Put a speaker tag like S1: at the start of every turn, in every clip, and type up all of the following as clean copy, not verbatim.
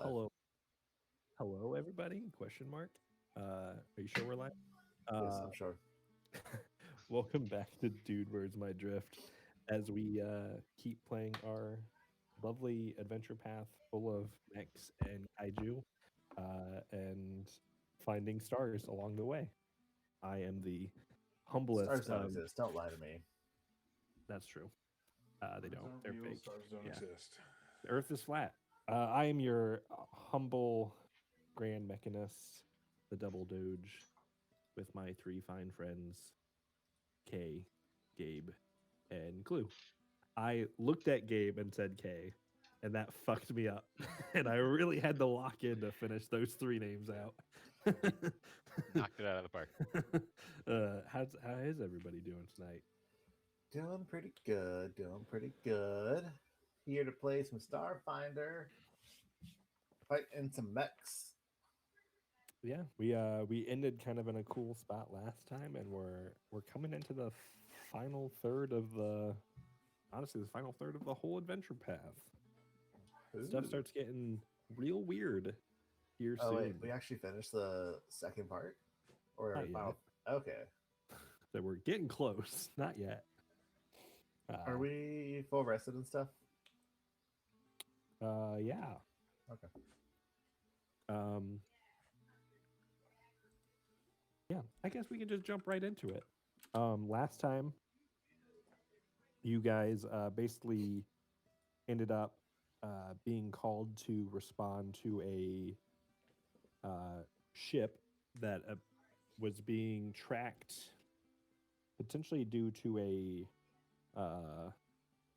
S1: live.
S2: Hello, everybody? Question mark. Are you sure we're live?
S1: Yes, I'm sure.
S2: Welcome back to Dude, Where's My Drift? As we keep playing our lovely adventure path full of mechs and kaiju, and finding stars along the way. I am the humblest
S1: Stars don't
S2: of.
S1: exist. Don't lie to me.
S2: That's true. They
S3: Stars
S2: don't.
S3: aren't
S2: They're
S3: real.
S2: fake.
S3: Stars don't
S2: Yeah.
S3: exist.
S2: The Earth is flat. I am your humble grand mechanist, the double doge, with my three fine friends, Kay, Gabe, and Glue. I looked at Gabe and said Kay, and that fucked me up. And I really had to lock in to finish those three names out.
S4: Knocked it out of the park.
S2: How is everybody doing tonight?
S1: Doing pretty good. Doing pretty good. Here to play some Starfinder. Fighting some mechs.
S2: Yeah, we ended kind of in a cool spot last time, and we're coming into the final third of the whole adventure path. Stuff
S1: Ooh.
S2: starts getting real weird here
S1: Oh wait,
S2: soon.
S1: we actually finished the second part, or
S2: Not
S1: final.
S2: yet.
S1: Okay.
S2: So we're getting close. Not yet.
S1: Are we full rested and stuff?
S2: Yeah.
S1: Okay.
S2: Yeah, I guess we can just jump right into it. Last time, you guys basically ended up being called to respond to a ship that was being tracked, potentially due to a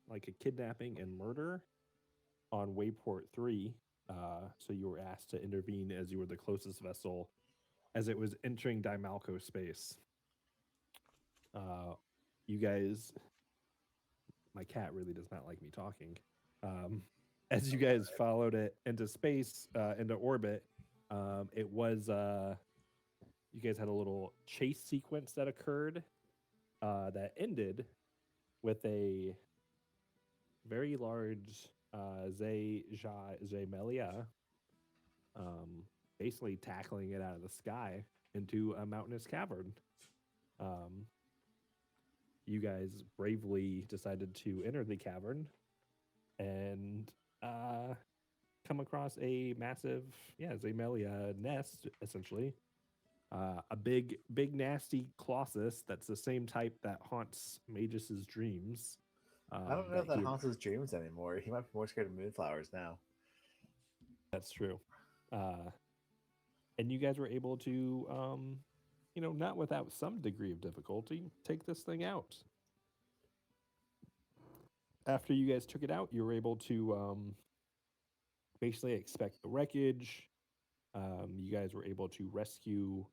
S2: like a kidnapping and murder on Wayport 3. So you were asked to intervene as you were the closest vessel as it was entering Dimalco space. You guys, my cat really does not like me talking. As you guys followed it into space, into orbit, it was you guys had a little chase sequence that occurred that ended with a very large Zemelia, basically tackling it out of the sky into a mountainous cavern. You guys bravely decided to enter the cavern and come across a massive, Zemelia nest, essentially. A big, nasty Colossus that's the same type that haunts Magus's dreams.
S1: I don't know if that haunts his dreams anymore. He might be more scared of moonflowers now.
S2: That's true. And you guys were able to, not without some degree of difficulty, take this thing out. After you guys took it out, you were able to basically expect the wreckage. You guys were able to rescue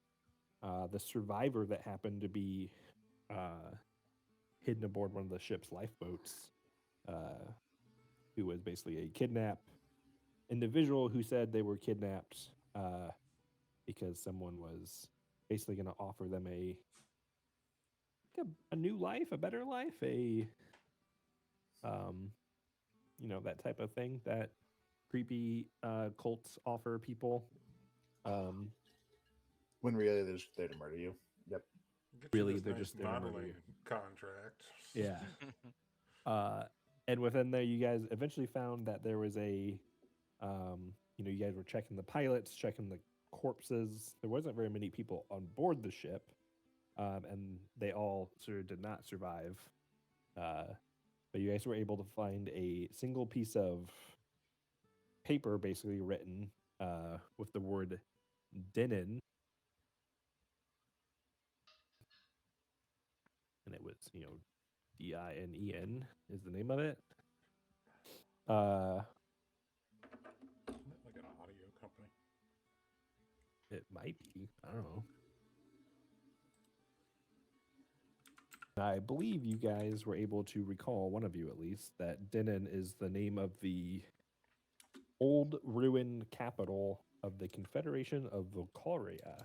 S2: the survivor that happened to be hidden aboard one of the ship's lifeboats, who was basically a kidnapped individual who said they were kidnapped because someone was basically going to offer them a new life, a better life, that type of thing that creepy cults offer people.
S1: When really they're just there to murder you. Yep.
S3: Get
S2: Really,
S3: you this
S2: they're
S3: nice
S2: just there to murder
S3: modeling contract.
S2: Yeah. And within there, you guys eventually found that there was a, you guys were checking the pilots, checking the corpses. There wasn't very many people on board the ship, and they all sort of did not survive. But you guys were able to find a single piece of paper, basically written with the word Denon. And it was, Dinen is the name of it.
S3: Isn't it like an audio company?
S2: It might be. I don't know. I believe you guys were able to recall, one of you at least, that Denon is the name of the old ruined capital of the Confederation of Volcaria.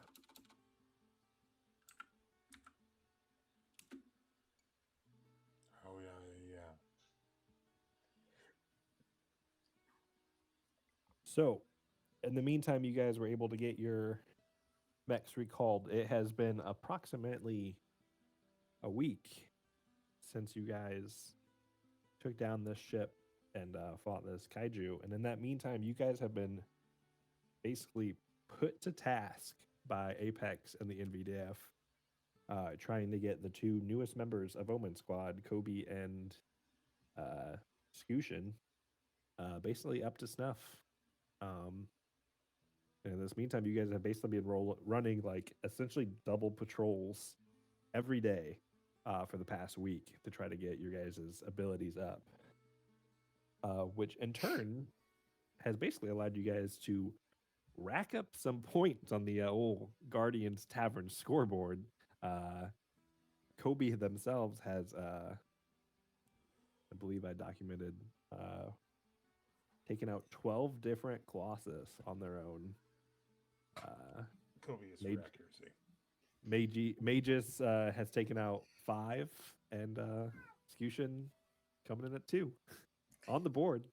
S3: Oh yeah.
S2: So, in the meantime, you guys were able to get your mechs recalled. It has been approximately a week since you guys took down this ship and fought this kaiju. And in that meantime, you guys have been basically put to task by Apex and the NVDF, trying to get the two newest members of Omen Squad, Kobe and Scooshin, basically up to snuff. In this meantime, you guys have basically been running like essentially double patrols every day for the past week to try to get your guys' abilities up, which in turn has basically allowed you guys to rack up some points on the old Guardians Tavern scoreboard. Kobe themselves has, I believe I documented, taken out 12 different Colossus on their own.
S3: Kobe is for accuracy.
S2: Magus has taken out 5, and Scooshin coming in at 2 on the board.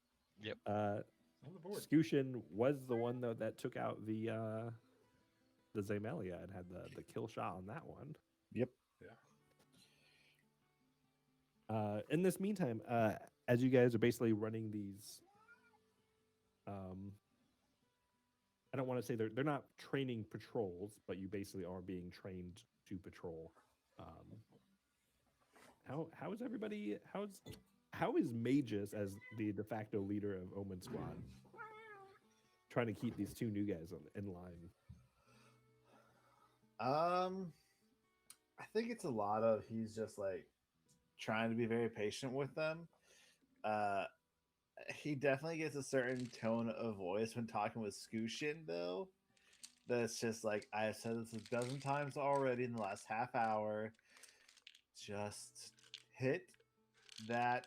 S4: Yep.
S3: On the board.
S2: Scooshin was the one though that took out the Zamelia and had the kill shot on that one.
S1: Yep.
S3: Yeah.
S2: In this meantime, as you guys are basically running these, I don't want to say they're not training patrols, but you basically are being trained to patrol. How is everybody? How is Magus as the de facto leader of Omen Squad trying to keep these two new guys in line?
S1: I think it's a lot of he's just like trying to be very patient with them. He definitely gets a certain tone of voice when talking with Scooshin, though. That's just like, I have said this a dozen times already in the last half hour. Just hit that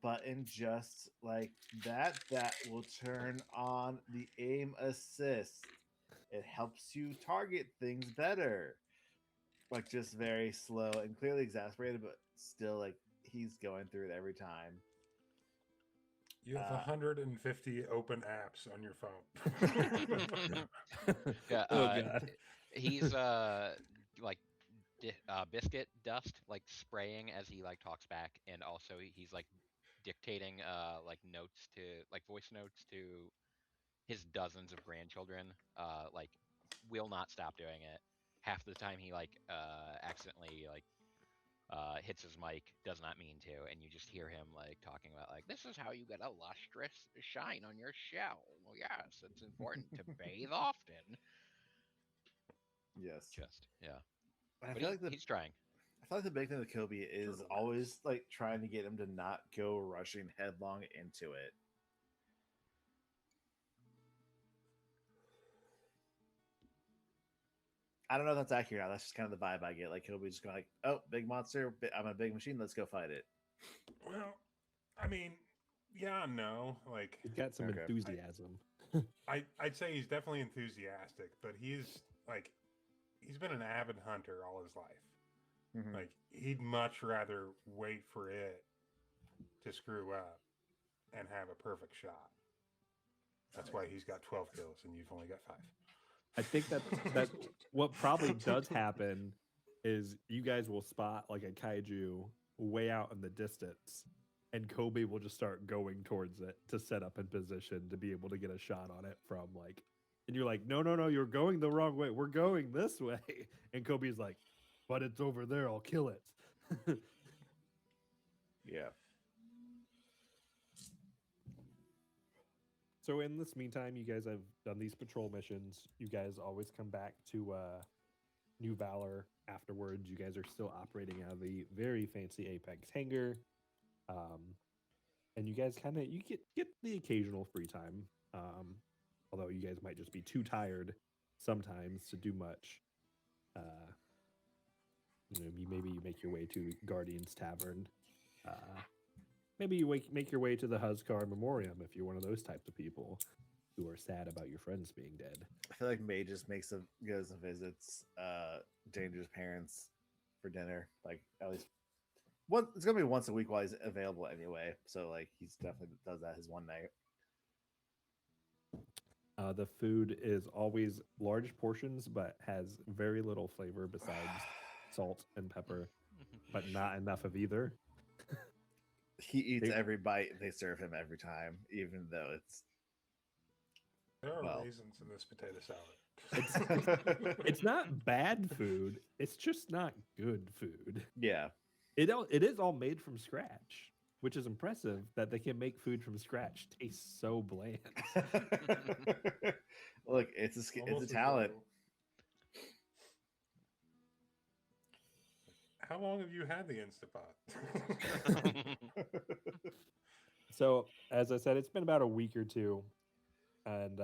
S1: button just like that. That will turn on the aim assist. It helps you target things better. Like, just very slow and clearly exasperated, but still, like, he's going through it every time.
S3: You have 150 open apps on your phone.
S4: Yeah,
S2: Oh god.
S4: he's like biscuit dust, like spraying as he like talks back, and also he's like dictating like notes to like voice notes to his dozens of grandchildren. Like will not stop doing it. Half the time he like accidentally like hits his mic, does not mean to, and you just hear him like talking about like this is how you get a lustrous shine on your shell. Well, yes, it's important to bathe often.
S1: Yes.
S4: Just yeah,
S1: But I
S4: but
S1: feel like
S4: he's trying.
S1: I feel like the big thing with Kobe is always like trying to get him to not go rushing headlong into it. I don't know if that's accurate now. That's just kind of the vibe I get. Like Kobe's just going like, "Oh, big monster! I'm a big machine. Let's go fight it."
S3: Well, I mean, yeah, no, like
S2: He's got some
S1: Okay.
S2: enthusiasm.
S3: I'd say he's definitely enthusiastic, but he's been an avid hunter all his life.
S1: Mhm.
S3: Like he'd much rather wait for it to screw up and have a perfect shot. That's why he's got 12 kills and you've only got 5.
S2: I think that what probably does happen is you guys will spot like a kaiju way out in the distance, and Kobe will just start going towards it to set up in position to be able to get a shot on it from like, and you're like, no, you're going the wrong way. We're going this way. And Kobe's like, but it's over there. I'll kill it.
S1: Yeah.
S2: So in this meantime, you guys have done these patrol missions. You guys always come back to New Valor afterwards. You guys are still operating out of the very fancy Apex hangar. And you guys you get the occasional free time. Although you guys might just be too tired sometimes to do much. Maybe you make your way to Guardian's Tavern. Maybe you make your way to the Huskar Memoriam if you're one of those types of people who are sad about your friends being dead.
S1: I feel like May just goes and visits Danger's parents for dinner. Like at least it's gonna be once a week while he's available anyway. So like he's definitely does that his one night.
S2: The food is always large portions, but has very little flavor besides salt and pepper, but not enough of either.
S1: He eats
S2: They-
S1: every bite they serve him every time, even though it's
S3: There are
S1: Well.
S3: raisins in this potato salad.
S2: It's not bad food. It's just not good food.
S1: yeah.
S2: It is all made from scratch, which is impressive that they can make food from scratch taste so bland.
S1: Look, it's a
S3: Almost as
S1: talent.
S3: though- How long have you had the Instapot?
S2: So, as I said, it's been about a week or two, and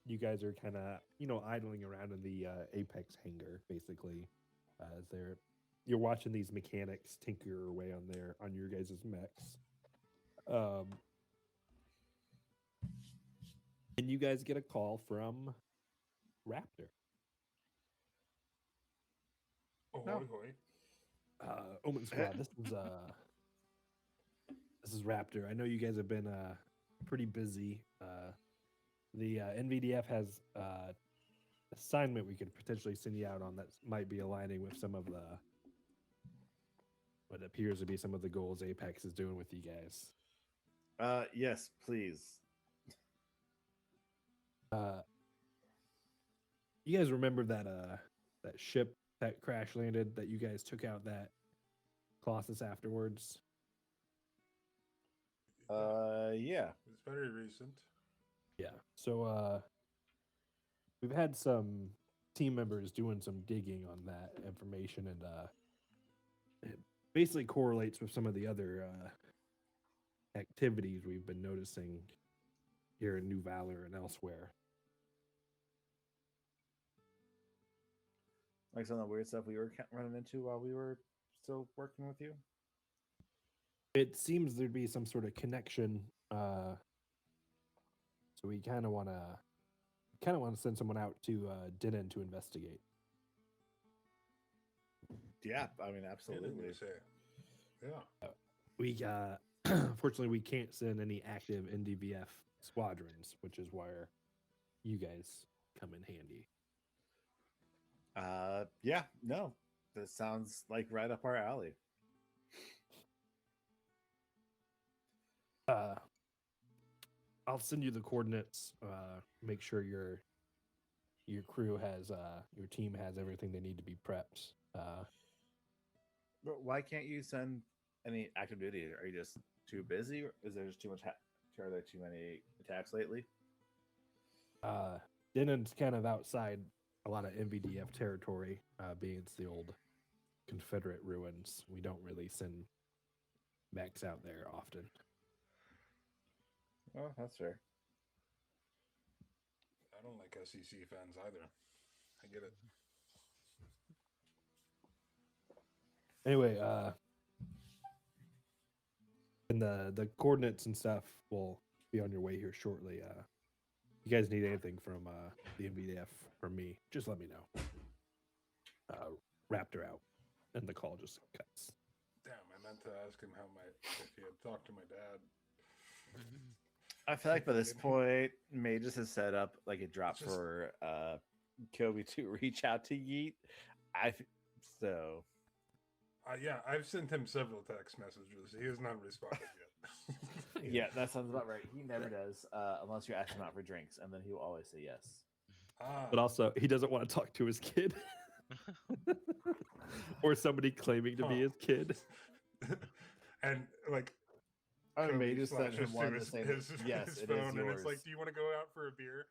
S2: you guys are kind of idling around in the Apex hangar, basically, as you're watching these mechanics tinker away on your guys' mechs. And you guys get a call from Raptor.
S3: Oh,
S1: No.
S3: hoy, hoy.
S2: Omen Squad, this is Raptor. I know you guys have been pretty busy. The NVDF has assignment we could potentially send you out on that might be aligning with some of what appears to be some of the goals Apex is doing with you guys.
S1: Yes, please.
S2: You guys remember that ship that crash landed that you guys took out that Colossus afterwards?
S1: Yeah.
S3: It's very recent.
S2: Yeah. So we've had some team members doing some digging on that information, and it basically correlates with some of the other activities we've been noticing here in New Valor and elsewhere.
S1: Like some of the weird stuff we were running into while we were still working with you.
S2: It seems there'd be some sort of connection, so we kind of want to send someone out to Denon to investigate.
S1: Yeah, I mean,
S3: Yeah,
S1: absolutely.
S3: they say. Yeah.
S2: We unfortunately we can't send any active NDVF squadrons, which is where you guys come in handy.
S1: Yeah, no, this sounds like right up our alley.
S2: I'll send you the coordinates. Make sure your crew has your team has everything they need to be prepped.
S1: But why can't you send any active duty? Are you just too busy? Or is there just too much? Are there too many attacks lately?
S2: Denon's kind of outside a lot of MVDF territory, being it's the old Confederate ruins. We don't really send mechs out there often.
S1: Oh, that's fair.
S3: I don't like SEC fans either. I get it.
S2: Anyway, and the coordinates and stuff will be on your way here shortly. You guys need anything from the MVDF from me, just let me know. Raptor out. And the call just cuts.
S3: Damn, I meant to ask him if he had talked to my dad.
S1: I feel like by this point, Mages has set up like a drop
S3: Just-
S1: for Kobe to reach out to Yeet. So
S3: Yeah, I've sent him several text messages. He has not responded yet.
S1: yeah, that sounds about right. He never does, unless you ask him out for drinks, and then he will always say yes.
S2: But also, he doesn't want to talk to his kid. Or somebody claiming to be his kid.
S3: And like,
S1: I mean,
S3: Kobe
S1: Mages sent him
S3: flashes
S1: one
S3: to
S1: to say,
S3: his
S1: yes, it
S3: phone,
S1: is
S3: and
S1: yours.
S3: it's like, do you want to go out for a beer?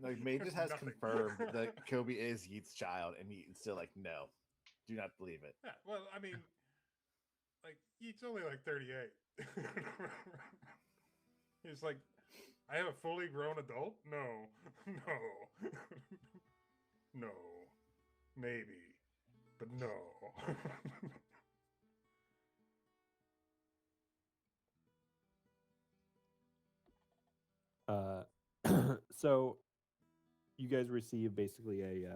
S1: Like Mages has
S3: Nothing.
S1: confirmed that Kobe is Yeet's child, and Yeet's still like, no, do not believe it.
S3: Yeah, well, I mean, like, he's only like 38. He's like, I have a fully grown adult? No. No. No. Maybe. But no.
S2: So you guys receive basically a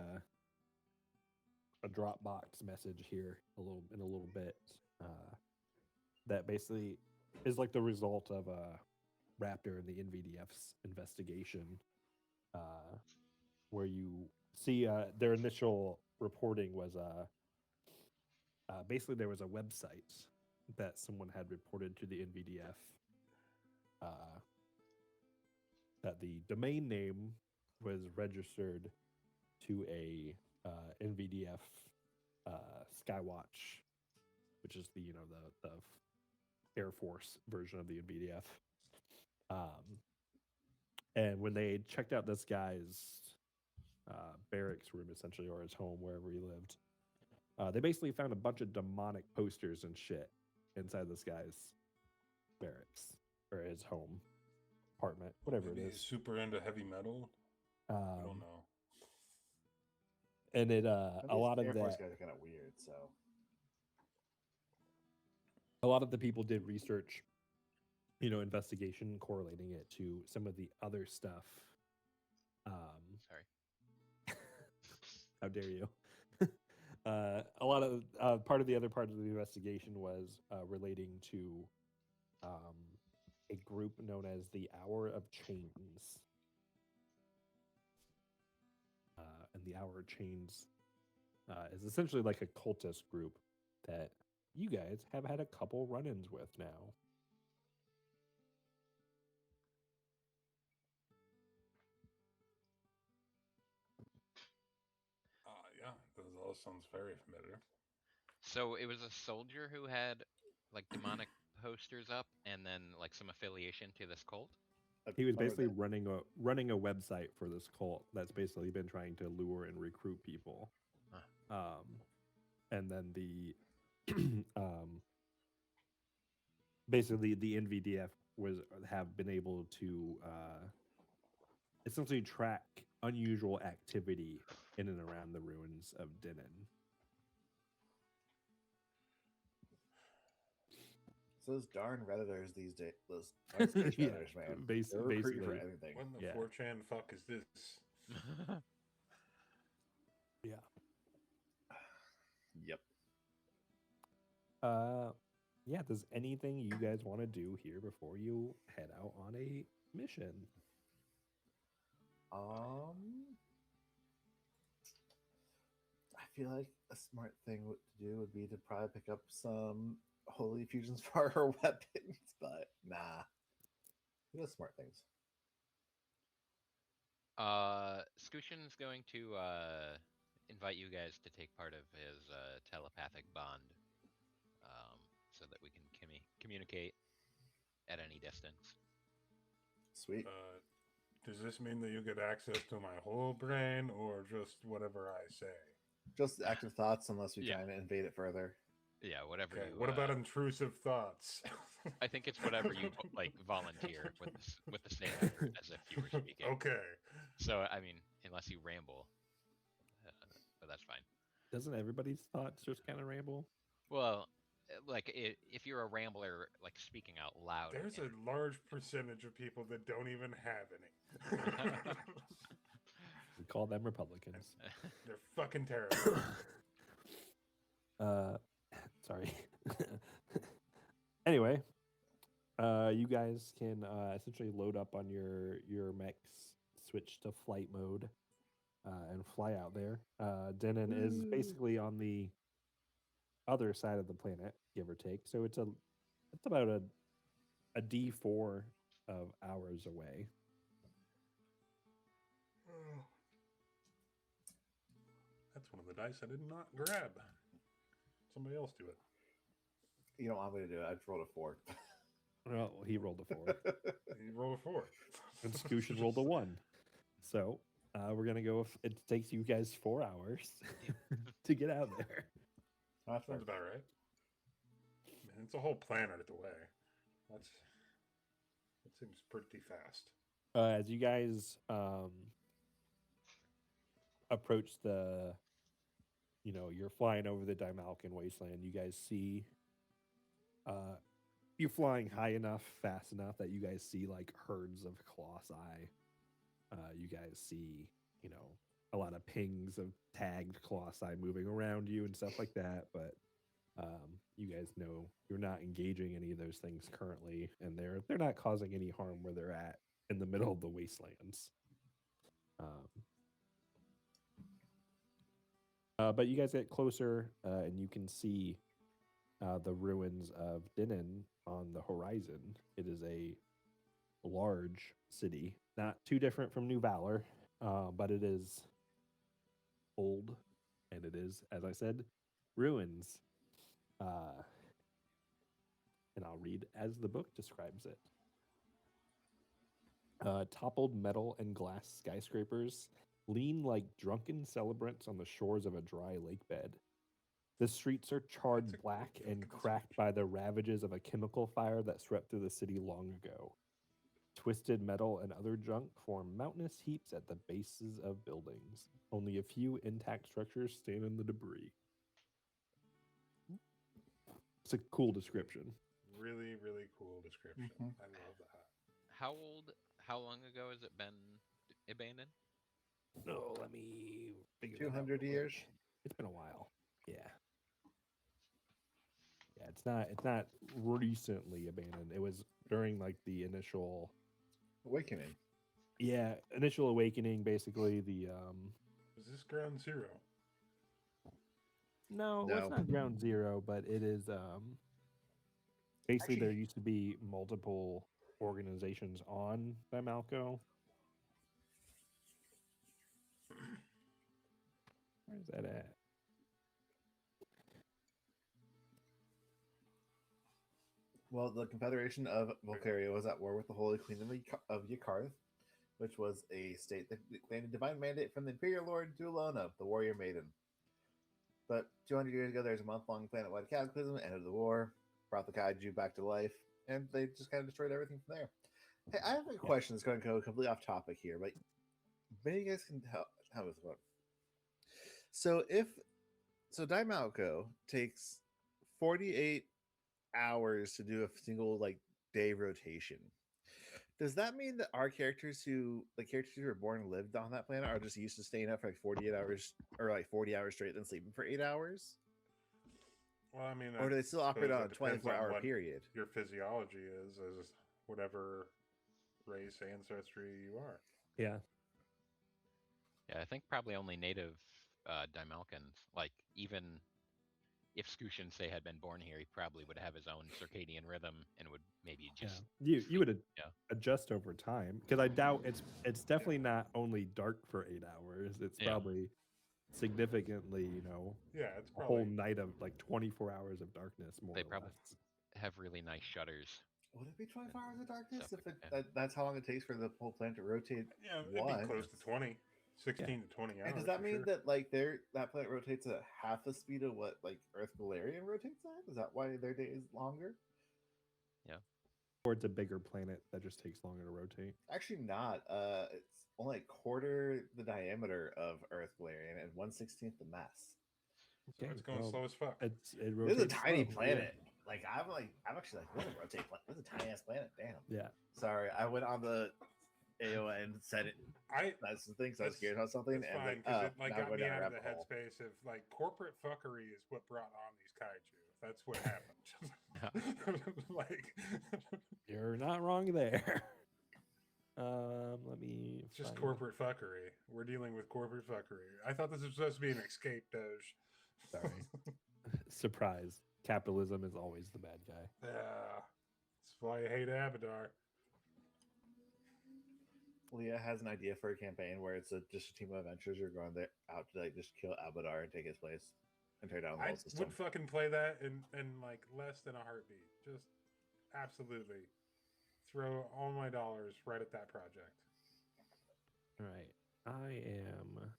S2: Dropbox message here in a little bit that basically is like the result of Raptor and the NVDF's investigation, where you see their initial reporting was basically there was a website that someone had reported to the NVDF that the domain name was registered to a NVDF Skywatch, which is the the Air Force version of the NVDF. And when they checked out this guy's barracks room, essentially, or his home, wherever he lived, they basically found a bunch of demonic posters and shit inside this guy's barracks or his home, apartment, whatever
S3: Maybe
S2: it
S3: he's
S2: is.
S3: super into heavy metal. I don't know.
S2: And it a lot of
S1: Air Force
S2: that,
S1: guys are kind of weird. So
S2: a lot of the people did research, investigation, correlating it to some of the other stuff.
S4: Sorry.
S2: How dare you? A lot of part of the other part of the investigation was relating to a group known as the Hour of Chains. And the Hour of Chains is essentially like a cultist group that you guys have had a couple run-ins with now.
S3: Yeah, those all sounds very familiar.
S4: So it was a soldier who had like demonic posters up, and then like some affiliation to this cult.
S2: He was
S1: Or
S2: basically
S1: that-
S2: running a website for this cult that's basically been trying to lure and recruit people. And then the basically the NVDF have been able to essentially track unusual activity in and around the ruins of Denon.
S1: So those darn redditors these days, those darn space
S2: Yeah,
S1: redditors, man,
S2: basi-
S1: they're recruiting for
S2: basically.
S1: everything.
S3: When the
S2: Yeah.
S3: 4chan fuck is this?
S2: Yeah.
S1: Yep.
S2: Yeah, does anything you guys want to do here before you head out on a mission?
S1: I feel like a smart thing to do would be to probably pick up some holy fusions for her weapons, but nah. Those smart things.
S4: Scooshin's going to invite you guys to take part of his telepathic bond, so that we can communicate at any distance.
S1: Sweet.
S3: Does this mean that you get access to my whole brain or just whatever I say?
S1: Just active thoughts, unless we
S4: Yeah.
S1: try and invade it further.
S4: Yeah, whatever
S3: Okay.
S4: you.
S3: What about intrusive thoughts?
S4: I think it's whatever you like volunteer with the same effort as if you were speaking.
S3: Okay.
S4: So I mean, unless you ramble, but that's fine.
S2: Doesn't everybody's thoughts just kind of ramble?
S4: Well, like if you're a rambler, like speaking out loud.
S3: There's a large percentage of people that don't even have any.
S2: We call them Republicans.
S3: They're fucking terrible.
S2: Sorry. Anyway, you guys can essentially load up on your mechs, switch to flight mode, and fly out there. Denon is basically on the other side of the planet, give or take. So it's about a D4 of hours away.
S3: That's one of the dice I did not grab. Somebody else do it.
S1: You know, I'm going to do it. I just rolled a 4.
S2: Well, he rolled a 4.
S3: You roll a 4.
S2: And Scooshin rolled a 1. So we're gonna go. It takes you guys 4 hours to get out there.
S1: That's
S3: Sounds about right. Man, it's a whole planet away. That seems pretty fast.
S2: As you guys approach the, you're flying over the Dimalcan wasteland. You guys see, you're flying high enough, fast enough that you guys see like herds of Colossi. You guys see, a lot of pings of tagged Colossi moving around you and stuff like that. But You guys know you're not engaging any of those things currently, and they're not causing any harm where they're at in the middle of the wastelands. But you guys get closer, and you can see the ruins of Dinan on the horizon. It is a large city, not too different from New Valor, but it is old, and it is, as I said, ruins. And I'll read as the book describes it. Toppled metal and glass skyscrapers lean like drunken celebrants on the shores of a dry lake bed. The streets are charred
S3: That's a
S2: black
S3: good
S2: and
S3: description.
S2: cracked by the ravages of a chemical fire that swept through the city long ago. Twisted metal and other junk form mountainous heaps at the bases of buildings. Only a few intact structures stand in the debris. It's a cool description.
S3: Really, really cool description.
S1: Mhm.
S3: I love that.
S4: How long ago has it been abandoned?
S2: No, let me figure that out
S1: 200
S2: real
S1: years.
S2: quick. It's been a while. Yeah. Yeah, it's not recently abandoned. It was during like the initial
S1: Awakening.
S2: initial awakening, basically the
S3: Is this ground zero?
S2: no, well, it's
S1: No.
S2: not ground zero, but it is basically there
S1: Actually-
S2: used to be multiple organizations on Malco. Where's that at?
S1: Well, the Confederation of Volcaria was at war with the Holy Kingdom of Yakarth, which was a state that claimed a divine mandate from the Imperial Lord Dulona, the Warrior Maiden. But 200 years ago, there was a month-long planet-wide cataclysm, ended the war, brought the kaiju back to life, and they just kind of destroyed everything from there. Hey, I have a question that's going to go completely off topic here, but maybe you guys can help us with. So Daimalco takes 48 hours to do a single day rotation. Does that mean that our characters who were born and lived on that planet are just used to staying up for 48 hours or 40 hours straight and sleeping for 8 hours?
S3: Well, I mean,
S1: Or do they still operate
S3: suppose
S1: on a
S3: it depends
S1: 24-hour
S3: what
S1: period?
S3: your physiology is as whatever race ancestry you are.
S2: Yeah.
S4: Yeah, I think probably only native Daimalkans. Like, even if Skushin, say, had been born here, he probably would have his own circadian rhythm and would maybe just
S2: You would
S4: Yeah.
S2: adjust over time, because I doubt it's definitely not only dark for 8 hours. It's
S4: Yeah.
S2: probably significantly,
S3: Yeah, it's
S2: a whole
S3: probably
S2: night of 24 hours of darkness, more
S4: They
S2: or
S4: probably-
S2: less.
S4: have really nice shutters.
S1: Would it be 24 hours of darkness
S4: Stuff
S1: if
S4: like
S1: that's how long it takes for the whole planet to rotate?
S3: it'd be close to
S1: once?
S3: 20, 16 to 20 hours.
S1: And does that
S3: for
S1: mean
S3: sure.
S1: that that planet rotates at half the speed of what Earth Galarian rotates at? Is that why their day is longer?
S2: Or it's a bigger planet that just takes longer to rotate.
S1: Actually, not. It's only a quarter the diameter of Earth Galarian and 1/16 the mass.
S3: So it's going slow as fuck.
S2: It
S1: This is a
S2: rotates
S1: tiny
S2: slow,
S1: planet. I'm actually this is a rotate planet. This is a tiny ass planet. Damn.
S2: Yeah.
S1: Sorry, I went on the AOA and said it. That's the thing. So I was scared about something,
S3: It's
S1: and
S3: fine,
S1: then
S3: 'cause it
S1: now
S3: got
S1: we're
S3: me
S1: down a
S3: out of the
S1: rabbit hole.
S3: headspace of corporate fuckery is what brought on these kaiju. That's what happened.
S2: You're not wrong there. Let me.
S3: It's just
S2: find-
S3: corporate fuckery. We're dealing with corporate fuckery. I thought this was supposed to be an escape doge.
S2: Sorry. Surprise. Capitalism is always the bad guy.
S3: Yeah. That's why I hate Abadar.
S1: Leah has an idea for a campaign where it's just a team of adventurers who are going there out to just kill Abadar and take his place and tear down the
S3: I
S1: whole system.
S3: would fucking play that in less than a heartbeat. Just absolutely throw all my dollars right at that project.
S2: All right. I am.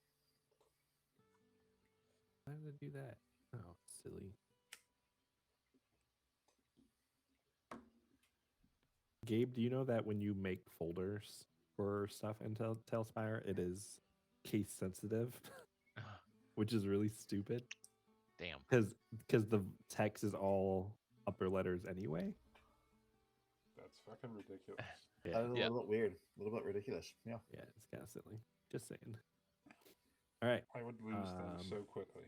S2: How did I do that? Oh, silly. Gabe, do you know that when you make folders for stuff in Tailspire, it is case sensitive, which is really stupid
S4: Damn.
S2: because the text is all upper letters anyway.
S3: That's fucking ridiculous.
S1: That is a
S4: Yeah.
S1: little bit weird, a little bit ridiculous. Yeah.
S2: Yeah, it's kind of silly. Just saying. All right.
S3: I would lose those so quickly.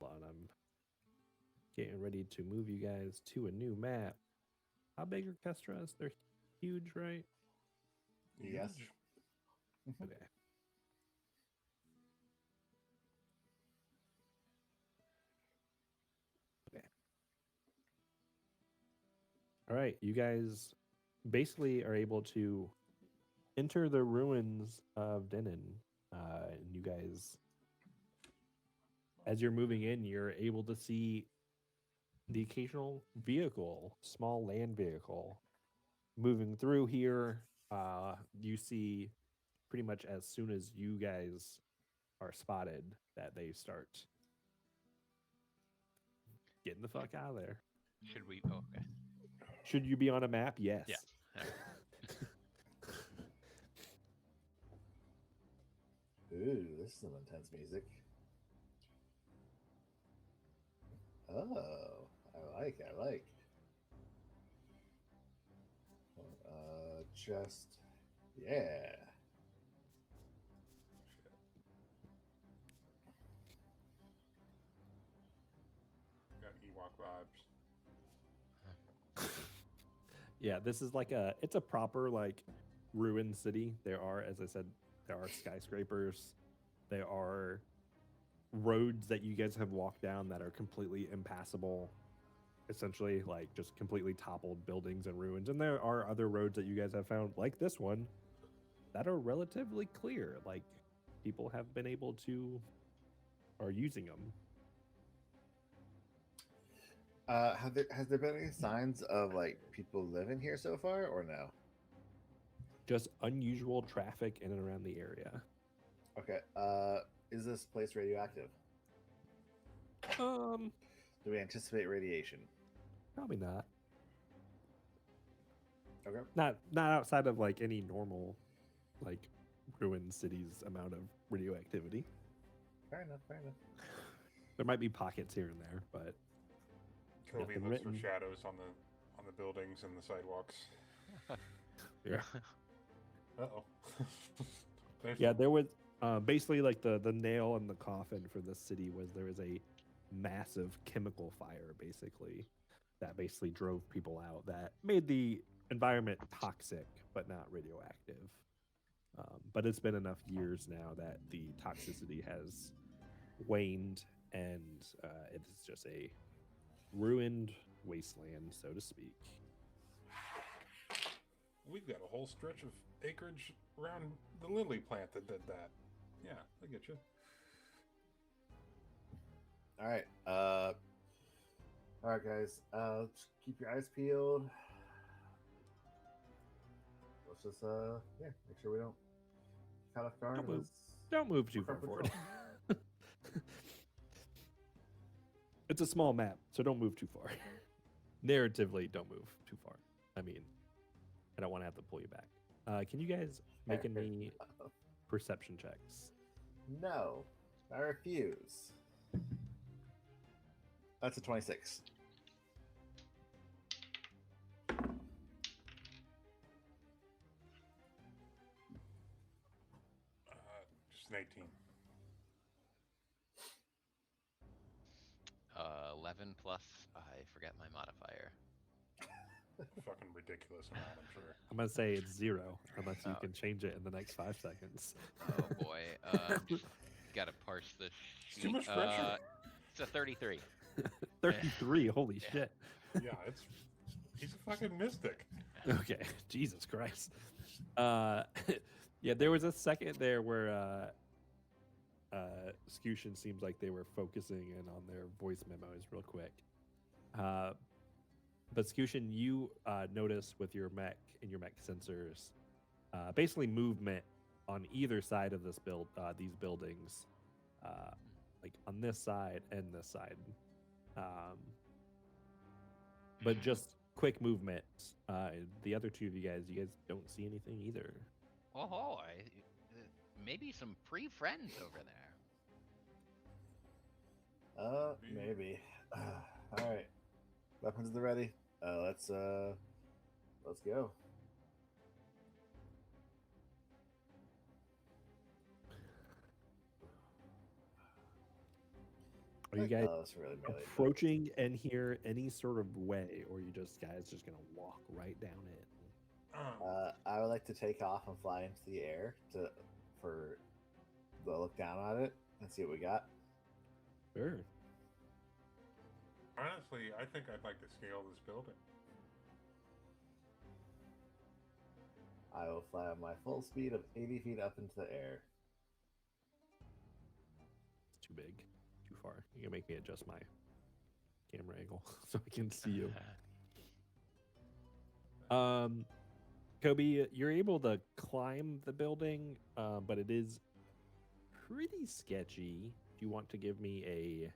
S2: Hold on, I'm getting ready to move you guys to a new map. How big are Kestras? They're huge, right?
S1: Yes.
S3: Huge.
S2: Okay. Okay. All right, you guys basically are able to enter the ruins of Denon. And you guys, as you're moving in, you're able to see the occasional vehicle, small land vehicle, moving through here. You see pretty much as soon as you guys are spotted that they start getting the fuck out of there.
S4: Should we? Oh, okay.
S2: Should you be on a map? Yes.
S4: Yeah.
S1: Ooh, this is some intense music. Oh, I like. Just, yeah.
S3: Got Ewok vibes.
S2: Yeah, this is like it's a proper like ruined city. There are, as I said, there are skyscrapers. There are roads that you guys have walked down that are completely impassable. Essentially, like just completely toppled buildings and ruins. And there are other roads that you guys have found, like this one, that are relatively clear. Like people have been able to are using them.
S1: Has there been any signs of like people living here so far, or no?
S2: Just unusual traffic in and around the area.
S1: Okay. Is this place radioactive?
S2: Um,
S1: Do we anticipate radiation?
S2: Probably not.
S1: Okay.
S2: Not outside of like any normal, like ruined cities amount of radioactivity.
S1: Fair enough.
S2: There might be pockets here and there, but
S3: Kobe
S2: Nothing
S3: looks for
S2: written.
S3: shadows on the buildings and the sidewalks.
S2: yeah.
S3: Uh-oh.
S2: Yeah, there was basically like the nail in the coffin for this city was there was a massive chemical fire basically that basically drove people out that made the environment toxic but not radioactive. But it's been enough years now that the toxicity has waned and it is just a ruined wasteland, so to speak.
S3: We've got a whole stretch of acreage around the lily plant that did that. Yeah, I get you.
S1: All right. All right, guys. Just keep your eyes peeled. Let's just make sure we don't cut off guard.
S2: Don't move.
S1: Let's
S2: Don't move too far
S1: Crop
S2: forward.
S1: control.
S2: It's a small map, so don't move too far. Narratively, don't move too far. I mean, I don't want to have to pull you back. Can you guys make any perception checks?
S1: No, I refuse. That's a 26.
S3: Just an 18.
S4: 11 plus. I forget my modifier.
S3: Fucking ridiculous amount, I'm sure.
S2: I'm gonna say it's 0, unless you
S4: Oh.
S2: can change it in the next 5 seconds.
S4: Oh boy. Gotta parse this.
S3: It's too much pressure.
S4: It's a 33.
S2: 33. Holy
S4: Yeah.
S2: shit.
S3: Yeah, he's a fucking mystic.
S2: Okay, Jesus Christ. Yeah, there was a second there where Scution seems like they were focusing in on their voice memos real quick. But Scution, you notice with your mech and your mech sensors, basically movement on either side of this these buildings, like on this side and this side. But just quick movement. The other two of you guys don't see anything either.
S4: Oh, maybe some pre-friends over there.
S1: Maybe. All right. Weapons at the ready. Let's go.
S2: Are you guys
S1: That's really melee
S2: approaching and hear any sort of way, or you guys just gonna walk right down it?
S1: I would like to take off and fly into the air for the look down at it and see what we got.
S2: Sure.
S3: Honestly, I think I'd like to scale this building.
S1: I will fly at my full speed of 80 feet up into the air.
S2: It's too big, too far. You can make me adjust my camera angle so I can see you. Kobe, you're able to climb the building, but it is pretty sketchy. If you want to give me a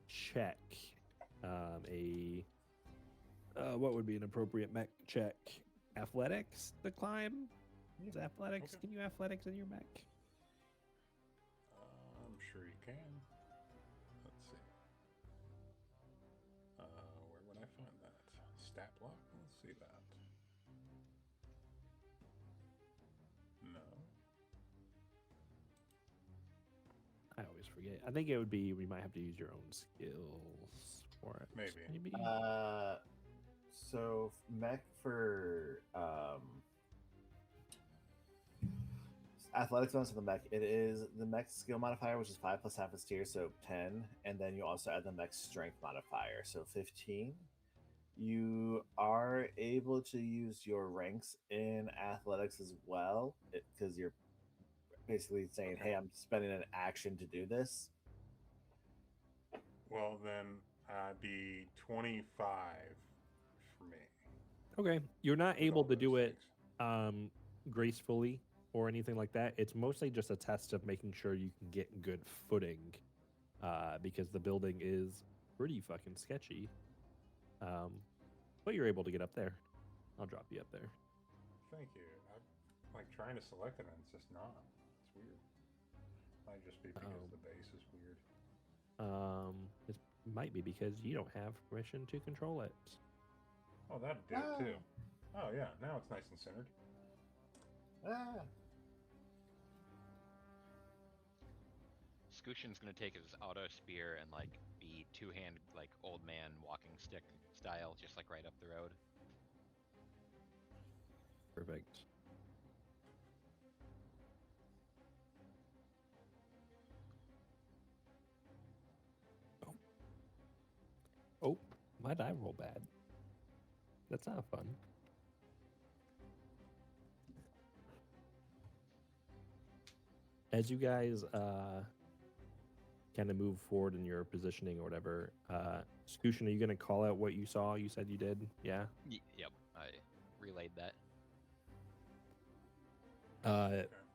S2: check, what would be an appropriate mech check? Athletics to climb? Is athletics?
S3: Okay.
S2: Can you athletics in your mech?
S3: I'm sure you can. Let's see. Where would I find that? Stat block? Let's see that. No.
S2: I always forget. I think it would be, we might have to use your own skills for it.
S3: Maybe.
S1: So mech for athletics bonus of the mech, it is the mech skill modifier, which is 5 plus half its tier, so 10, and then you also add the mech strength modifier, so 15. You are able to use your ranks in athletics as well, because you're basically saying,
S3: Okay.
S1: "Hey, I'm spending an action to do this."
S3: Well, then be 25 for me.
S2: Okay. You're not
S3: with
S2: able
S3: all
S2: to do
S3: those
S2: it
S3: things.
S2: gracefully or anything like that. It's mostly just a test of making sure you can get good footing, because the building is pretty fucking sketchy. But you're able to get up there. I'll drop you up there.
S3: Thank you. I'm like trying to select it and it's just not. It's weird. Might just be because the base is weird.
S2: It might be because you don't have permission to control it.
S3: Oh, that did it too. Oh yeah, now it's nice and centered.
S4: Scooshin's gonna take his auto spear and like be two-hand like old man walking stick style, just like right up the road.
S2: Perfect. Oh, my die roll bad. That's not fun. As you guys kind of move forward in your positioning or whatever, Scooshin, are you going to call out what you saw? You said you did? Yeah?
S4: Yep, I relayed that.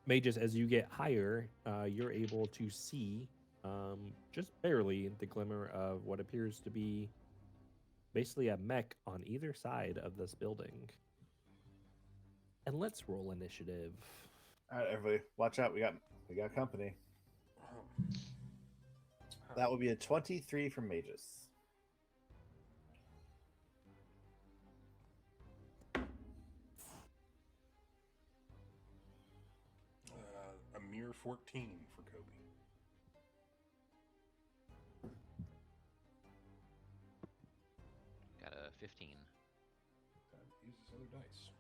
S2: Mages, as you get higher, you're able to see just barely the glimmer of what appears to be basically a mech on either side of this building. And let's roll initiative.
S1: All right, everybody, watch out. We got company. That will be a 23 from mages.
S3: A mere 14 for Kobe.
S4: Got a 15.
S3: Use this other dice.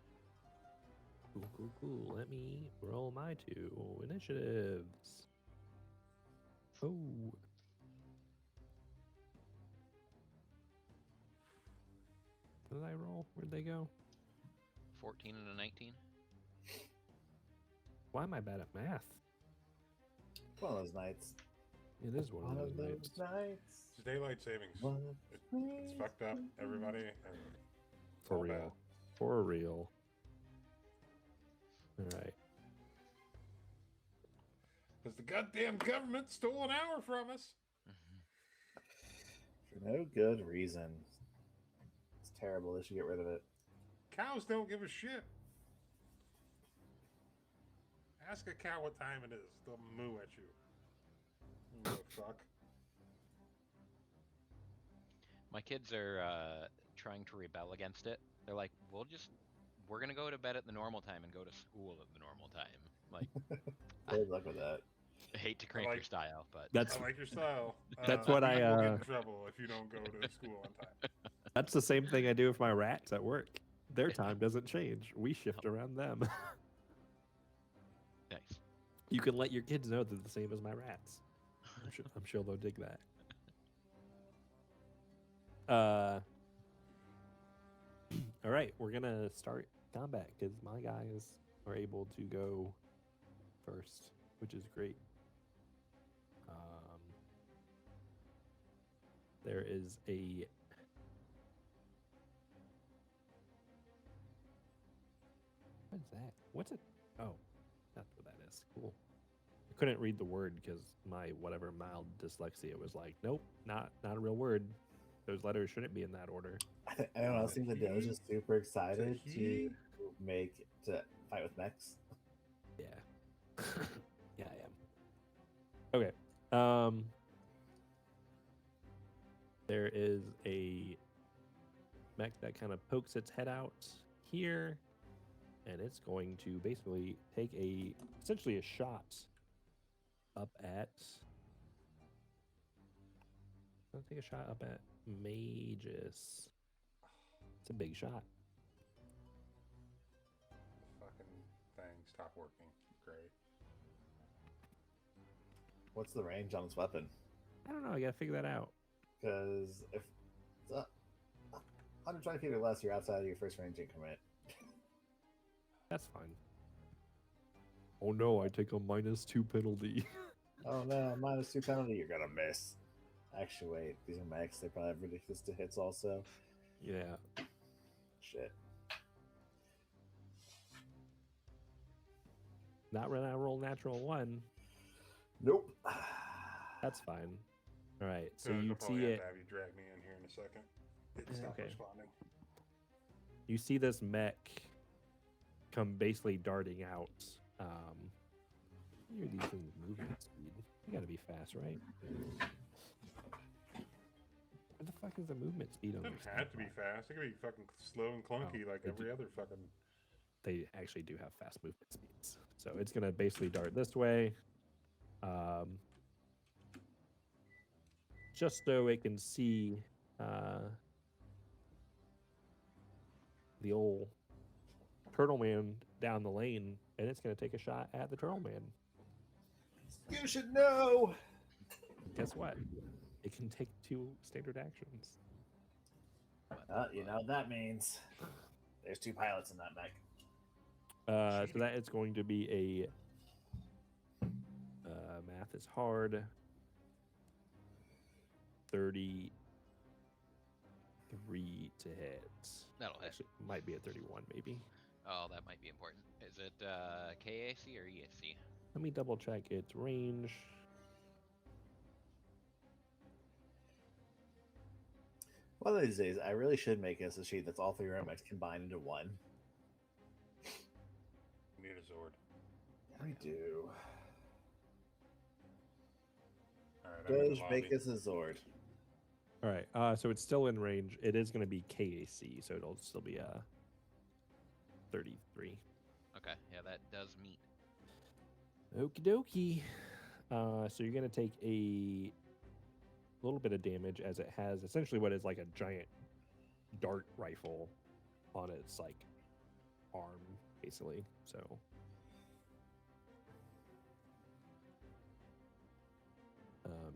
S2: Cool. Let me roll my two initiatives. Oh. What did I roll? Where'd they go?
S4: 14 and a 19.
S2: Why am I bad at math?
S1: One of those nights.
S2: It is one of those nights.
S1: nights.
S3: It's daylight savings. It's fucked up, everybody. And
S2: For
S3: all
S2: real.
S3: bad.
S2: For real. All right.
S3: Because the goddamn government stole an hour from us.
S1: For no good reason. It's terrible. They should get rid of it.
S3: Cows don't give a shit. Ask a cow what time it is. They'll moo at you. Who the fuck?
S4: My kids are trying to rebel against it. They're like, we're gonna go to bed at the normal time and go to school at the normal time. Like,
S1: Good luck with that.
S4: hate to cramp your
S3: like-
S4: style, but
S2: That's
S3: I like your style.
S2: That's what
S3: we
S2: I,
S3: will get in trouble if you don't go to school on time.
S2: that's the same thing I do with my rats at work. Their time doesn't change. We shift around them.
S4: nice.
S2: You can let your kids know they're the same as my rats. I'm sure they'll dig that. All right, we're gonna start combat because my guys are able to go first, which is great. There is a what is that? What's it? Oh, that's what that is. Cool. I couldn't read the word because my whatever mild dyslexia was like, nope, not a real word. Those letters shouldn't be in that order.
S1: I don't know. It seems like I was just super excited
S3: he?
S1: to fight with mechs.
S2: Yeah. Yeah, I am. Okay. There is a mech that kind of pokes its head out here, and it's going to basically take essentially a shot up at. I'll take a shot up at Magus. It's a big shot.
S3: Fucking thing stop working. Great.
S1: What's the range on this weapon?
S2: I don't know. I gotta figure that out.
S1: Because if it's 120 feet or less, you're outside of your first range increment.
S2: That's fine. Oh no! I take a -2 penalty.
S1: Oh no, -2 penalty, you're gonna miss. Actually, wait, these are mechs. They probably have ridiculous to hits also.
S2: Yeah.
S1: Shit.
S2: Not when I roll natural 1.
S1: Nope.
S2: That's fine. All right. So
S3: I'll
S2: you
S3: probably
S2: see
S3: have
S2: it.
S3: to have you drag me in here in a second. It stopped
S2: Okay.
S3: responding.
S2: You see this mech come basically darting out. What are these things movement speed? You gotta be fast, right? What the fuck is the movement speed on
S3: It
S2: this?
S3: doesn't have to be fast. It could be fucking slow and clunky like
S2: they
S3: every
S2: do.
S3: other fucking.
S2: They actually do have fast movement speeds. So it's gonna basically dart this way. Just so it can see the old Turtle Man down the lane, and it's going to take a shot at the Turtle Man.
S1: You should know.
S2: Guess what? It can take 2 standard actions.
S1: You know what that means. There's 2 pilots in that mech.
S2: So that is going to be a math is hard. 33 to hit.
S4: That'll hit.
S2: Actually, might be a 31 maybe.
S4: Oh, that might be important. Is it KAC or ESC?
S2: Let me double check its range.
S1: One of these days, I really should make us a sheet that's all 3 mechs combined into one.
S3: We need a Zord.
S1: We do.
S3: All right, I'm in the
S1: Doge, make
S3: lobby.
S1: us a Zord.
S2: All right. So it's still in range. It is going to be KAC, so it'll still be 33.
S4: Okay, yeah, that does meet.
S2: Okie dokie. So you're going to take a little bit of damage as it has essentially what is like a giant dart rifle on its like arm, basically. So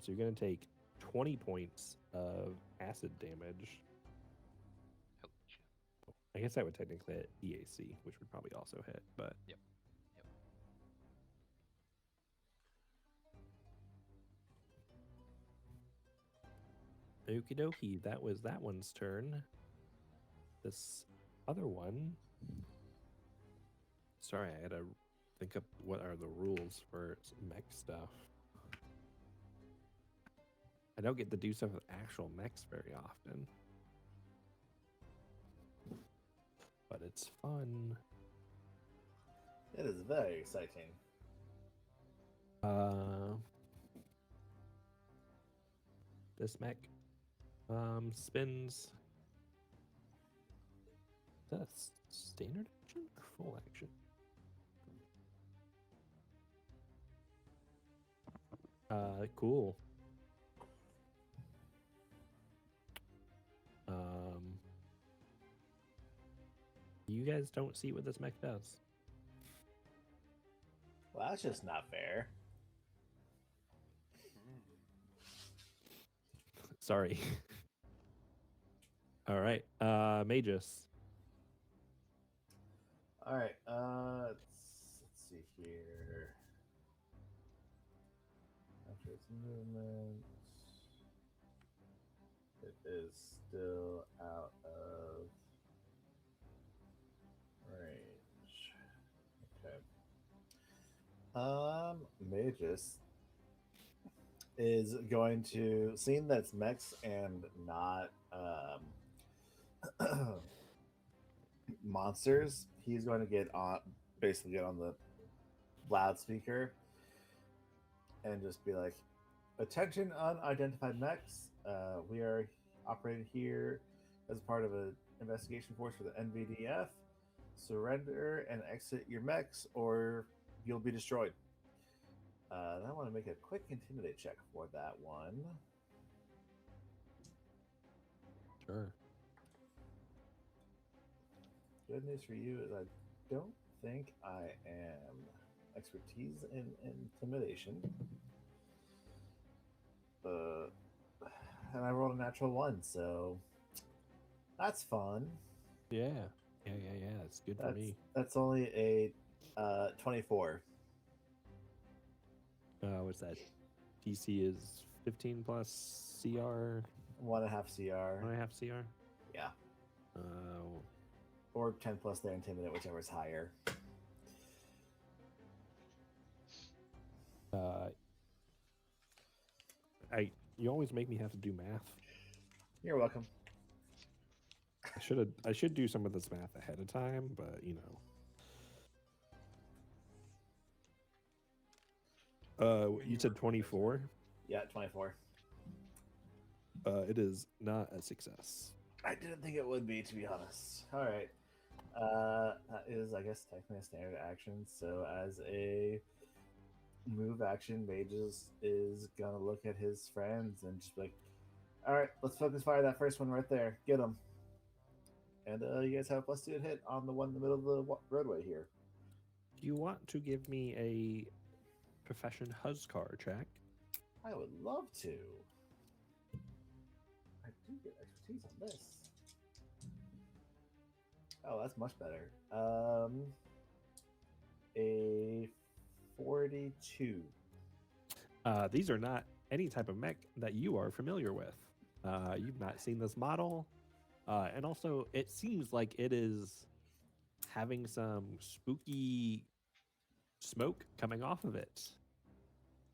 S2: you're going to take 20 points of acid damage.
S4: Ouch.
S2: I guess that would technically hit EAC, which would probably also hit, but
S4: Yep.
S2: okie dokie. That was that one's turn. This other one. Sorry, I gotta think up what are the rules for mech stuff. I don't get to do stuff with actual mechs very often. But it's fun.
S1: It is very exciting.
S2: This mech spins. Is that a standard action or full action? Cool. Um, you guys don't see what this mech does.
S1: Well, that's just not fair.
S2: Sorry. All right. Magus.
S1: All right. Let's see here. After its movement, it is still out of range. Okay. Magus is going to, seeing that it's mechs and not monsters, he's going to basically get on the loudspeaker and just be like, "Attention, unidentified mechs. We are operated here as part of an investigation force for the NVDF. Surrender and exit your mechs, or you'll be destroyed." And I want to make a quick intimidate check for that one.
S2: Sure.
S1: Good news for you is I don't think I am expertise in intimidation. And I rolled a natural 1, so that's fun.
S2: Yeah. It's good for me.
S1: That's only a 24.
S2: What's that? DC is 15 plus CR.
S1: 1.5 CR.
S2: 1.5 CR.
S1: Yeah.
S2: Uh,
S1: Or 10 plus their intimidate, whichever is higher.
S2: You always make me have to do math.
S1: You're welcome.
S2: I should do some of this math ahead of time, but you know. You said 24.
S1: Yeah, 24.
S2: It is not a success.
S1: I didn't think it would be, to be honest. All right. That is, I guess, technically a standard action. So as a move action, Mages is gonna look at his friends and just be like, "All right, let's focus fire that first one right there. Get him." And you guys have a +2 hit on the one in the middle of the roadway here.
S2: Do you want to give me a profession Huscar check?
S1: I would love to. I do get expertise on this. Oh, that's much better. A 42.
S2: These are not any type of mech that you are familiar with. You've not seen this model. And also, it seems like it is having some spooky smoke coming off of it.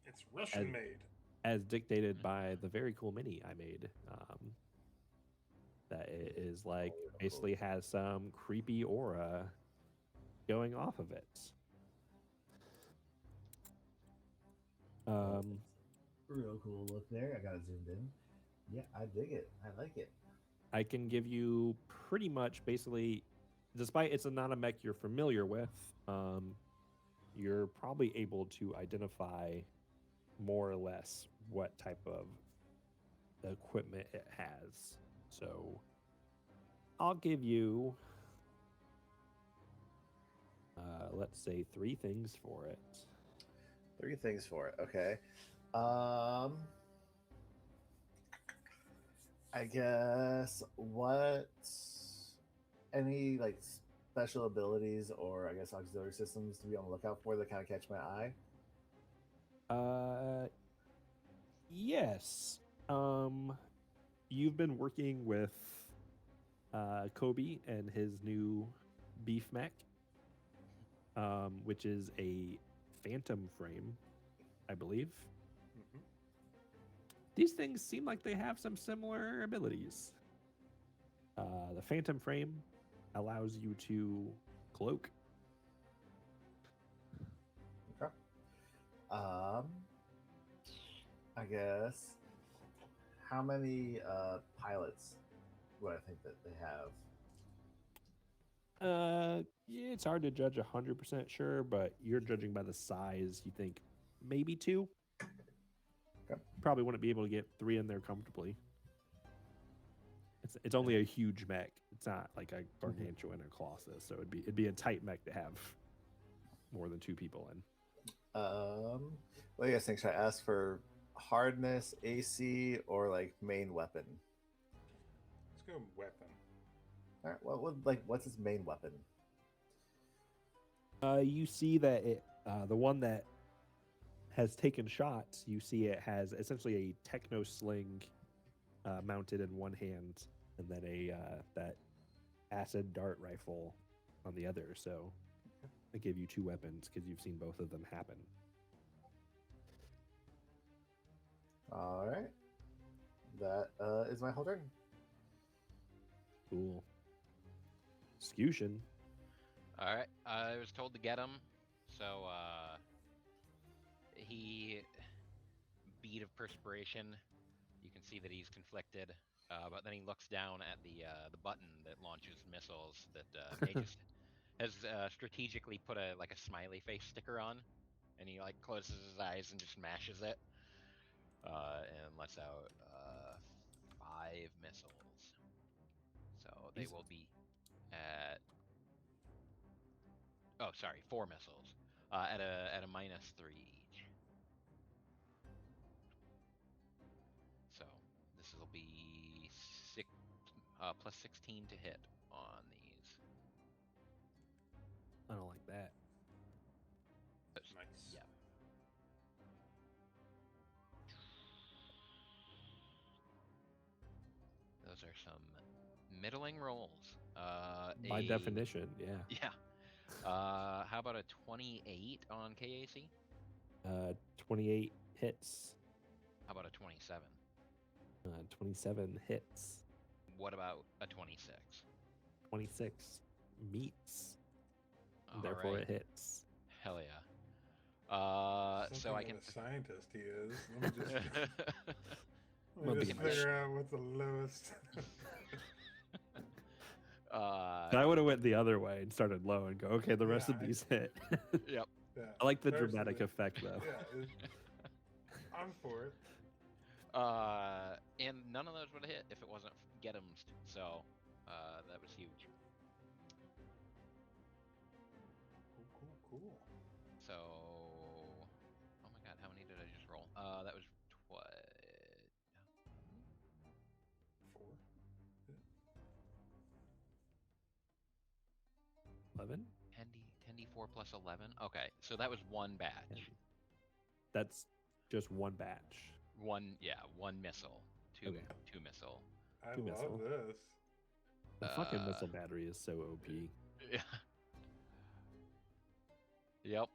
S3: It's Russian made.
S2: As dictated by the very cool mini I made. That it is like, basically has some creepy aura going off of it.
S1: Real cool look there. I got it zoomed in. Yeah, I dig it. I like it.
S2: I can give you pretty much basically, despite it's not a mech you're familiar with, you're probably able to identify more or less what type of equipment it has. So I'll give you, let's say 3 things for it.
S1: 3 things for it. Okay. I guess any like special abilities or I guess auxiliary systems to be on the lookout for that kind of catch my eye?
S2: Yes. You've been working with Kobe and his new beef mech, which is a phantom frame, I believe.
S3: Mm-hmm.
S2: These things seem like they have some similar abilities. The phantom frame allows you to cloak.
S1: Okay. I guess how many pilots would I think that they have?
S2: Yeah, it's hard to judge 100% sure, but you're judging by the size. You think maybe 2?
S1: Okay.
S2: Probably wouldn't be able to get 3 in there comfortably. It's only a huge mech. It's not like a gargantuan or Colossus, so it'd be a tight mech to have more than 2 people in.
S1: What do you guys think? Should I ask for hardness, AC, or like main weapon?
S3: Let's go weapon.
S1: All right. What's his main weapon?
S2: You see that the one that has taken shots, you see it has essentially a techno sling mounted in one hand, and then that acid dart rifle on the other. So I give you 2 weapons because you've seen both of them happen.
S1: All right. That is my whole turn.
S2: Cool. Scution.
S4: All right, I was told to get him, so he bead of perspiration. You can see that he's conflicted, but then he looks down at the button that launches missiles that Magus has strategically put a smiley face sticker on, and he like closes his eyes and just mashes it, and lets out 5 missiles. So they will be at 4 missiles at a -3 each. So this will be plus 16 to hit on these.
S2: I don't like that.
S3: Nice.
S4: Yeah. Those are some middling rolls.
S2: By definition, yeah.
S4: Yeah. How about a 28 on KAC?
S2: 28 hits.
S4: How about a 27?
S2: 27 hits.
S4: What about a 26?
S2: 26 meets.
S4: All
S2: Therefore,
S4: right.
S2: it hits.
S4: Hell yeah. So
S3: Something
S4: I
S3: of
S4: can.
S3: a scientist he is. Let me just,
S2: Well,
S3: let me just
S2: the-
S3: figure out what's the lowest.
S2: I would have went the other way and started low and go, okay, the rest
S3: Yeah,
S2: of these hit.
S4: Yep.
S3: Yeah,
S2: I like the dramatic
S3: personally.
S2: effect, though.
S3: Yeah, I'm for it.
S4: And none of those would have hit if it wasn't Gettums. So, that was huge.
S3: Cool.
S4: So, oh my god, how many did I just roll? That was
S3: 4.
S2: 11?
S4: 10d4 plus 11. Okay, so that was one batch.
S2: That's just one batch.
S4: One missile. Two
S2: Okay.
S4: missile.
S3: I
S2: Two
S3: love
S2: missile.
S3: this.
S2: The fucking missile battery is so OP.
S4: Yeah. Yep.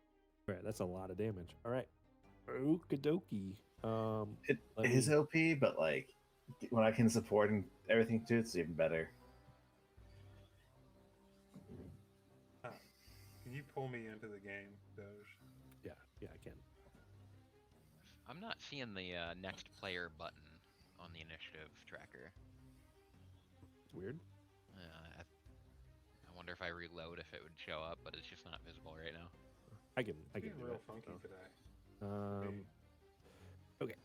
S2: Right, that's a lot of damage. All right. Okie dokie.
S1: It
S2: Let
S1: is
S2: me-
S1: OP, but like when I can support and everything too, it's even better.
S3: Can you pull me into the game, Doge?
S2: yeah, I can.
S4: I'm not seeing the next player button on the initiative tracker.
S2: It's weird.
S4: I wonder if I reload if it would show up, but it's just not visible right now.
S2: I can
S3: Being
S2: do
S3: real
S2: it.
S3: funky
S2: so.
S3: today.
S2: Okay.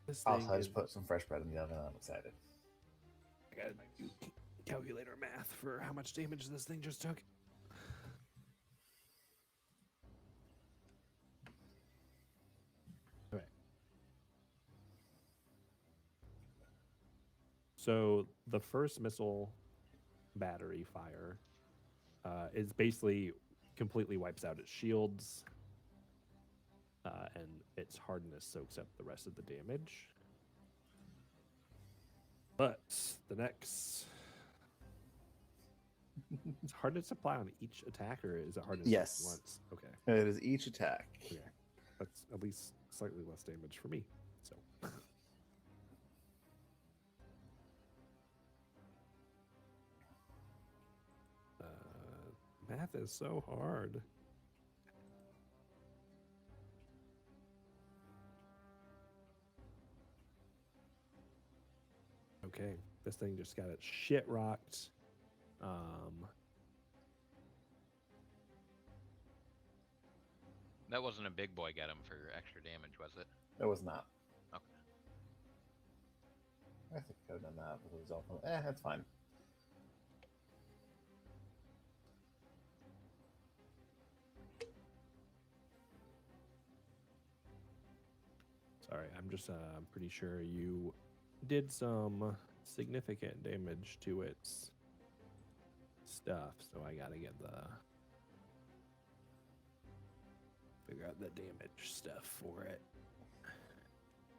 S2: This
S1: Also,
S2: thing
S1: I
S2: is,
S1: just put some fresh bread in the oven. I'm excited.
S2: I gotta do calculator math for how much damage this thing just took. All right. So the first missile battery fire is basically completely wipes out its shields, and its hardness soaks up the rest of the damage. But the next, it's hardness apply on each attacker. Is it hardness
S1: Yes.
S2: once? Okay,
S1: It is each attack.
S2: okay, that's at least slightly less damage for me. So. Math is so hard. Okay, this thing just got its shit rocked.
S4: That wasn't a big boy get him for extra damage, was it?
S1: It was not.
S4: Okay.
S1: I think I could have done that, but it was awful. That's fine.
S2: Sorry, I'm just pretty sure you did some significant damage to its stuff, so I gotta get figure out the damage stuff for it.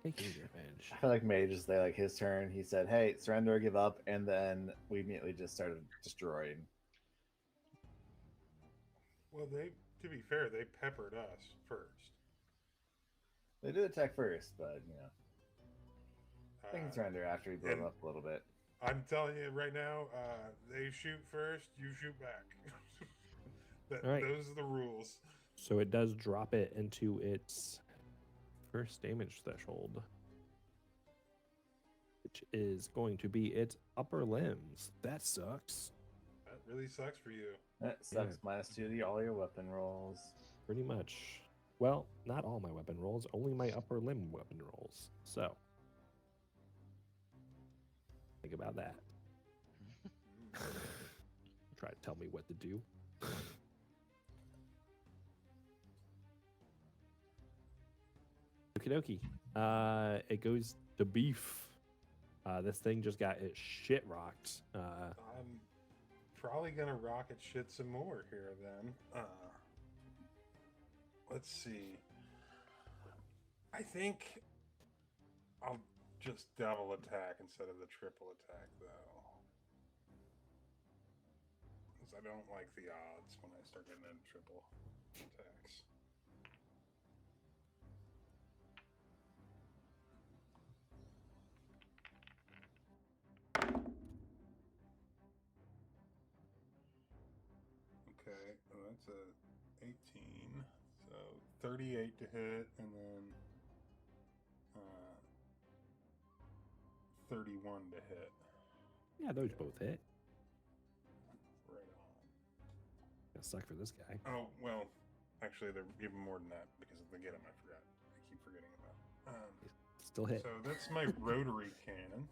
S2: Taking damage.
S1: I feel like Mage is there, like his turn. He said, "Hey, surrender or give up," and then we immediately just started destroying.
S3: Well, to be fair, they peppered us first.
S1: They did attack first, but they can
S3: Uh,
S1: surrender after we blow them
S3: and-
S1: up a little bit.
S3: I'm telling you right now, they shoot first, you shoot back.
S2: All right.
S3: Those are the rules.
S2: So it does drop it into its first damage threshold, which is going to be its upper limbs. That sucks.
S3: That really sucks for you.
S1: That sucks. -2 to all your weapon rolls.
S2: Pretty much. Well, not all my weapon rolls, only my upper limb weapon rolls. So, think about that. Try to tell me what to do. Okie dokie. It goes to beef. This thing just got its shit rocked.
S3: I'm probably gonna rocket shit some more here then. Let's see. I think I'll just double attack instead of the triple attack though. Because I don't like the odds when I start getting into triple attacks. Okay, well, that's a 18, so 38 to hit, and then 31 to hit.
S2: Yeah, those both hit.
S3: Right on.
S2: Gonna suck for this guy.
S3: Oh, well, actually, they're even more than that because of the get 'em I forgot. I keep forgetting about.
S2: Still hit.
S3: So that's my rotary cannon.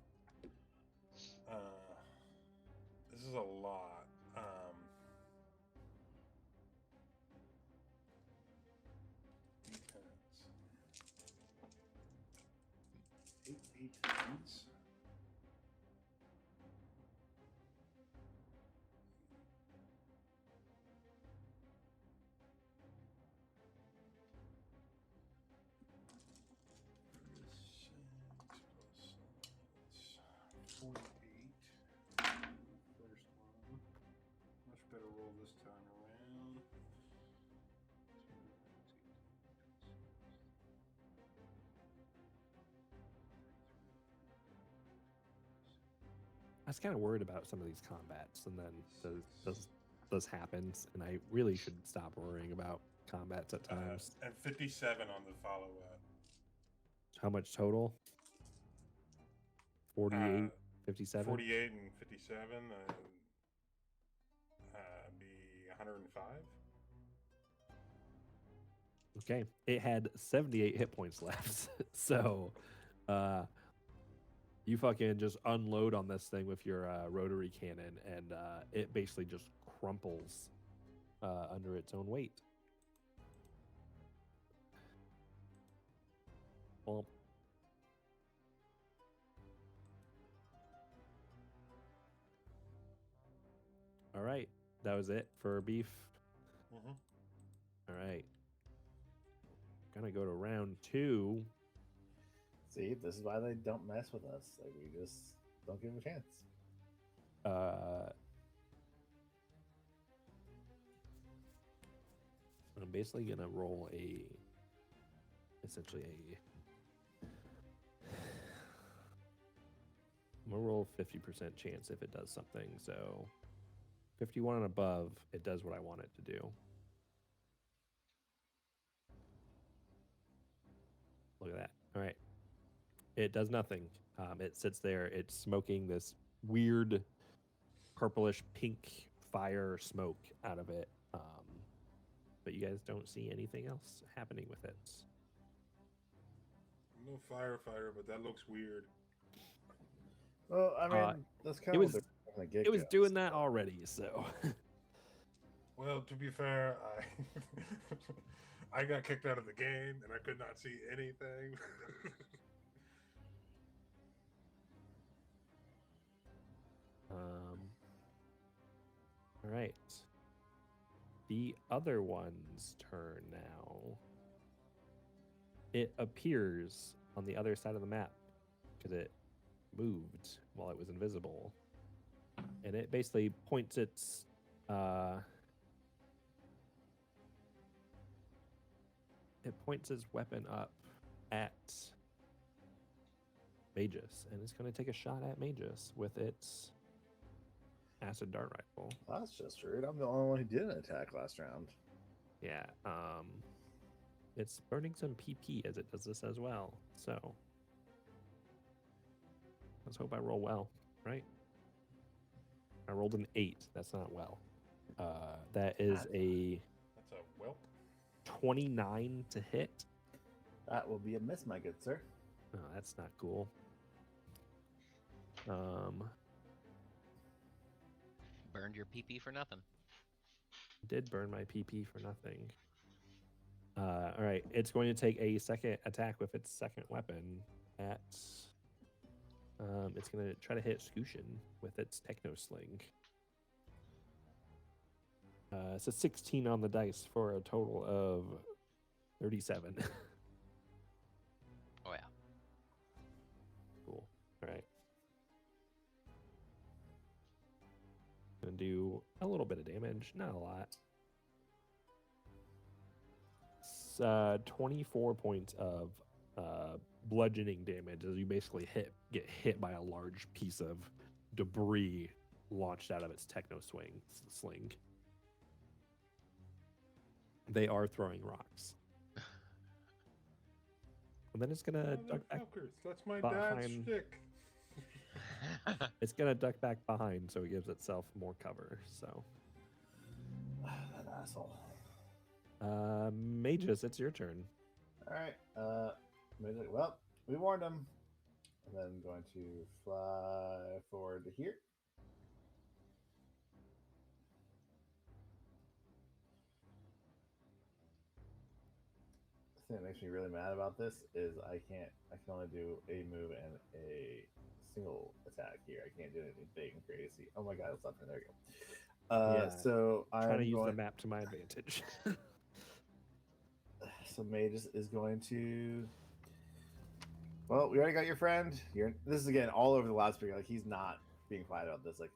S3: This is a lot. Eight points. Six plus 48. First one. Much better roll this time around.
S2: I was kind of worried about some of these combats, and then does happens, and I really should stop worrying about combats at times.
S3: And 57 on the follow up.
S2: How much total? 48, 57?
S3: 48 and 57 be 105.
S2: Okay. It had 78 hit points left. So you fucking just unload on this thing with your rotary cannon, and it basically just crumples under its own weight. Well, all right. That was it for beef.
S3: Mm-hmm.
S2: All right. Gonna go to round 2.
S1: See, this is why they don't mess with us. Like, we just don't give them a chance.
S2: I'm basically gonna roll I'm gonna roll a 50% chance if it does something. So 51 and above, it does what I want it to do. Look at that. All right. It does nothing. It sits there. It's smoking this weird purplish pink fire smoke out of it. But you guys don't see anything else happening with it.
S3: I'm no firefighter, but that looks weird.
S1: Well, I mean, that's kind
S2: it
S1: of
S2: was-
S1: what they're from the
S2: It was
S1: get-go,
S2: doing that
S1: so-
S2: already, so
S3: Well, to be fair, I got kicked out of the game and I could not see anything.
S2: all right. The other one's turn now. It appears on the other side of the map because it moved while it was invisible. And it basically points its weapon up at Magus, and it's going to take a shot at Magus with its acid dart rifle.
S1: That's just rude. I'm the only one who didn't attack last round.
S2: Yeah, it's burning some PP as it does this as well. So let's hope I roll well, right? I rolled an 8. That's not well. That is a
S3: That's a whelp.
S2: 29 to hit.
S1: That will be a miss, my good sir.
S2: Oh, that's not cool.
S4: Burned your PP for nothing.
S2: Did burn my PP for nothing. All right, it's going to take a second attack with its second weapon at. It's going to try to hit Scooshin with its Techno Sling. It's a 16 on the dice for a total of 37.
S4: Oh yeah.
S2: Cool. All right. Gonna do a little bit of damage, not a lot. It's 24 points of bludgeoning damage as you basically get hit by a large piece of debris launched out of its techno sling. They are throwing rocks. And then it's gonna duck back.
S3: Motherfuckers, that's my
S2: behind-
S3: dad's shtick.
S2: It's gonna duck back behind so it gives itself more cover. So,
S1: That asshole.
S2: Magus, it's your turn.
S1: All right. Well, we warned him. And then I'm going to fly forward to here. The thing that makes me really mad about this is I can only do a move and a single attack here. I can't do anything big and crazy. Oh my god, it's left. There we go.
S2: Yeah,
S1: So I'm
S2: Trying to use
S1: going,
S2: the map to my advantage.
S1: So Magus is going to. Well, we already got your friend. This is again all over the loudspeaker. Like he's not being quiet about this. Like,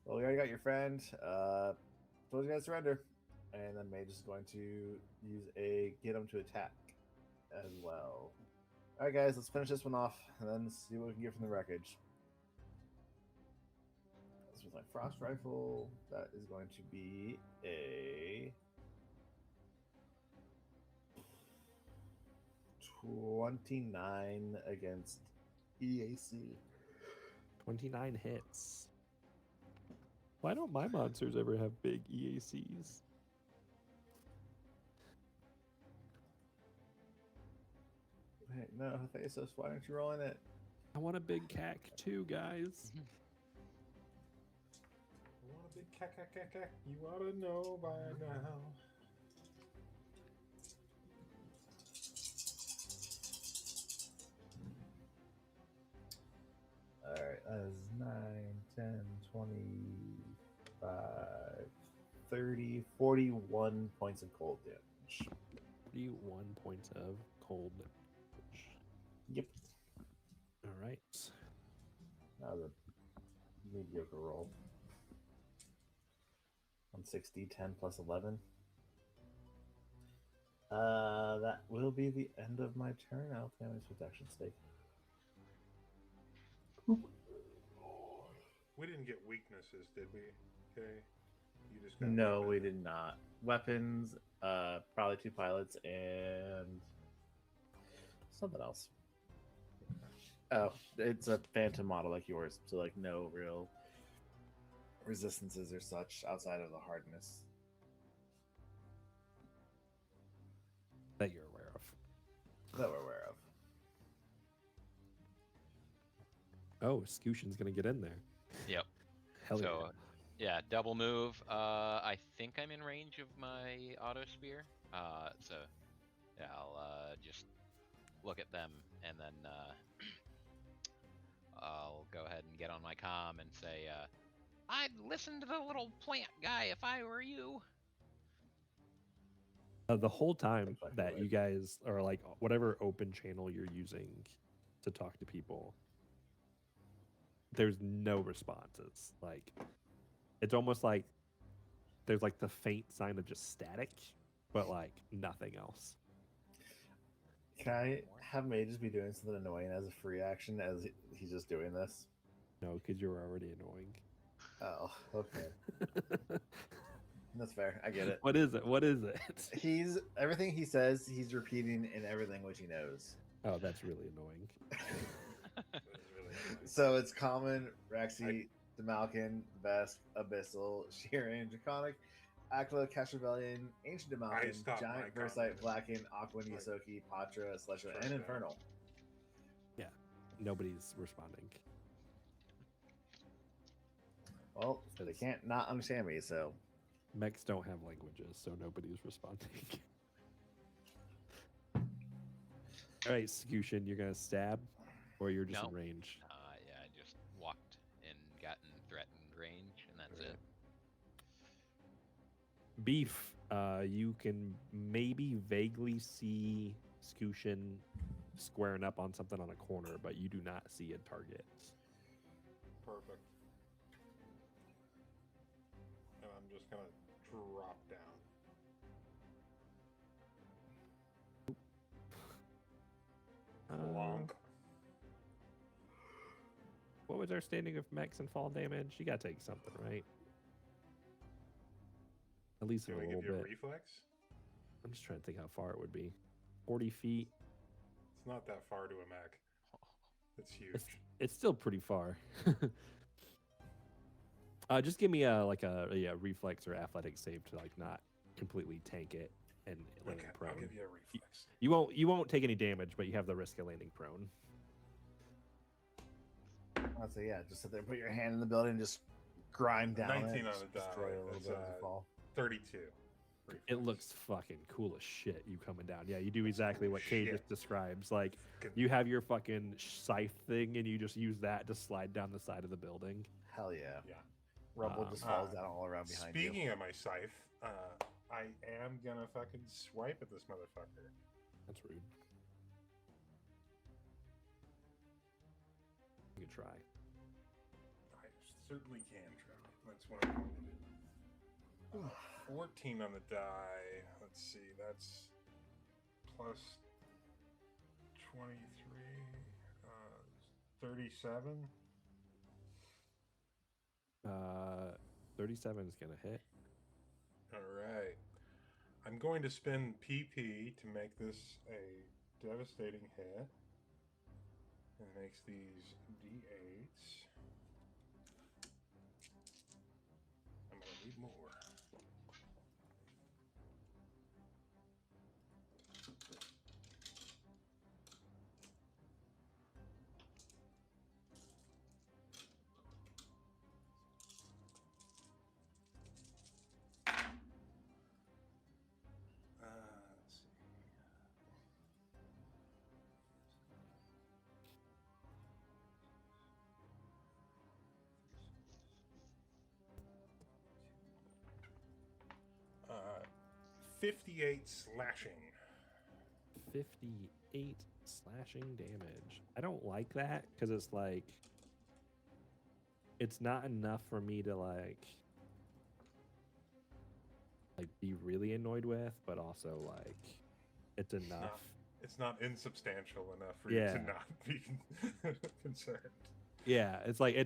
S1: well, we already got your friend. Told you guys surrender. And then Magus is going to use a get him to attack as well. All right, guys, let's finish this one off and then see what we can get from the wreckage. This was my frost rifle. That is going to be a 29 against EAC.
S2: 29 hits. Why don't my monsters ever have big EACs?
S1: Hey, no, Thesos, why aren't you rolling it?
S2: I want a big cack too, guys.
S3: I want a big cack. You ought to know by now.
S1: Alright, that is 9, 10, 25, 30, 41 points of cold damage.
S2: 41 points of cold damage.
S1: Yep.
S2: All right.
S1: That was a mediocre roll. 160, 10 plus 11. That will be the end of my turn. I'll damage protection stake.
S3: We didn't get weaknesses, did we? Okay. You just got
S1: No,
S3: weapons.
S1: we did not. Weapons, probably 2 pilots, and something else. Oh, it's a phantom model like yours, so like no real resistances or such outside of the hardness. that we're aware of.
S2: Oh, Scooshin's gonna get in there.
S4: Yep.
S2: Hell
S4: So, yeah, double move. I think I'm in range of my auto spear. So yeah, I'll just look at them and then I'll go ahead and get on my comm and say, I'd listen to the little plant guy if I were you.
S2: The whole time
S1: Exactly
S2: that
S1: right.
S2: you guys are like whatever open channel you're using to talk to people, there's no responses. Like it's almost like there's like the faint sign of just static, but like nothing else.
S1: Can I have May just be doing something annoying as a free action as he's just doing this?
S2: No, because you're already annoying.
S1: Oh, okay. That's fair. I get it.
S2: What is it? What is it?
S1: He's everything he says, he's repeating in everything which he knows.
S2: Oh, that's really annoying.
S1: So it's common, Rexy, Demalkin, Vesk, Abyssal, Sheeran, Draconic, Akla, Castravelian, Ancient Demalkin,
S3: stopped
S1: Giant,
S3: my
S1: Versight,
S3: comments.
S1: Blackin, Aqua, Nisoki, Patra, Celestial,
S3: First
S1: and
S3: down.
S1: Infernal.
S2: Nobody's responding.
S1: Well, they can't not understand me, so
S2: Mechs don't have languages, so nobody's responding. All right, Scooshin, you're gonna stab, or you're just
S4: No.
S2: in range.
S4: Yeah, I just walked and gotten threatened range, and that's it.
S2: Beef, you can maybe vaguely see Scooshin squaring up on something on a corner, but you do not see a target.
S3: Perfect. And I'm just gonna drop down. Long.
S2: What was our standing of mechs and fall damage? You gotta take something, right? At least a
S3: Can I
S2: little
S3: give you a
S2: bit.
S3: reflex?
S2: I'm just trying to think how far it would be. 40 feet.
S3: It's not that far to a mech. It's huge.
S2: It's still pretty far. Just give me a reflex or athletic save to like not completely tank it and land
S3: Okay,
S2: prone.
S3: I'll give you a reflex.
S2: You won't take any damage, but you have the risk of landing prone.
S1: I'll say yeah, just sit there, put your hand in the building, and just grind down
S3: 19
S1: it,
S3: on
S1: just
S3: the die.
S1: destroy it a little
S3: That's,
S1: bit as you fall.
S3: 32.
S2: It
S3: reflex.
S2: looks fucking cool as shit. You coming down? Yeah, you do exactly
S3: cool
S2: what
S3: as
S2: Kay
S3: shit.
S2: just describes. Like
S3: Good.
S2: you have your fucking scythe thing, and you just use that to slide down the side of the building.
S1: Hell yeah.
S3: Yeah.
S1: Rubble just falls down all around behind you.
S3: Speaking of my scythe, I am gonna fucking swipe at this motherfucker.
S2: That's rude. You can try.
S3: I certainly can try. That's what I'm going to do. 14 on the die. Let's see. That's plus 23. 37.
S2: 37 is gonna hit.
S3: All right. I'm going to spend PP to make this a devastating hit. And it makes these D8s. I'm going to need more. Let's see. Uh, 58 slashing.
S2: 58 slashing damage. I don't like that because it's like it's not enough for me to like be really annoyed with, but also like it's enough.
S3: It's not insubstantial enough for you
S2: Yeah.
S3: to not be concerned.
S2: Yeah, it's like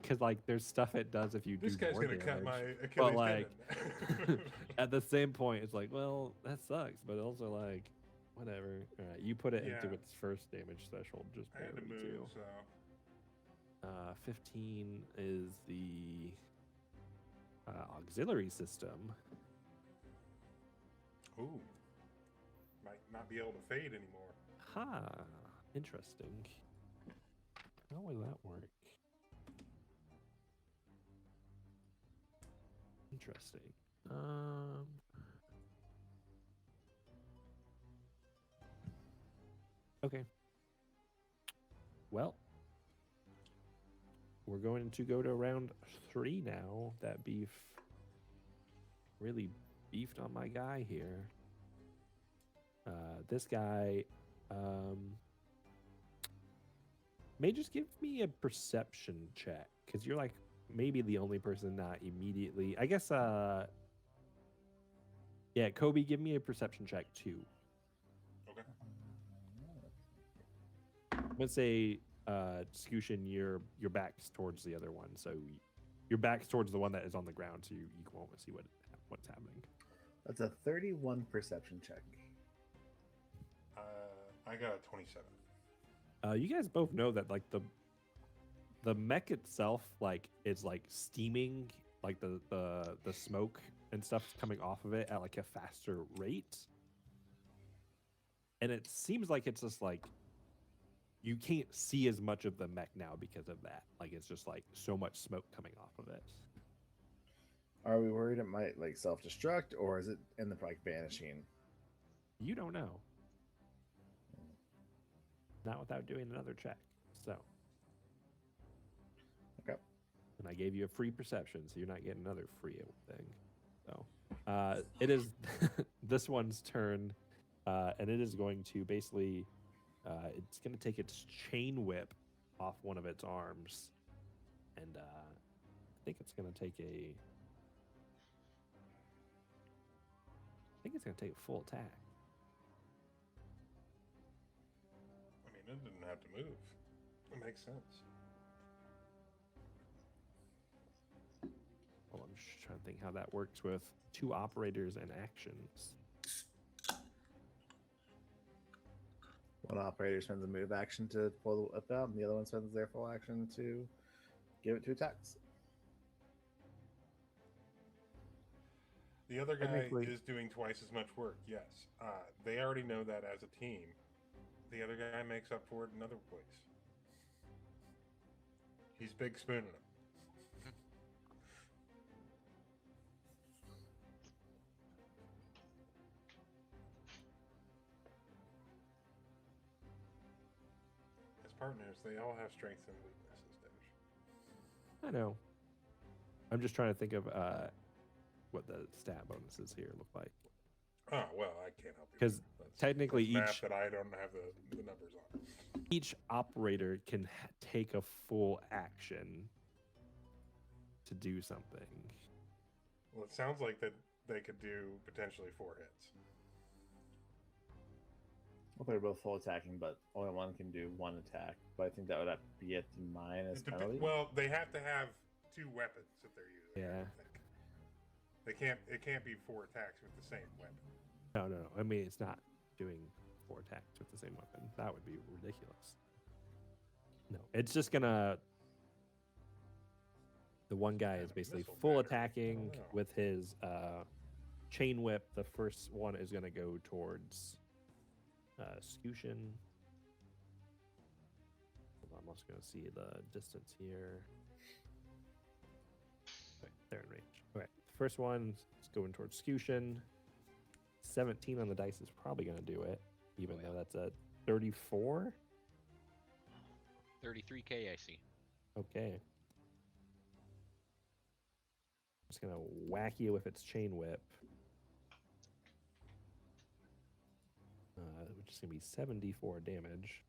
S2: because like there's stuff it does if you
S3: This
S2: do
S3: guy's
S2: more
S3: gonna cut
S2: damage.
S3: my
S2: But
S3: Achilles
S2: like
S3: tendon.
S2: at the same point, it's like, well, that sucks, but also like whatever. All right, you put it into
S3: Yeah.
S2: its first damage threshold, just
S3: I had to
S2: barely too.
S3: move, so
S2: 15 is the auxiliary system.
S3: ooh, might not be able to fade anymore.
S2: Aha. Interesting. How will that work? Interesting. Okay. Well, we're going to go to round 3 now. That beef really beefed on my guy here. This guy may just give me a perception check, because you're like maybe the only person not immediately. I guess, yeah, Kobe, give me a perception check too.
S3: Okay.
S2: I'm gonna say, Scooshin, your back's towards the other one, so your back's towards the one that is on the ground, so you won't see what's happening.
S1: That's a 31 perception check.
S3: I got a 27.
S2: You guys both know that like the mech itself like is like steaming, like the smoke and stuff's coming off of it at like a faster rate, and it seems like it's just like you can't see as much of the mech now because of that. Like it's just like so much smoke coming off of it.
S1: Are we worried it might like self-destruct, or is it in the like vanishing?
S2: You don't know. Not without doing another check. So.
S1: Okay.
S2: And I gave you a free perception, so you're not getting another free thing. So it is this one's turn, and it is going to basically, it's going to take its chain whip off one of its arms, and I think it's going to take a full attack.
S3: I mean, it didn't have to move. It makes sense.
S2: Well, I'm just trying to think how that works with 2 operators and actions.
S1: One operator spends a move action to pull the whip out, and the other one spends their full action to give it 2 attacks.
S3: The other guy
S2: Technically-
S3: is doing twice as much work, yes. They already know that as a team. The other guy makes up for it in other ways. He's big spooning him. As partners, they all have strengths and weaknesses, Dash.
S2: I know. I'm just trying to think of what the stat bonuses here look like.
S3: Oh, well, I can't help you.
S2: 'Cause
S3: That's
S2: technically
S3: math
S2: each-
S3: that I don't have the numbers on.
S2: Each operator can take a full action to do something.
S3: Well, it sounds like that they could do potentially 4 hits.
S1: Well, they're both full attacking, but only one can do 1 attack. But I think that would have to be at the minus penalty.
S3: Well, they have to have 2 weapons that they're using.
S2: Yeah.
S3: I think. They can't. It can't be 4 attacks with the same weapon.
S2: No. I mean, it's not doing 4 attacks with the same weapon. That would be ridiculous. No, it's just gonna. The one guy
S3: Yeah,
S2: is
S3: the
S2: basically
S3: missile
S2: full
S3: battery. I
S2: attacking
S3: don't know.
S2: with his chain whip. The first one is gonna go towards Scooshin. Hold on, I'm also gonna see the distance here. Okay, they're in range. Okay, the first one is going towards Scooshin. 17 on the dice is probably gonna do it, even
S4: Oh,
S2: though
S4: yeah.
S2: that's a 34.
S4: 33K, I see.
S2: Okay. Just gonna whack you with its chain whip. Which is gonna be 74 damage.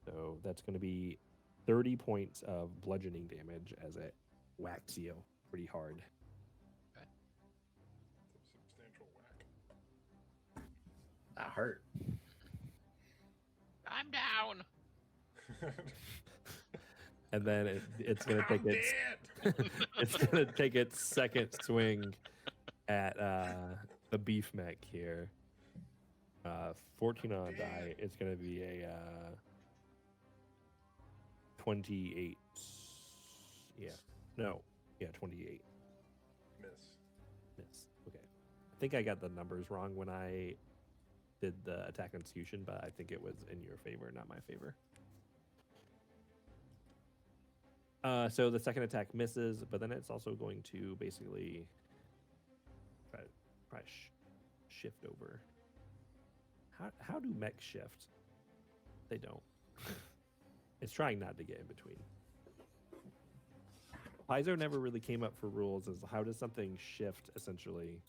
S2: So that's gonna be 30 points of bludgeoning damage as it whacks you pretty hard.
S3: It's a substantial whack.
S1: That hurt.
S4: I'm down.
S2: And then it's gonna take
S3: I'm
S2: its
S3: dead!
S2: it's gonna take its second swing at the beef mech here. 14 on a die. It's gonna be a 28. Yeah. No. Yeah, 28.
S3: Miss.
S2: Miss. Okay. I think I got the numbers wrong when I did the attack on execution, but I think it was in your favor, not my favor. So the second attack misses, but then it's also going to basically try to shift over. How do mechs shift? They don't. It's trying not to get in between. Paizo never really came up for rules as how does something shift essentially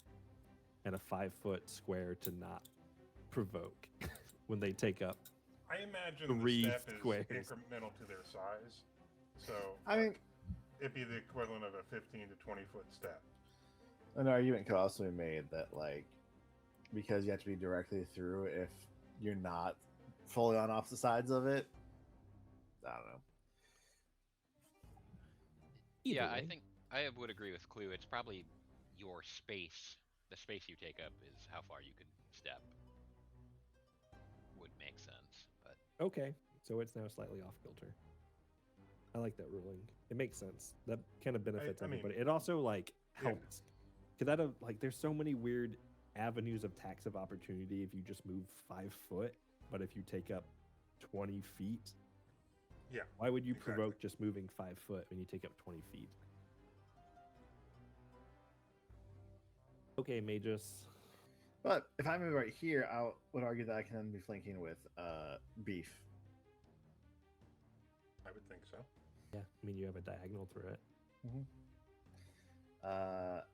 S2: in a 5-foot square to not provoke when they take up.
S3: I imagine
S2: 3
S3: the step
S2: squares.
S3: is incremental to their size. So
S1: I mean,
S3: it'd be the equivalent of a 15 to 20 foot step.
S1: an argument could also be made that, like, because you have to be directly through if you're not fully on opposite sides of it. I don't know.
S2: Either
S4: Yeah, I
S2: way.
S4: think I would agree with Clue. It's probably your space, the space you take up, is how far you could step. Would make sense, but
S2: Okay, so it's now slightly off kilter. I like that ruling. It makes sense. That kind of benefits
S3: I mean,
S2: everybody. It also like
S3: yeah.
S2: helps. Because that like there's so many weird avenues of tax of opportunity if you just move 5 foot, but if you take up 20 feet,
S3: Yeah.
S2: why would you
S3: Exactly.
S2: provoke just moving 5 foot when you take up 20 feet? Okay, Magus.
S1: But if I move right here, I would argue that I can then be flanking with beef.
S3: I would think so.
S2: Yeah, I mean you have a diagonal through it.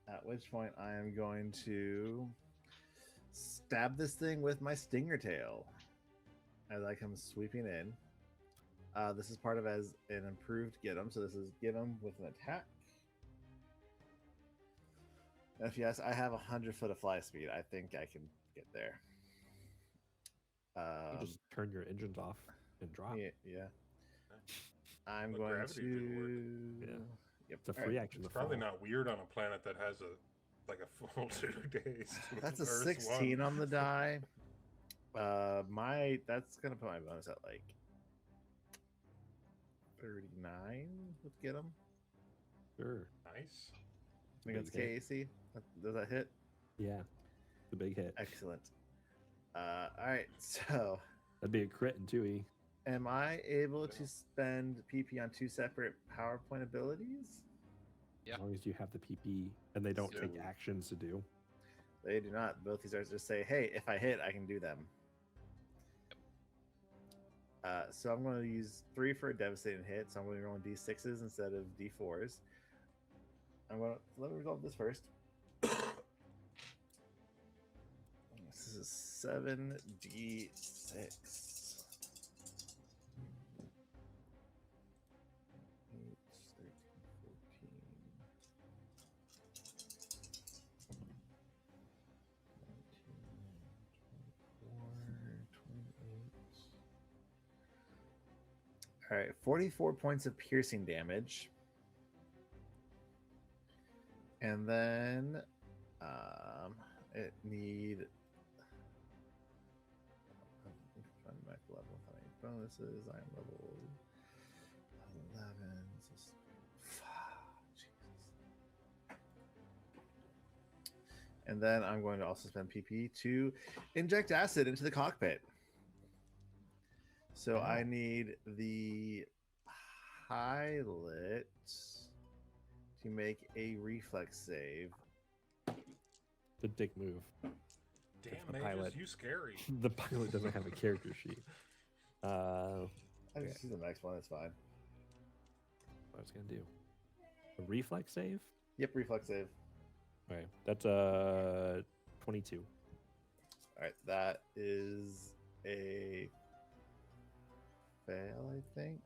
S1: At which point I am going to stab this thing with my stinger tail as I come sweeping in. This is part of as an improved get 'em, so this is get 'em with an attack. If yes, I have 100 foot of fly speed. I think I can get there.
S2: You just turn your engines off and drop.
S1: Yeah. I'm
S3: But
S1: going
S3: gravity
S1: to.
S3: didn't work.
S1: Yep.
S2: It's a
S1: all
S2: free
S1: right.
S2: action.
S3: It's
S2: to
S3: probably
S2: fall.
S3: not weird on a planet that has a full 2 days.
S1: That's a
S3: Earth's
S1: 16
S3: one.
S1: on the die. That's gonna put my bonus at like 39. Let's get him.
S2: Sure.
S3: Nice.
S1: Against
S2: Big hit.
S1: KAC. Does that hit?
S2: Yeah, it's a big hit.
S1: Excellent. All right. So,
S2: That'd be a crit in 2E.
S1: am I able to spend PP on 2 separate PowerPoint abilities?
S4: Yeah.
S2: As long as you have the PP and they don't take
S1: So-
S2: actions to do.
S1: They do not. Both these are just say, "Hey, if I hit, I can do them." So I'm going to use 3 for a devastating hit. So I'm going to roll D6s instead of D4s. I'm going to let me resolve this first. This is 7d6. 8, 13, 14. 28. All right, 44 points of piercing damage. And then it need max level bonuses. I am level 11. Jesus. And then I'm going to also spend PP to inject acid into the cockpit. So I need the pilot to make a reflex save.
S2: The dick move.
S3: Damn,
S2: the
S3: Magus,
S2: pilot.
S3: you scary.
S2: The pilot doesn't have a character sheet.
S1: I just use the next one. It's fine.
S2: What I was gonna do? A reflex save.
S1: Yep, reflex save.
S2: Okay, that's 22.
S1: All right, that is a fail, I think.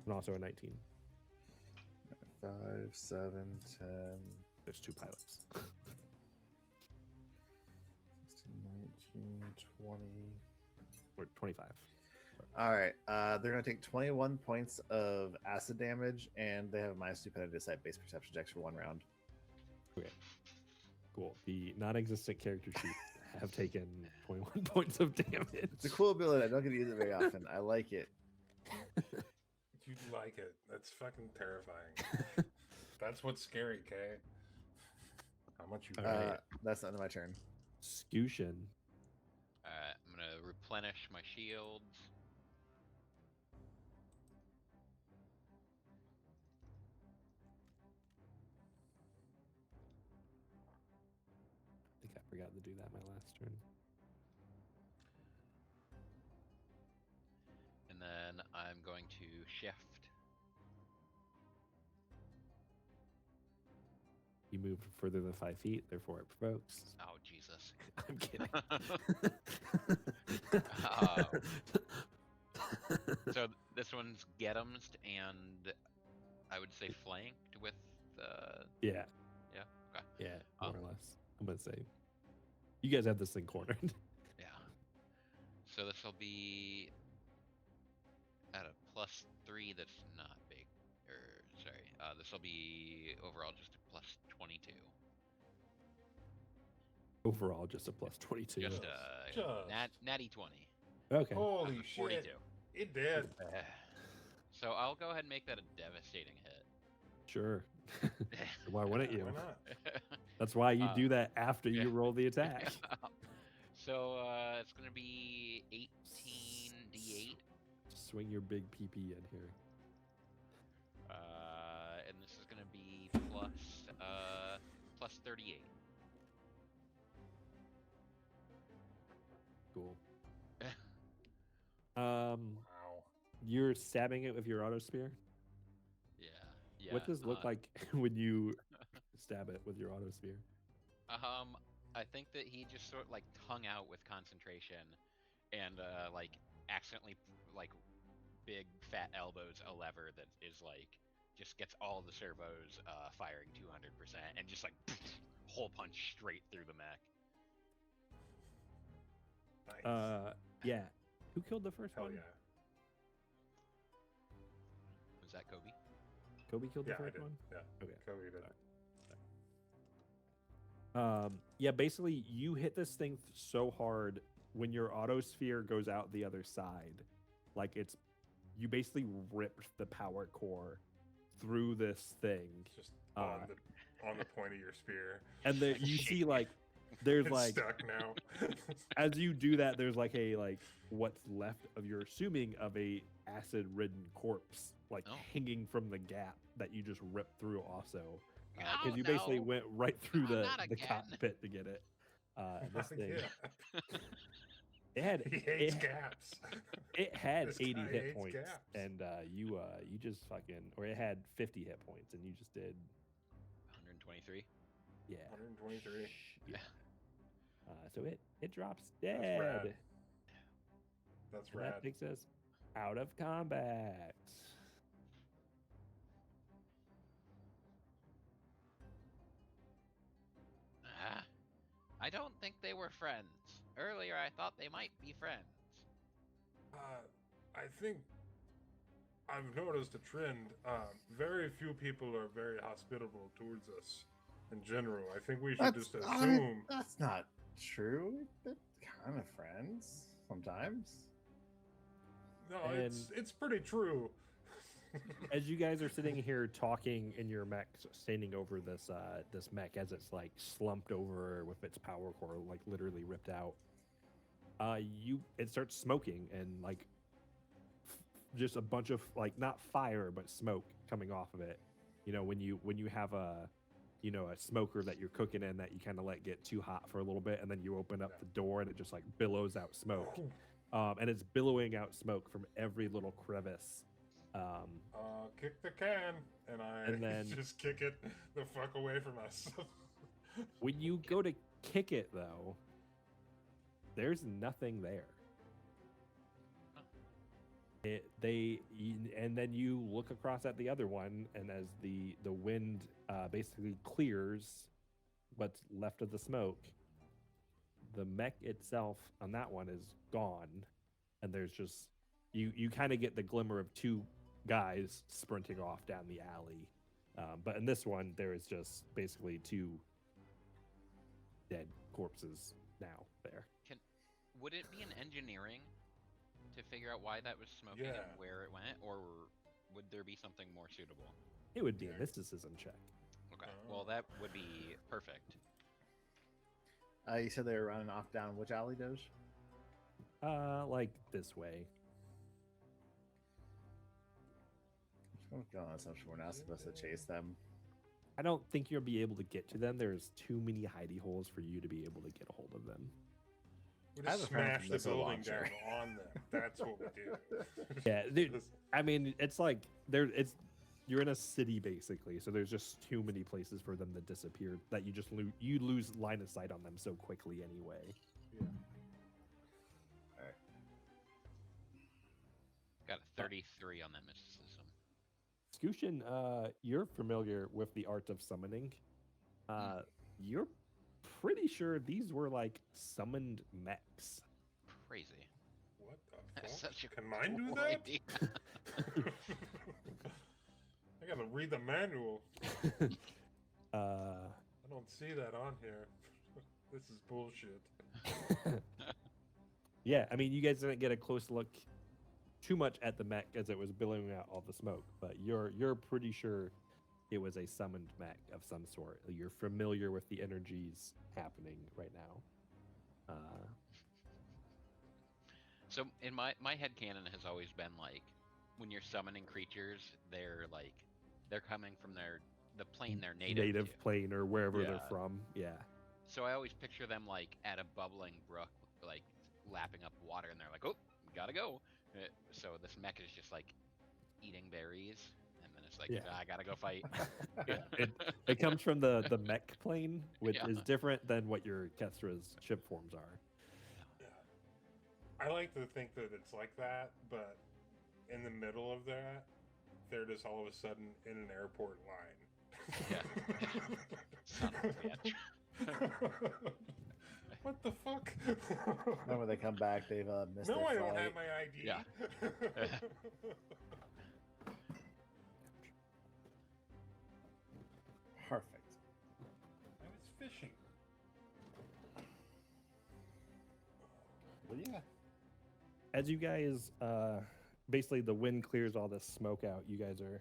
S2: And also a 19.
S1: 5, 7, 10,
S2: There's 2 pilots.
S1: 16, 19, 20.
S2: Or 25.
S1: All right, they're going to take 21 points of acid damage, and they have a -2 penalty to site based perception checks for 1 round.
S2: Okay. Cool. The non-existent character sheet have taken 21 points of damage.
S1: It's a cool ability. I don't get to use it very often. I like it.
S3: You like it. That's fucking terrifying. That's what's scary, Kay. How much you
S2: All
S3: got?
S2: right.
S1: That's the end of my turn.
S2: Scooshin.
S4: Alright, I'm gonna replenish my shields.
S2: I think I forgot to do that my last turn.
S4: And then I'm going to shift.
S2: You moved further than 5 feet, therefore it provokes.
S4: Oh, Jesus.
S2: I'm kidding.
S4: So this one's Get'em'd, and I would say flanked with
S2: Yeah.
S4: Yeah, okay.
S2: Yeah, more or less. I'm gonna say. You guys have this thing cornered.
S4: Yeah. So this will be at a +3 that's not big. Sorry, this will be overall just a +22.
S2: Overall, just a +22.
S4: Just
S3: Just.
S4: natty 20.
S2: Okay.
S3: Holy
S4: That's a
S3: shit!
S4: 42.
S3: It did.
S4: So I'll go ahead and make that a devastating hit.
S2: Sure. Why wouldn't you?
S3: Why not?
S2: That's why you
S4: Uh,
S2: do that after
S4: yeah.
S2: you roll the attack.
S4: So it's gonna be 18d8.
S2: Swing your big PP in here.
S4: And this is gonna be plus 38.
S2: Cool.
S3: Wow.
S2: You're stabbing it with your auto spear.
S4: Yeah.
S2: What does it look like when you stab it with your auto spear?
S4: I think that he just sort of like hung out with concentration, and like accidentally like big fat elbows a lever that is like just gets all the servos firing 200% and just like hole punch straight through the mech.
S3: Nice.
S2: Yeah. Who killed the first
S3: Hell
S2: one?
S3: yeah.
S4: Was that Kobe?
S2: Kobe killed the
S3: Yeah, I
S2: first
S3: did.
S2: one?
S3: Yeah.
S2: Okay.
S3: Kobe did.
S2: Yeah, basically you hit this thing so hard when your auto sphere goes out the other side. Like you basically ripped the power core through this thing.
S3: Just on the point of your spear.
S2: And there you see like there's
S3: It's
S2: like
S3: stuck now.
S2: as you do that, there's like a what's left of you're assuming of a acid ridden corpse hanging from the gap that you just ripped through also. Because you basically went right through the cockpit to get it. This thing. It had
S3: He hates gaps.
S2: It had
S3: This
S2: 80
S3: guy
S2: hit
S3: hates
S2: points,
S3: gaps.
S2: and you just fucking, or it had 50 hit points, and you just did
S4: 123.
S2: Yeah.
S3: 123.
S2: Yeah. So it drops
S3: That's
S2: dead.
S3: rad. That's
S2: And
S3: rad.
S2: that takes us out of combat.
S4: I don't think they were friends. Earlier, I thought they might be friends.
S3: I think I've noticed a trend. Very few people are very hospitable towards us in general. I think we should just assume.
S1: That's not true. They're kind of friends sometimes.
S3: No,
S2: And-
S3: it's pretty true.
S2: As you guys are sitting here talking in your mech, standing over this this mech as it's like slumped over with its power core like literally ripped out, it starts smoking and like just a bunch of like not fire but smoke coming off of it. You know, when you have a smoker that you're cooking in that you kind of let get too hot for a little bit, and then you open up the door and it just like billows out smoke, and it's billowing out smoke from every little crevice.
S3: Kick the can, and
S2: then
S3: just kick it the fuck away from us.
S2: when you go to kick it, though, there's nothing there. And then you look across at the other one, and as the wind basically clears what's left of the smoke, the mech itself on that one is gone, and there's just you kind of get the glimmer of two guys sprinting off down the alley, but in this one there is just basically two dead corpses now there.
S4: Would it be an engineering to figure out why that was smoking
S3: Yeah.
S4: and where it went, or would there be something more suitable?
S2: It would be a mysticism check.
S4: Okay,
S3: Oh.
S4: well that would be perfect.
S1: You said they were running off down which alley, Doge?
S2: Like this way.
S1: I'm going on assumption we're not supposed to chase them.
S2: I don't think you'll be able to get to them. There's too many hidey holes for you to be able to get a hold of them.
S3: We
S1: I have
S3: just
S1: a friend
S3: smash
S1: from
S3: the
S1: missile
S3: building down
S1: launcher.
S3: on them. That's what we do.
S2: Yeah, dude. I mean, it's like you're in a city basically, so there's just too many places for them to disappear that you just lose line of sight on them so quickly anyway.
S3: Yeah.
S4: Got a 33 on that mysticism.
S2: Scooshin, you're familiar with the art of summoning. You're pretty sure these were like summoned mechs.
S4: Crazy.
S3: What the
S4: That's
S3: fuck?
S4: such a
S3: Can mine do
S4: cool
S3: that?
S4: idea.
S3: I gotta read the manual.
S2: Uh,
S3: I don't see that on here. This is bullshit.
S2: yeah, I mean, you guys didn't get a close look too much at the mech as it was billowing out all the smoke, but you're pretty sure it was a summoned mech of some sort. You're familiar with the energies happening right now.
S4: So in my headcanon has always been like, when you're summoning creatures, they're coming from the plane they're native to.
S2: plane or wherever
S4: Yeah.
S2: they're from. Yeah.
S4: So I always picture them like at a bubbling brook, like lapping up water, and they're like, "Oh, gotta go." So this mech is just like eating berries, and then it's like,
S2: Yeah.
S4: I gotta go fight.
S2: It comes from the mech plane, which
S4: Yeah.
S2: is different than what your Kestra's ship forms are.
S3: I like to think that it's like that, but in the middle of that, they're just all of a sudden in an airport line.
S4: Yeah. Son of a bitch.
S3: What the fuck?
S1: Then when they come back, they've missed
S3: No,
S1: their
S3: I
S1: flight.
S3: don't have my ID.
S4: Yeah.
S1: Perfect.
S3: I was fishing.
S1: Well, yeah.
S2: As you guys, basically the wind clears all this smoke out. You guys are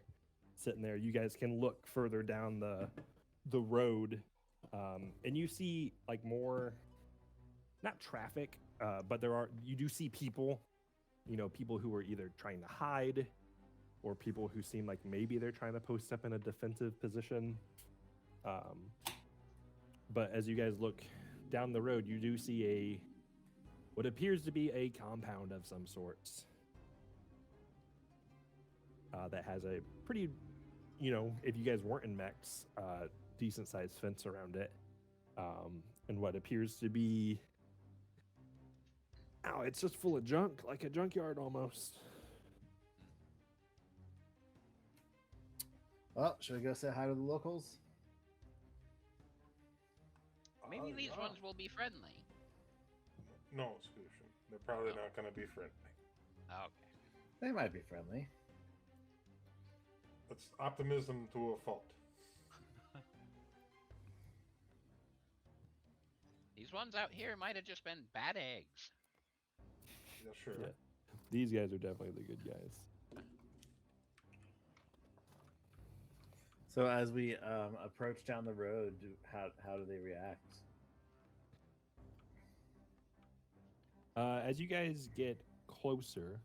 S2: sitting there. You guys can look further down the road, and you see like more, not traffic, but you do see people. You know, people who are either trying to hide, or people who seem like maybe they're trying to post up in a defensive position. But as you guys look down the road, you do see what appears to be a compound of some sorts that has a pretty, if you guys weren't in mechs, decent sized fence around it, and what appears to be, it's just full of junk, like a junkyard almost.
S1: Well, should we go say hi to the locals?
S4: Maybe these
S3: yeah.
S4: ones will be friendly.
S3: No, Scooshin. They're probably not going to be friendly.
S4: Okay.
S1: They might be friendly.
S3: That's optimism to a fault.
S4: These ones out here might have just been bad eggs.
S3: Yeah, sure.
S2: Yeah. These guys are definitely the good guys.
S1: So as we approach down the road, how do they react?
S2: As you guys get closer,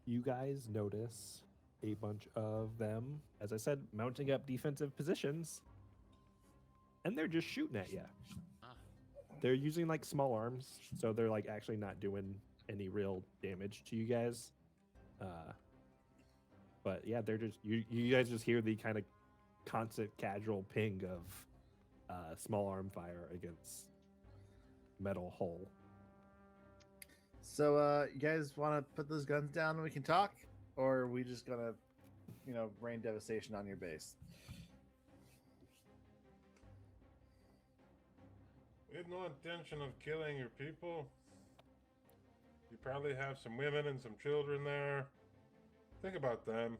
S2: you guys notice a bunch of them, as I said, mounting up defensive positions, and they're just shooting at you.
S4: Ah.
S2: They're using like small arms, so they're like actually not doing any real damage to you guys. But yeah, they're just you guys just hear the kind of constant casual ping of small arm fire against metal hull.
S1: So you guys want to put those guns down and we can talk, or are we just gonna, rain devastation on your base?
S3: We had no intention of killing your people. You probably have some women and some children there. Think about them.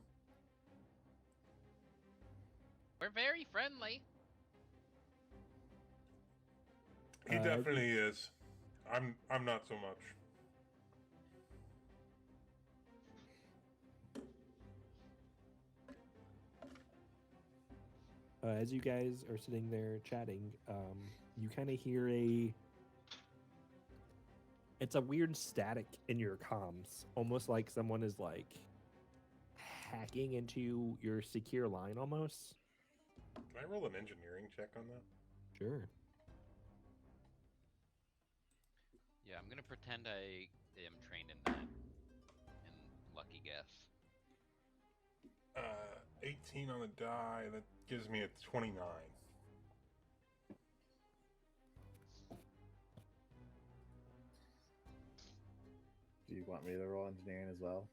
S4: We're very friendly.
S3: He definitely is. I'm not so much.
S2: as you guys are sitting there chatting, you kind of hear it's a weird static in your comms, almost like someone is like hacking into your secure line almost.
S3: Can I roll an engineering check on that?
S2: Sure.
S4: Yeah, I'm gonna pretend I am trained in that. And lucky guess.
S3: 18 on the die. That gives me a 29.
S1: Do you want me to roll engineering as well?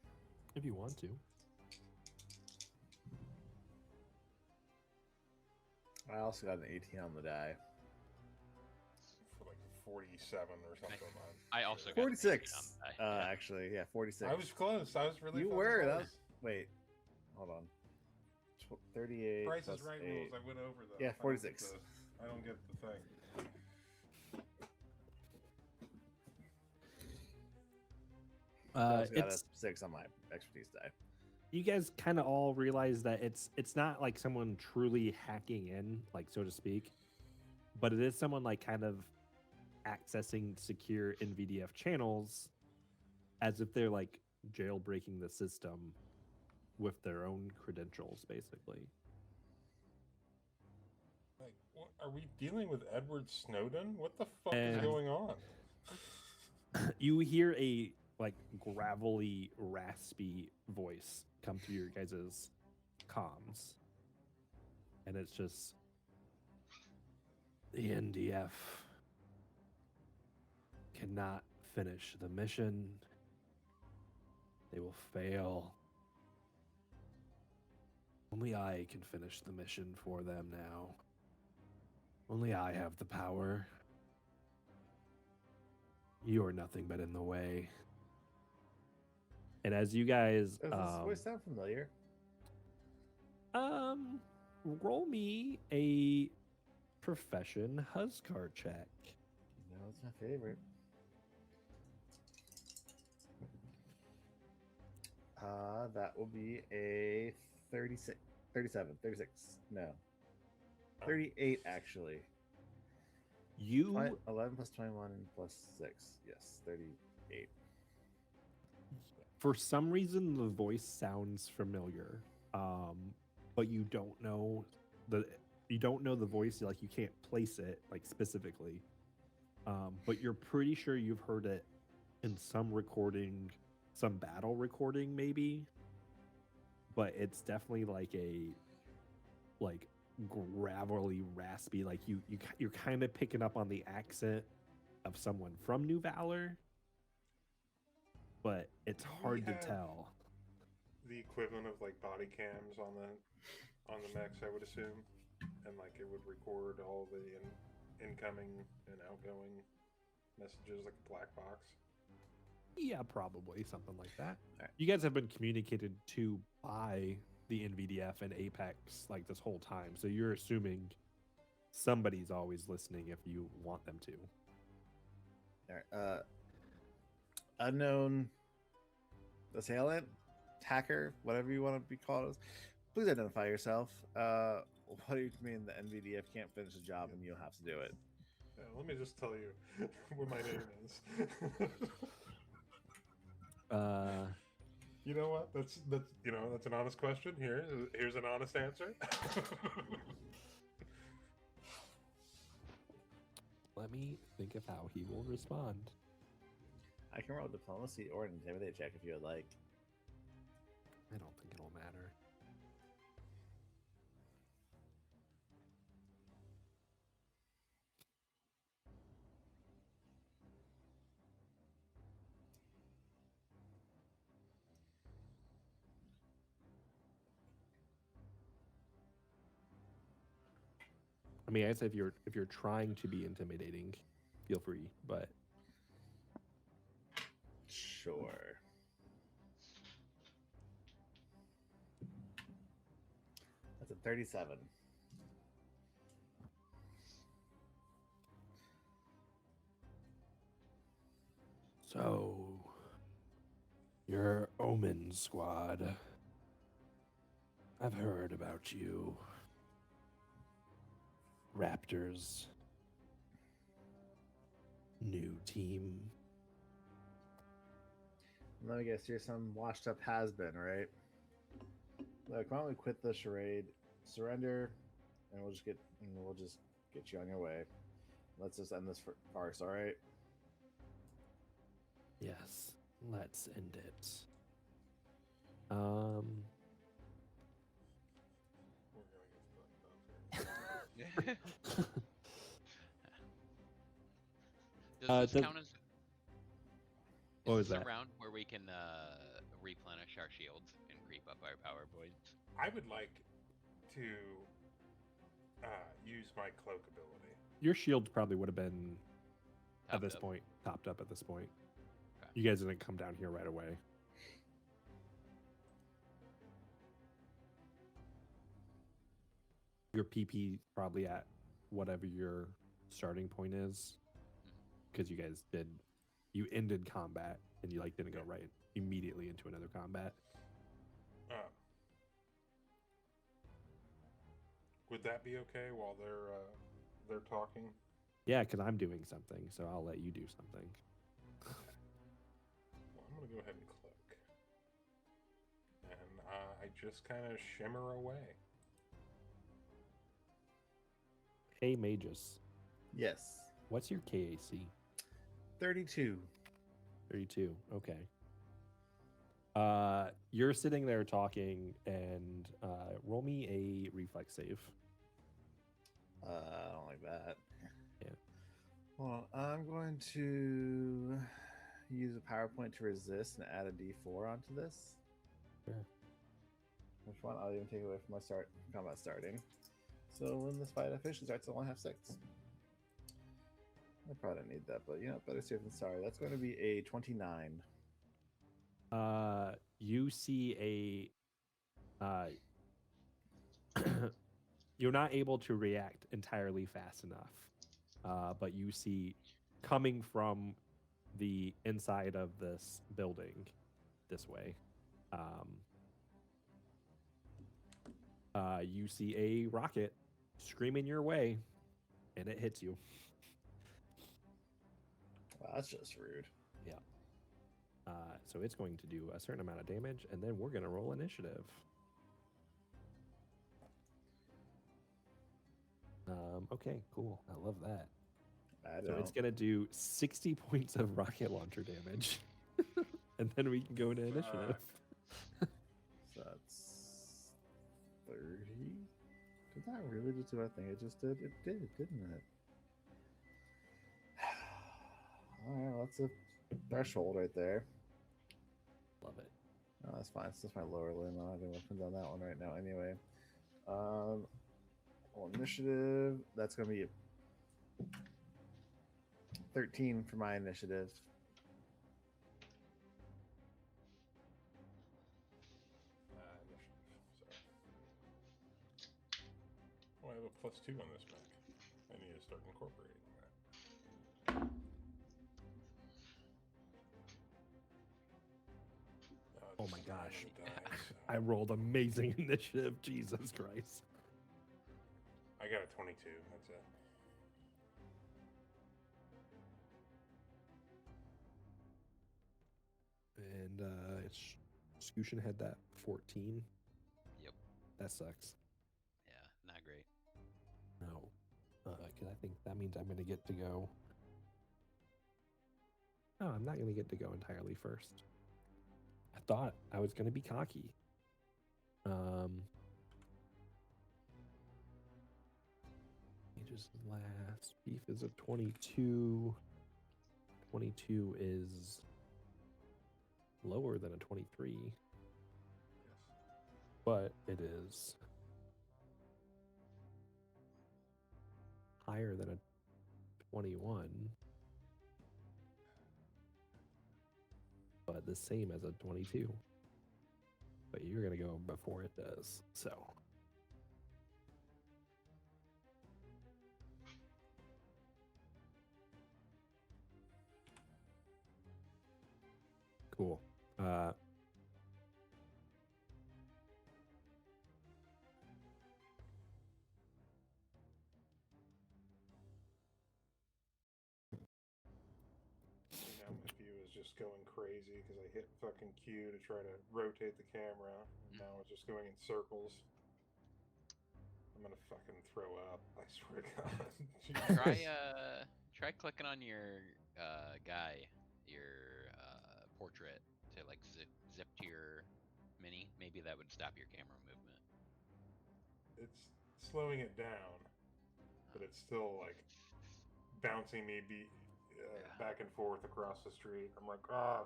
S2: If you want to.
S1: I also got an 18 on the die.
S3: For like a 47 or something.
S4: I also got
S1: 46.
S4: yeah.
S1: Actually, yeah, 46.
S3: I was close. I was really
S1: You
S3: fucking
S1: were.
S3: close.
S1: That was, wait, hold on. 38.
S3: Price
S1: plus
S3: is Right
S1: 8.
S3: rules. I went over though.
S1: Yeah, 46.
S3: I don't get the thing.
S1: I also got a
S2: It's
S1: 6 on my expertise die.
S2: you guys kind of all realize that it's not like someone truly hacking in, like so to speak, but it is someone like kind of accessing secure NVDF channels as if they're like jailbreaking the system with their own credentials, basically.
S3: Like, what, are we dealing with Edward Snowden? What the fuck is
S2: And-
S3: going on?
S2: You hear a like gravelly, raspy voice come through your guys' comms, and it's just the NDF cannot finish the mission. They will fail. Only I can finish the mission for them now. Only I have the power. You are nothing but in the way. And as you guys
S1: Does this voice sound familiar?
S2: roll me a profession Huskar check.
S1: No, it's my favorite. That will be a 36, 37, 36. No. 38, actually.
S2: You
S1: 11 plus 21 plus 6. Yes, 38.
S2: for some reason the voice sounds familiar, but you don't know the voice, like you can't place it like specifically, but you're pretty sure you've heard it in some recording, some battle recording maybe, but it's definitely like a like gravelly, raspy, like you're kind of picking up on the accent of someone from New Valor, but it's
S3: Do we
S2: hard to
S3: have
S2: tell.
S3: The equivalent of like body cams on the mechs, I would assume, and like it would record all the incoming and outgoing messages like a black box.
S2: Yeah, probably something like that.
S1: Alright.
S2: You guys have been communicated to by the NVDF and Apex like this whole time, so you're assuming somebody's always listening if you want them to.
S1: All right. Unknown assailant, hacker, whatever you want to be called. Please identify yourself. What do you mean the NVDF can't finish the job and you have to do it?
S3: Yeah, let me just tell you what my name is. You know what? That's that's an honest question. Here's an honest answer.
S2: Let me think of how he will respond.
S1: I can roll diplomacy or an intimidate check if you would like.
S2: I don't think it'll matter. I mean, I'd say if you're trying to be intimidating, feel free, but
S1: Sure. That's a 37.
S2: so you're Omen Squad. I've heard about you. Raptors. New team.
S1: Let me guess, you're some washed up has been, right? Look, why don't we quit the charade, surrender, and we'll just get you on your way. Let's just end this farce, all right?
S2: Yes, let's end it.
S3: We're gonna get fucked up here.
S4: Does this count as?
S2: What was
S4: Is this
S2: that?
S4: a round where we can replenish our shields and creep up our power points?
S3: I would like to use my cloak ability.
S2: Your shields probably would have been at
S4: Topped
S2: this
S4: up.
S2: point, topped up at this point.
S4: Okay.
S2: You guys didn't come down here right away. Your PP probably at whatever your starting point is, because you guys you ended combat and you didn't go right immediately into another combat.
S3: Would that be okay while they're talking?
S2: Yeah, because I'm doing something, so I'll let you do something.
S3: Well, I'm gonna go ahead and cloak, and I just kind of shimmer away.
S2: Hey, Magus,
S1: Yes.
S2: what's your KAC?
S1: 32.
S2: 32. Okay. You're sitting there talking, and roll me a reflex save.
S1: I don't like that.
S2: Yeah.
S1: Well, I'm going to use a PowerPoint to resist and add a D4 onto this.
S2: Sure.
S1: Which one I'll even take away from my combat starting. So when this fight officially starts, I'll only have 6. I probably don't need that, but better safe than sorry. That's going to be a 29.
S2: You see a you're not able to react entirely fast enough, but you see coming from the inside of this building this way, you see a rocket screaming your way, and it hits you.
S1: Wow, that's just rude.
S2: Yeah. So it's going to do a certain amount of damage, and then we're going to roll initiative. Okay, cool. I love that. So it's going to do 60 points of rocket launcher damage, and then we can go into initiative.
S1: So that's 30. Did that really just do what I think it just did? It did, didn't it? All right, well, that's a threshold right there.
S2: Love it.
S1: Oh, that's fine. It's just my lower limb. I'm not going to put down that one right now anyway. Well, initiative, that's going to be 13 for my initiative.
S3: Initiative. Sorry. Oh, I have a +2 on this mech. I need to start incorporating that.
S2: Oh
S3: this
S2: my
S3: is not
S2: gosh.
S3: gonna die, so-
S2: I rolled amazing initiative. Jesus Christ.
S3: I got a 22. That's it.
S2: And Scooshin had that 14.
S4: Yep.
S2: That sucks.
S4: Yeah, not great.
S2: No. Because I think that means I'm going to get to go. No, I'm not going to get to go entirely first. I thought I was going to be cocky. Ages last. Beef is a 22. 22 is lower than a 23.
S3: Yes.
S2: But it is higher than a 21, but the same as a 22. But you're going to go before it does, so. Cool.
S3: just going crazy because I hit fucking Q to try to rotate the camera. And now it's just going in circles. I'm gonna fucking throw up. I swear to God.
S4: Try clicking on your guy, your portrait to like zip to your mini. Maybe that would stop your camera movement.
S3: It's slowing it down, but it's still like bouncing me back and forth across the street. I'm like,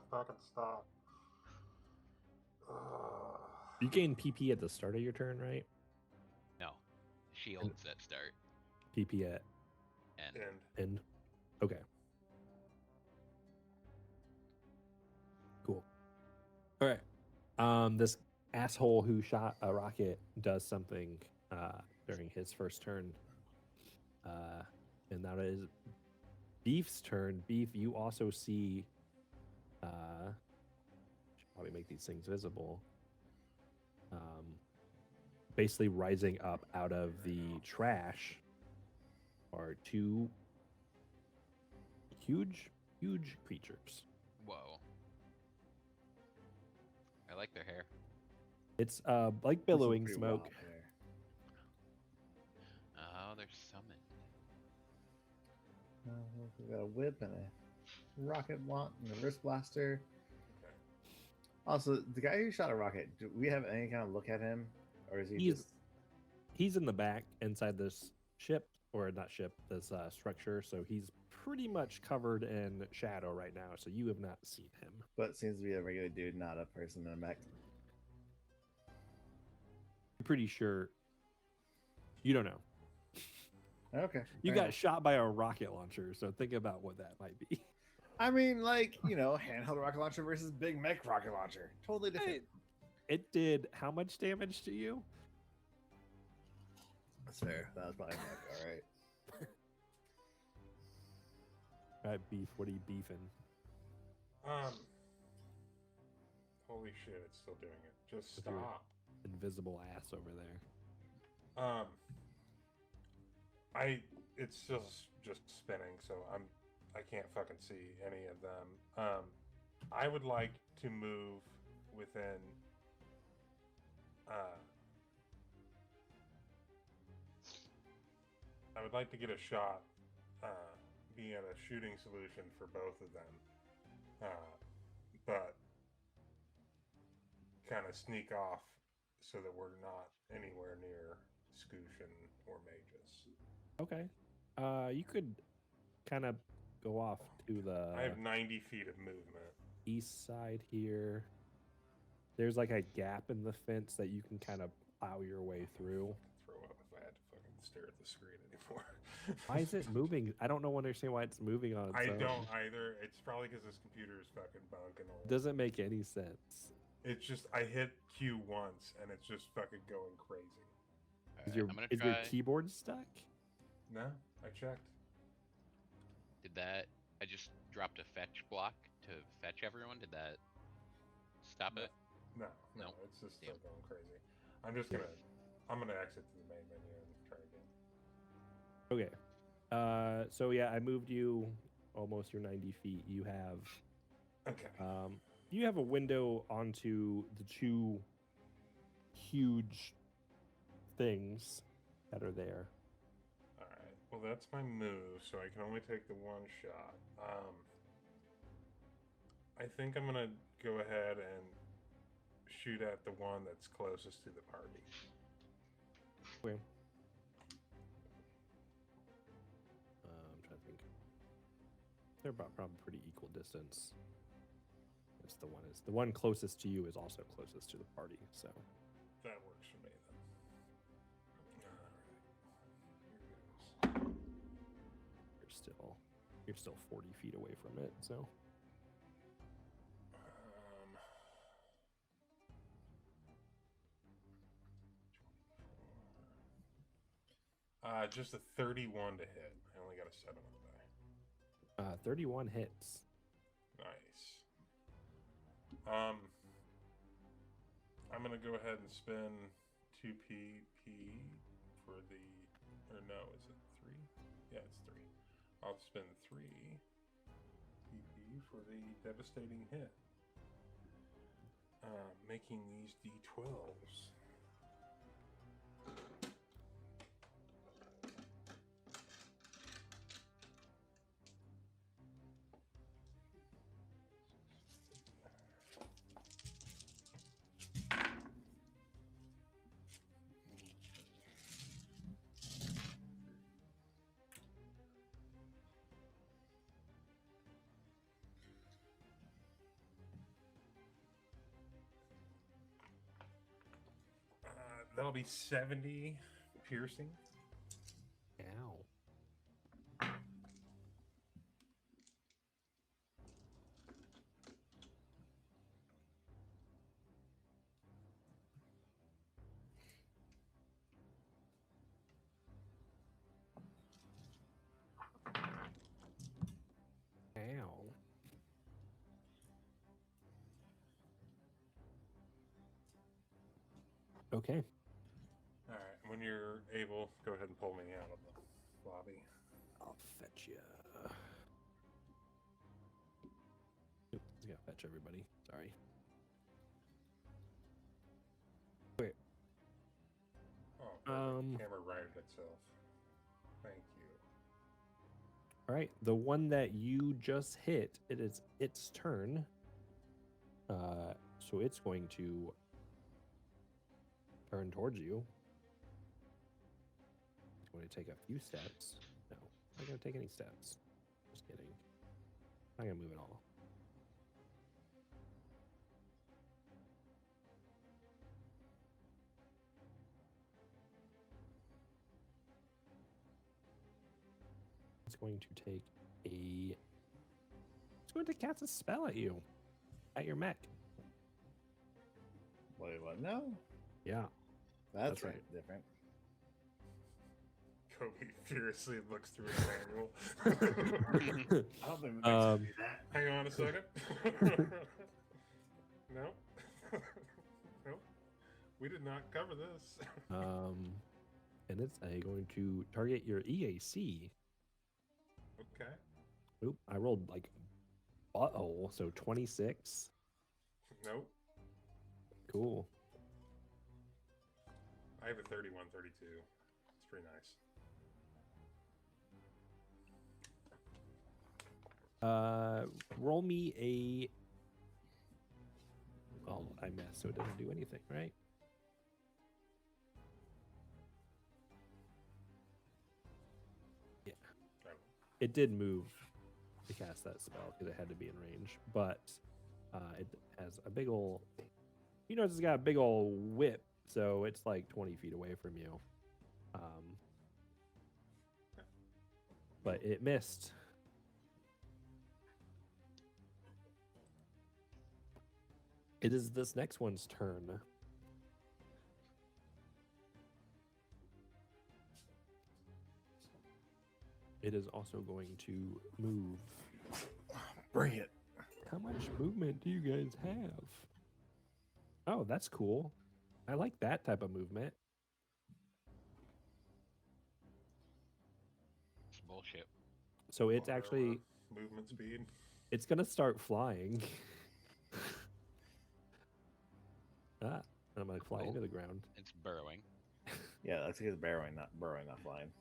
S3: fucking stop.
S2: You gain PP at the start of your turn, right?
S4: No, shields at start.
S2: PP at end. Okay. Cool. All right. This asshole who shot a rocket does something during his first turn. And that is Beef's turn. Beef, you also see should probably make these things visible. Basically rising up out of the trash are two huge creatures.
S4: Whoa. I like their hair.
S2: It's like billowing smoke.
S4: Oh, they're summoned.
S1: We got a whip and a rocket wand and a wrist blaster.
S3: Okay.
S1: Also, the guy who shot a rocket, do we have any kind of look at him? Or is he just...
S2: He's in the back inside this ship, or not ship, this structure, so he's pretty much covered in shadow right now, so you have not seen him.
S1: But seems to be a regular dude, not a person in a mech.
S2: I'm pretty sure you don't know.
S1: Okay.
S2: You got shot by a rocket launcher, so think about what that might be.
S1: I mean, like, handheld rocket launcher versus big mech rocket launcher. Totally different.
S2: It did how much damage to you?
S1: That's fair. That was probably mech, all right.
S2: All right, Beef, what are you beefing?
S3: Holy shit, it's still doing it. Just
S2: With your
S3: stop.
S2: invisible ass over there.
S3: It's just spinning, so I can't fucking see any of them. I would like to move within I would like to get a shot being a shooting solution for both of them, but kind of sneak off so that we're not anywhere near Scooshin or Magus.
S2: Okay. You could kind of go off to the...
S3: I have 90 feet of movement.
S2: East side here. There's like a gap in the fence that you can kind of plow your way through.
S3: Throw up if I had to fucking stare at the screen anymore.
S2: Why is it moving? I don't understand why it's moving on its
S3: I
S2: own.
S3: don't either. It's probably because this computer is fucking bunking old.
S2: Doesn't make any sense.
S3: It's just, I hit Q once and it's just fucking going crazy.
S2: Is
S4: Alright,
S2: your keyboard stuck?
S3: No, I checked.
S4: I just dropped a fetch block to fetch everyone. Did that stop it?
S3: No,
S4: No.
S3: it's just
S4: Damn.
S3: still going crazy. I'm gonna exit to the main menu and try again.
S2: Okay. So yeah, I moved you almost your 90 feet. You have
S3: Okay.
S2: you have a window onto the two huge things that are there.
S3: Alright. Well, that's my move, so I can only take the one shot. I think I'm gonna go ahead and shoot at the one that's closest to the party.
S2: Okay. I'm trying to think. They're about probably pretty equal distance. Yes, the one closest to you is also closest to the party, so
S3: That works for me then. Alright. Here goes.
S2: you're still 40 feet away from it, so
S3: just a 31 to hit. I only got a 7 on the die.
S2: 31 hits.
S3: Nice. I'm gonna go ahead and spend 2 PP for the, or no, is it 3? Yeah, it's 3. I'll spend 3 PP for the devastating hit. Making these D12s. That'll be 70 piercing.
S2: Ow. Ow. Okay.
S3: All right. When you're able, go ahead and pull me out of the lobby.
S2: I'll fetch you. Oops, I gotta fetch everybody. Sorry. Wait.
S3: Oh, perfect. Camera righted itself. Thank you.
S2: All right, the one that you just hit, it is its turn. So it's going to turn towards you. It's going to take a few steps. No, not going to take any steps. Just kidding. Not going to move at all. It's going to take a... It's going to cast a spell at you. At your mech.
S1: Wait, what? No,
S2: Yeah.
S1: that's
S2: right.
S1: right. Different.
S3: Kobe furiously looks through his manual.
S1: I don't think we can do that.
S3: Hang on a second. No. No. We did not cover this.
S2: And it's going to target your EAC.
S3: Okay.
S2: Oop, I rolled like butthole, so 26.
S3: Nope.
S2: Cool.
S3: I have a 31, 32. It's pretty nice.
S2: Roll me a... Well, I messed, so it doesn't do anything, right? Yeah.
S3: Oh.
S2: It did move to cast that spell because it had to be in range, but it has a big ol'... You know, it's got a big ol' whip, so it's like 20 feet away from you. But it missed. It is this next one's turn. It is also going to move.
S1: Bring it.
S2: How much movement do you guys have? Oh, that's cool. I like that type of movement.
S4: It's bullshit.
S2: So it's
S3: Armor,
S2: actually,
S3: movement speed.
S2: it's going to start flying. I'm going to fly into the ground.
S4: It's burrowing.
S1: Yeah, that's because burrowing, not flying.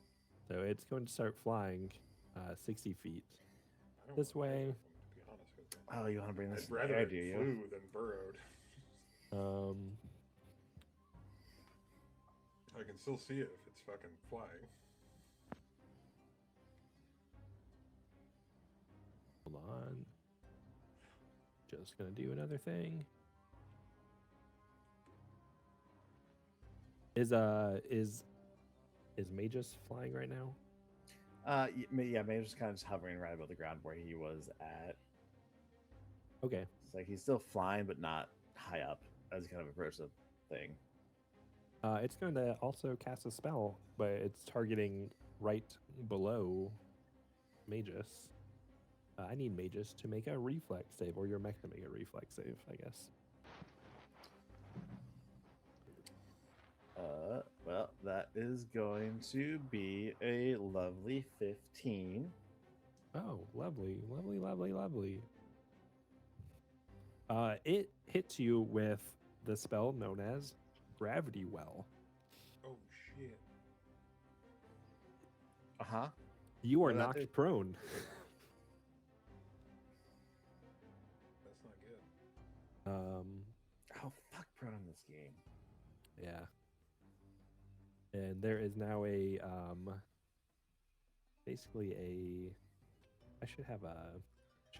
S2: So it's going to start flying 60 feet.
S3: I don't
S2: This
S3: wanna
S2: way.
S3: take that one, to be honest with you.
S1: Oh, you want to bring this?
S3: I'd rather
S1: there,
S3: it
S1: do you?
S3: flew than burrowed. I can still see it if it's fucking flying.
S2: Hold on. Just going to do another thing. Is Magus flying right now?
S1: Yeah, maybe just kind of just hovering right above the ground where he was at.
S2: Okay.
S1: It's like he's still flying, but not high up as kind of a person thing.
S2: It's going to also cast a spell, but it's targeting right below Magus. I need Magus to make a reflex save, or your mech to make a reflex save, I guess.
S1: Well, that is going to be a lovely 15.
S2: Oh, lovely, lovely, lovely, lovely. It hits you with the spell known as Gravity Well.
S3: Oh shit.
S1: Uh huh.
S2: You are
S1: What did that do?
S2: knocked prone.
S3: That's not good.
S1: Oh fuck, prone in this game.
S2: Yeah. And there is now a basically a I should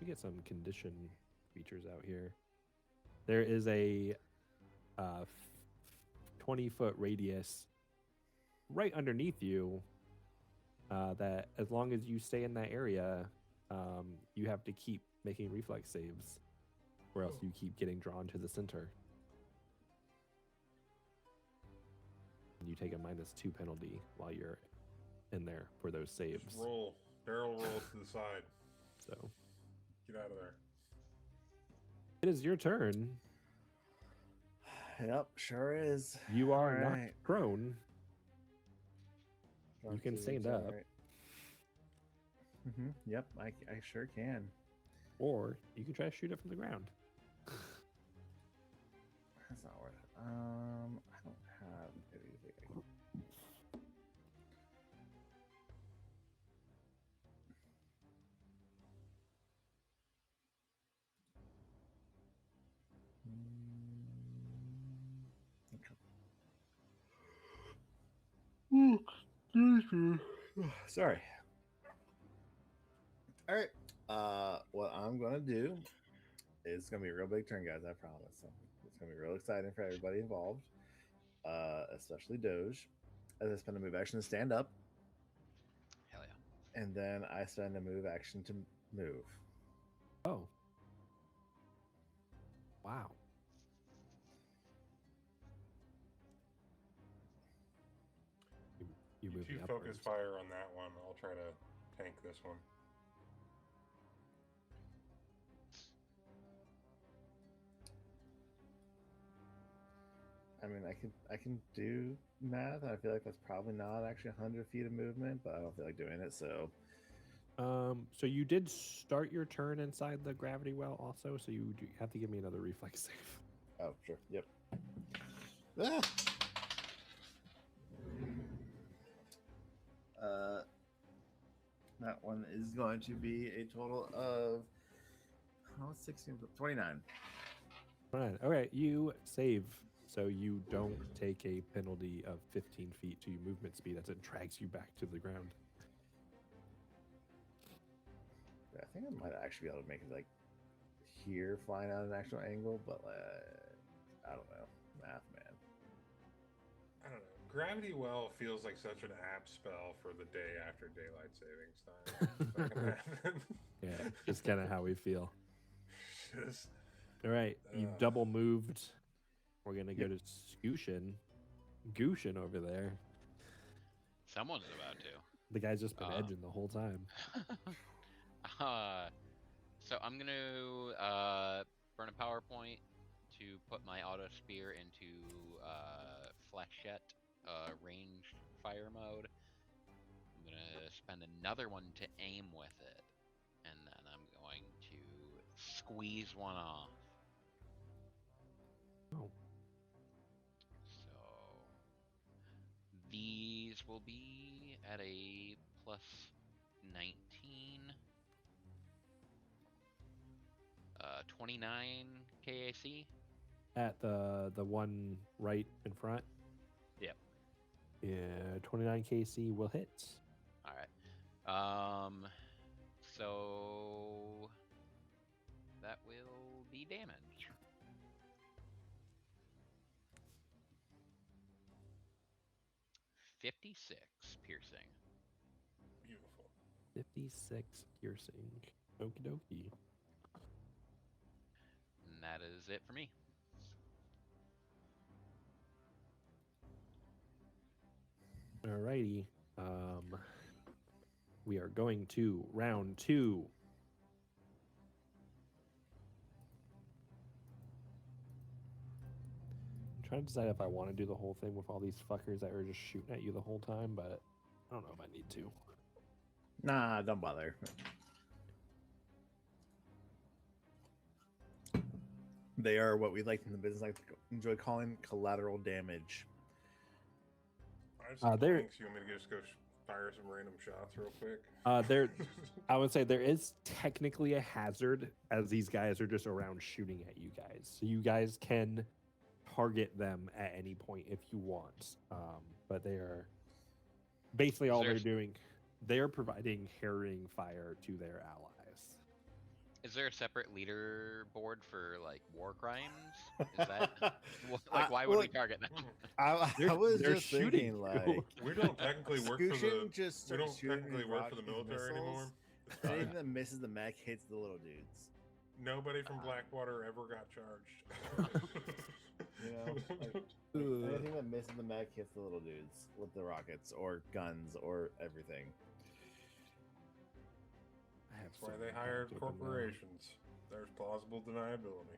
S2: get some condition features out here. There is a 20-foot radius right underneath you that as long as you stay in that area, you have to keep making reflex saves or else you keep getting drawn to the center. And you take a -2 penalty while you're in there for those saves.
S3: Just roll. Barrel roll to the side.
S2: So
S3: Get out of there.
S2: it is your turn.
S1: Yep, sure is.
S2: You are
S1: All
S2: knocked
S1: right.
S2: prone. You can
S1: Doctor,
S2: stand
S1: it's
S2: up.
S1: all right. Yep, I sure can.
S2: Or you can try to shoot it from the ground.
S1: That's not worth it. I don't have anything. Okay. Sorry. All right. What I'm gonna do is gonna be a real big turn, guys. I promise. So it's gonna be real exciting for everybody involved, especially Doge. As I spend a move action to stand up,
S4: Hell yeah.
S1: and then I spend a move action to move.
S2: Oh. Wow. You
S3: You
S2: moving
S3: two
S2: upwards.
S3: focus fire on that one. I'll try to tank this one.
S1: I mean, I can do math. I feel like that's probably not actually 100 feet of movement, but I don't feel like doing it. So
S2: So you did start your turn inside the gravity well also, so you have to give me another reflex save.
S1: oh sure, yep. Ah! That one is going to be a total of 16, 29.
S2: Right. Okay, you save, so you don't take a penalty of 15 feet to your movement speed as it drags you back to the ground.
S1: I think I might actually be able to make it like here, flying at an actual angle, but I don't know, math, man.
S3: I don't know. Gravity Well feels like such an apt spell for the day after daylight savings time. It's not gonna happen.
S2: Yeah, just kind of how we feel.
S3: Just,
S2: All right, you double moved. We're gonna go to Scooshin. Gooshin over there.
S4: Someone's about to.
S2: The guy's just been edging the whole time.
S4: So I'm gonna burn a PowerPoint to put my auto spear into flechette ranged fire mode. I'm gonna spend another one to aim with it, and then I'm going to squeeze one off.
S2: Oh.
S4: So these will be at a plus 19. 29 KAC.
S2: At the one right in front.
S4: Yep.
S2: Yeah, 29 KC will hit.
S4: All right. So that will be damage. .56 piercing.
S3: beautiful.
S2: 56 piercing. Okie dokie.
S4: And that is it for me.
S2: Alrighty. We are going to round 2. I'm trying to decide if I want to do the whole thing with all these fuckers that are just shooting at you the whole time, but I don't know if I need to.
S1: Nah, don't bother. They are what we like in the business like to enjoy calling collateral damage.
S3: I have some
S2: there-
S3: tanks. You want me to just go fire some random shots real quick?
S2: There, I would say there is technically a hazard as these guys are just around shooting at you guys. So you guys can target them at any point if you want. But they are basically all they're doing. They are providing harrying fire to their allies.
S4: Is there a separate leaderboard for like war crimes? Is that like why would we target them?
S1: I
S2: They're-
S1: was
S2: they're
S1: just
S2: shooting
S1: thinking,
S2: you.
S1: like,
S3: We don't technically work for the.
S1: Scooshin just
S3: We
S1: starts
S3: don't
S1: shooting
S3: technically
S1: these
S3: work for the
S1: rocket
S3: military anymore.
S1: missiles.
S3: It's fine.
S1: Anything that misses the mech hits the little dudes.
S3: Nobody from Blackwater ever got charged.
S1: You know, like, anything that misses the mech hits the little dudes with the rockets or guns or everything.
S3: That's why they hired corporations. There's plausible deniability.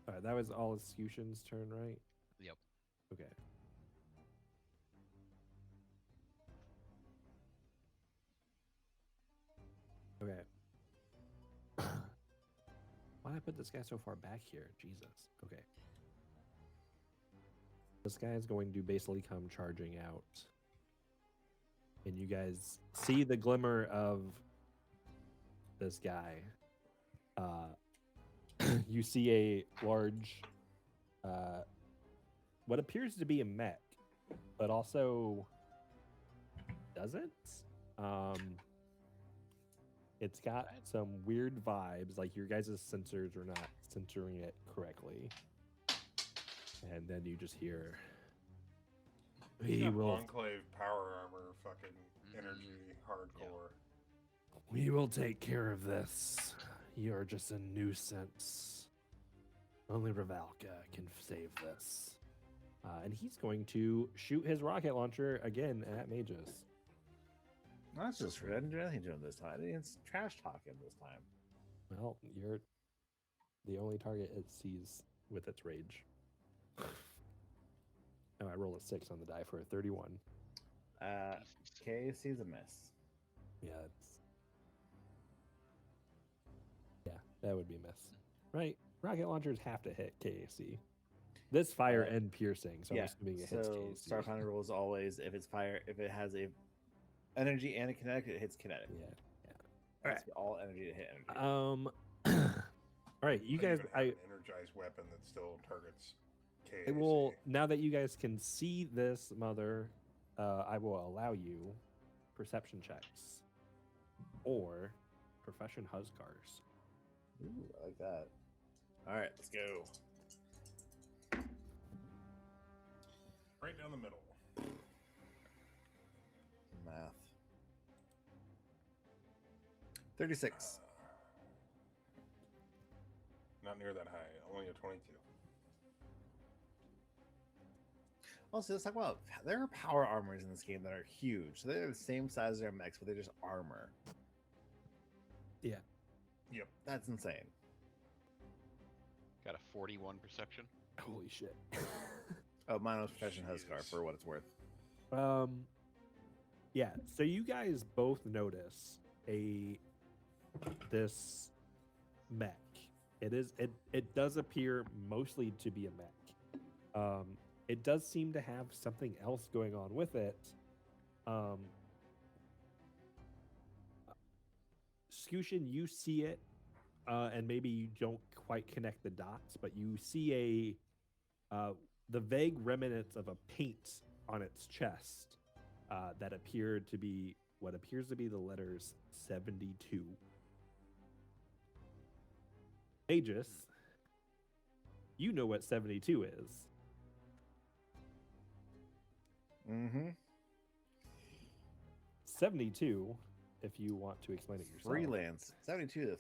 S2: All right, that was all of Scooshin's turn, right?
S4: Yep.
S2: Okay. Okay. Why did I put this guy so far back here? Jesus. Okay. This guy is going to basically come charging out. And you guys see the glimmer of this guy. You see a large, what appears to be a mech, but also doesn't. It's got some weird vibes, like your guys' sensors are not censoring it correctly. And then you just hear,
S3: He's
S2: we
S3: got
S2: will,
S3: Enclave power armor, fucking energy, hardcore.
S2: we will take care of this. You're just a nuisance. Only Ravalka can save this. And he's going to shoot his rocket launcher again at Magus.
S1: That's just rude. I didn't do anything to him this time. I didn't trash talk him this time.
S2: Well, you're the only target it sees with its rage. Oh, I roll a 6 on the die for a 31.
S1: KC's a miss.
S2: Yeah, that would be a miss. Right? Rocket launchers have to hit KAC. This fire and piercing, so I'm assuming it hits KAC.
S1: Starfinder rule is always if it's fire, if it has a energy and a kinetic, it hits kinetic.
S2: Yeah.
S1: All right, all energy to hit energy.
S2: All right, you
S3: They
S2: guys.
S3: even have an energized weapon that still targets KAC.
S2: I will now that you guys can see this mother. I will allow you perception checks or profession Huskars.
S1: Ooh, I like that. All right, let's go.
S3: Right down the middle.
S1: Math. 36.
S3: Not near that high. Only a 22.
S1: Also, let's talk about there are power armors in this game that are huge. So they're the same size as their mechs, but they're just armor.
S2: Yeah.
S3: Yep.
S1: That's insane.
S4: Got a 41 perception.
S2: Holy shit.
S1: Oh, mine was Profession
S3: Jesus.
S1: Huskar for what it's worth.
S2: Yeah. So you guys both notice this mech. It does appear mostly to be a mech. It does seem to have something else going on with it. Scooshin, you see it, and maybe you don't quite connect the dots, but you see the vague remnants of a paint on its chest that appeared to be what appears to be the letters 72. Aegis, you know what 72 is.
S1: Mm-hmm.
S2: 72, if you want to explain it yourself.
S1: Freelance. 72.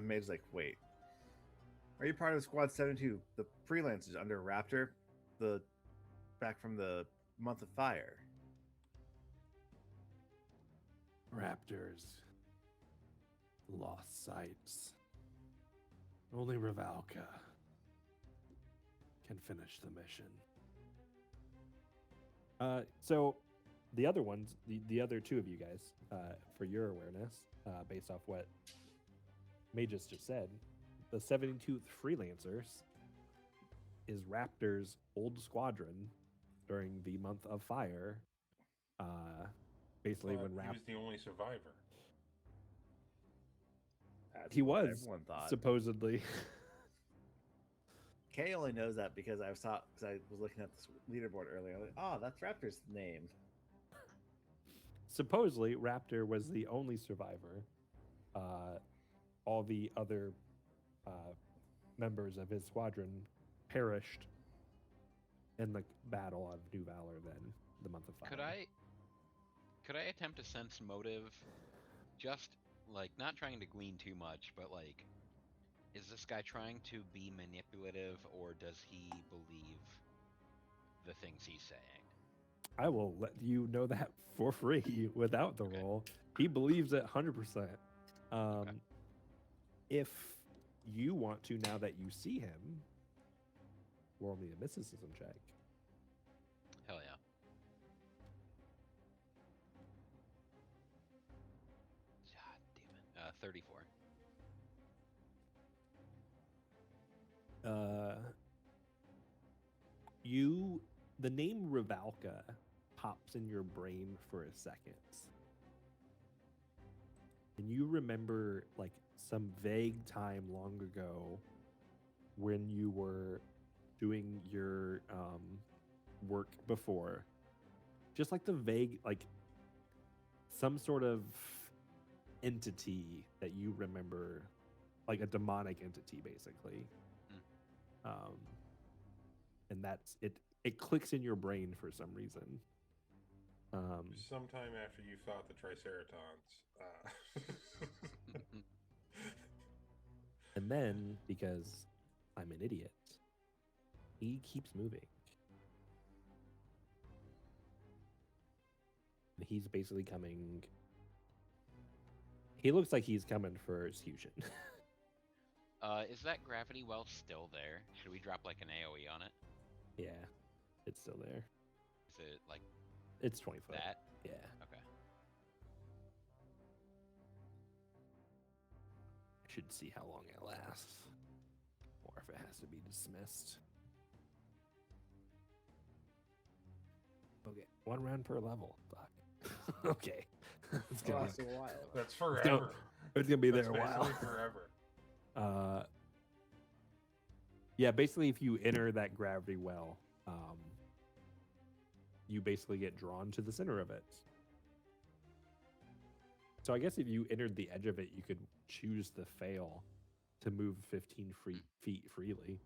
S1: Mage's like, wait. Are you part of Squad 72? The freelancers under Raptor, back from the month of fire.
S2: Raptors. Lost sights. Only Ravalka can finish the mission. So the other ones, the other two of you guys, for your awareness, based off what Magus just said, the 72th Freelancers is Raptor's old squadron during the month of fire. Basically,
S3: Thought
S2: when
S3: he was the only survivor.
S1: That's
S2: he
S1: what
S2: was
S1: everyone thought.
S2: supposedly.
S1: Kay only knows that because I was looking at this leaderboard earlier. I'm like, oh, that's Raptor's name.
S2: Supposedly, Raptor was the only survivor. All the other members of his squadron perished in the Battle of New Valor. Then the month of fire.
S4: Could I attempt to sense motive? Just like not trying to glean too much, but like, is this guy trying to be manipulative, or does he believe the things he's saying?
S2: I will let you know that for free without the
S4: Okay.
S2: roll. He believes it 100%. If you want to, now that you see him, roll me a mysticism check.
S4: Hell yeah. God damn it. 34.
S2: The name Rivalka pops in your brain for a second. And you remember like some vague time long ago when you were doing your work before. Just like the vague, like some sort of entity that you remember, like a demonic entity basically. And that's it. It clicks in your brain for some reason.
S3: Sometime after you fought the Triceratons.
S2: And then, because I'm an idiot, he keeps moving. And he's basically coming. He looks like he's coming for execution.
S4: Is that gravity well still there? Should we drop like an AoE on it?
S2: Yeah, it's still there.
S4: Is it like
S2: It's 20 foot.
S4: that?
S2: Yeah.
S4: Okay.
S2: I should see how long it lasts. Or if it has to be dismissed. Okay, 1 round per level. Fuck. Okay. It's gonna
S1: Lasts a while.
S3: That's forever.
S2: It's gonna be
S3: That's
S2: there a while.
S3: basically forever.
S2: Yeah, basically if you enter that gravity well, you basically get drawn to the center of it. So I guess if you entered the edge of it, you could choose the fail to move 15 feet freely.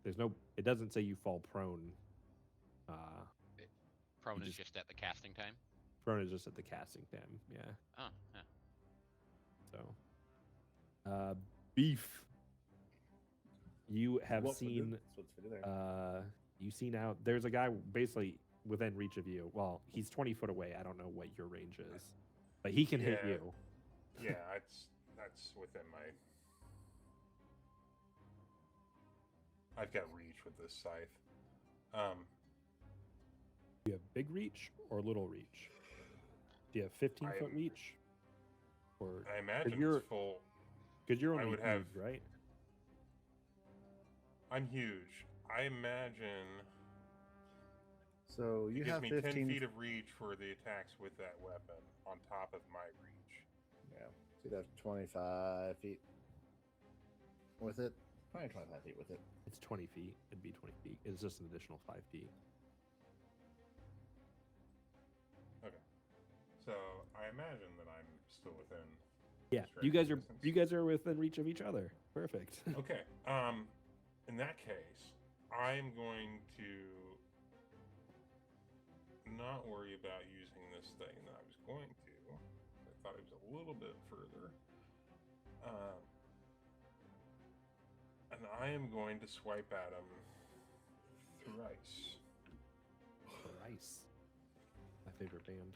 S2: It doesn't say you fall prone.
S4: Prone
S2: You
S4: is just at the casting time?
S2: Prone is just at the casting time, yeah.
S4: Oh, yeah.
S2: So, Beef. You have
S1: What would
S2: seen,
S1: this- what's fitted there?
S2: you see now, there's a guy basically within reach of you. Well, he's 20 foot away. I don't know what your range is, but he can hit
S3: Yeah.
S2: you.
S3: Yeah, that's within my. I've got reach with this scythe.
S2: Do you have big reach or little reach? Do you have 15-foot
S3: I'm-
S2: reach? Or
S3: I imagine
S2: you're-
S3: it's full.
S2: because you're
S3: I
S2: only
S3: would have-
S2: huge, right?
S3: I'm huge. I imagine
S1: So
S3: it
S1: you
S3: gives
S1: have
S3: me
S1: 15
S3: 10 feet of reach for the attacks with that weapon on top of my reach.
S1: Yeah, so you'd have 25 feet with it. Probably 25 feet with it.
S2: It's 20 feet. It'd be 20 feet. It's just an additional 5 feet.
S3: Okay. So I imagine that I'm still within.
S2: Yeah,
S3: striking distance.
S2: you guys are within reach of each other. Perfect.
S3: Okay. In that case, I'm going to not worry about using this thing that I was going to. I thought it was a little bit further. And I am going to swipe at him thrice.
S2: Thrice. My favorite band.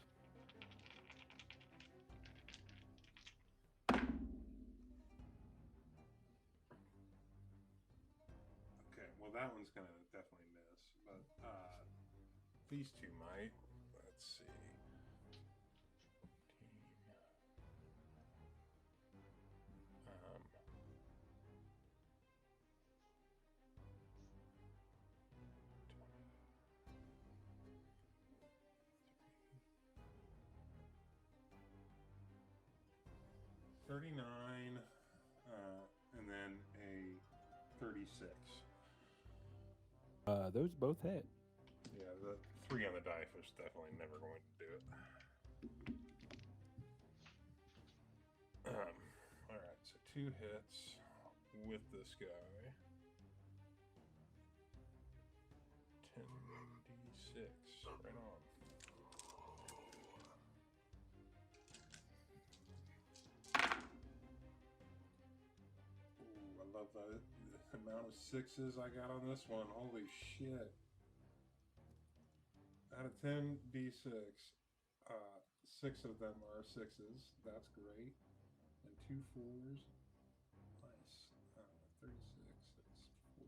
S3: Okay, well that one's gonna definitely miss, but these two might. Let's see. 14. 39, and then a 36.
S2: Those both hit.
S3: Yeah, the 3 on the die is definitely never going to do it. Alright, so 2 hits with this guy. 10d6. Right on. Ooh, I love the amount of 6s I got on this one. Holy shit. Out of 10d6, 6 of them are 6s. That's great. And 2 4s. Nice. 36, that's 44, 47,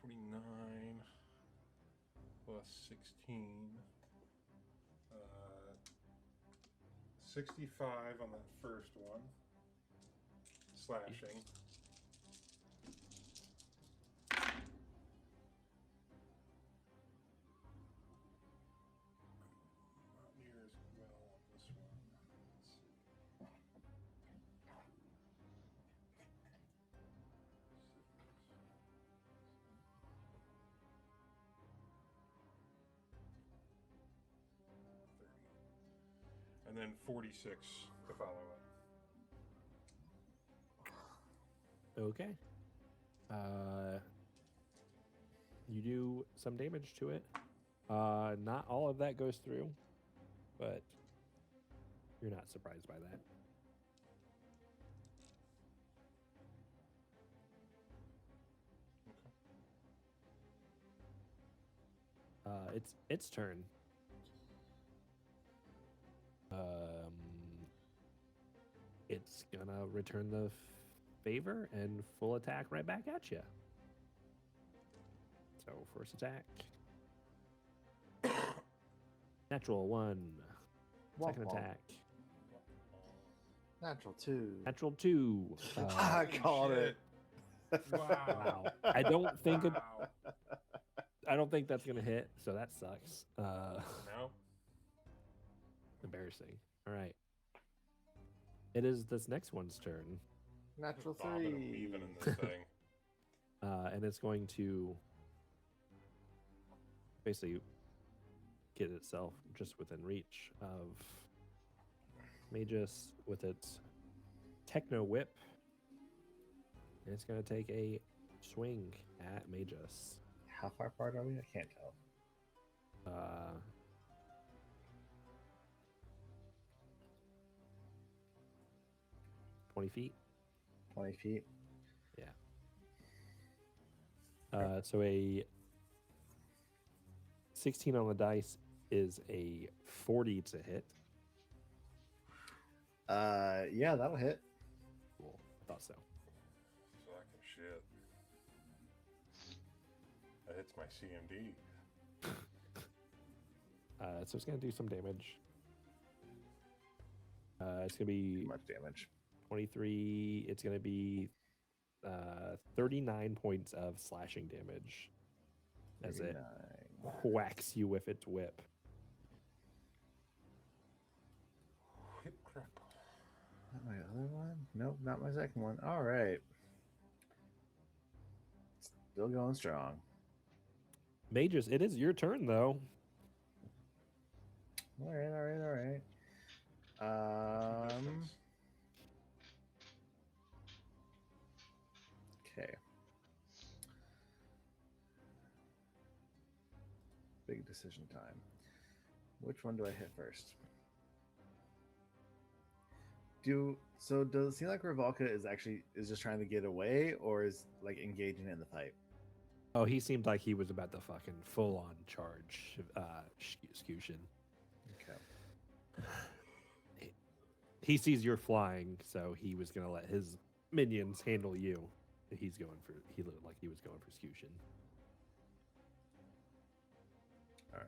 S3: 49, plus 16. 65 on that first one. Slashing. Not near as well on this one. Let's see. 30. And then 46 to follow up.
S2: Okay. You do some damage to it. Not all of that goes through, but you're not surprised by that. Its turn. It's gonna return the favor and full attack right back at you. So first attack, natural 1. Second
S1: Womp womp.
S2: attack,
S1: Natural 2.
S2: natural 2.
S1: I called it.
S3: Wow.
S2: Wow. I don't think
S3: Wow.
S2: I don't think that's gonna hit. So that sucks.
S3: No.
S2: Embarrassing. All right. It is this next one's turn.
S1: Natural
S3: Bobbing and
S1: 3.
S3: weaving in this thing.
S2: And it's going to basically get itself just within reach of Magus with its Techno Whip. And it's going to take a swing at Magus.
S1: How far apart are we? I can't tell.
S2: 20 feet.
S1: 20 feet.
S2: So a 16 on the dice is a 40 to hit.
S1: Yeah, that'll hit.
S2: Cool. I thought so.
S3: Fucking shit. That hits my CMD.
S2: So it's going to do some damage. It's going to be
S1: Too much damage.
S2: 23. It's going to be 39 points of slashing damage as it
S1: 39.
S2: whacks you with its whip.
S3: Hip crap.
S1: Not my other one? Nope, not my second one. All right. Still going strong.
S2: Magus, it is your turn though.
S1: All right. Okay. Big decision time. Which one do I hit first? Does it seem like Revolka is just trying to get away, or is like engaging in the fight?
S2: Oh, he seemed like he was about to fucking full on charge Skushin.
S1: Okay.
S2: He sees you're flying, so he was gonna let his minions handle you. He looked like he was going for Skushin.
S1: All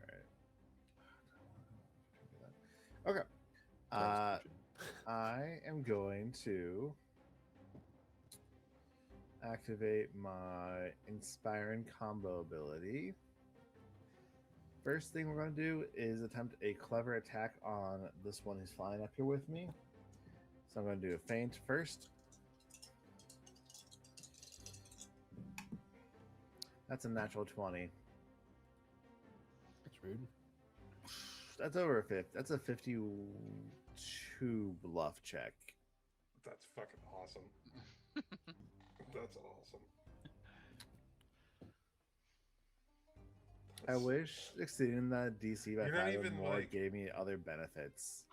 S1: right. Okay. I am going to activate my Inspiring Combo ability First thing we're going to do is attempt a clever attack on this one who's flying up here with me. So I'm going to do a feint first. That's a natural 20.
S2: That's rude.
S1: That's over a 50. That's a 52 bluff check.
S3: That's fucking awesome. That's awesome.
S1: I wish exceeding that DC by
S3: You're not
S1: 5 or
S3: even,
S1: more
S3: like-
S1: gave me other benefits.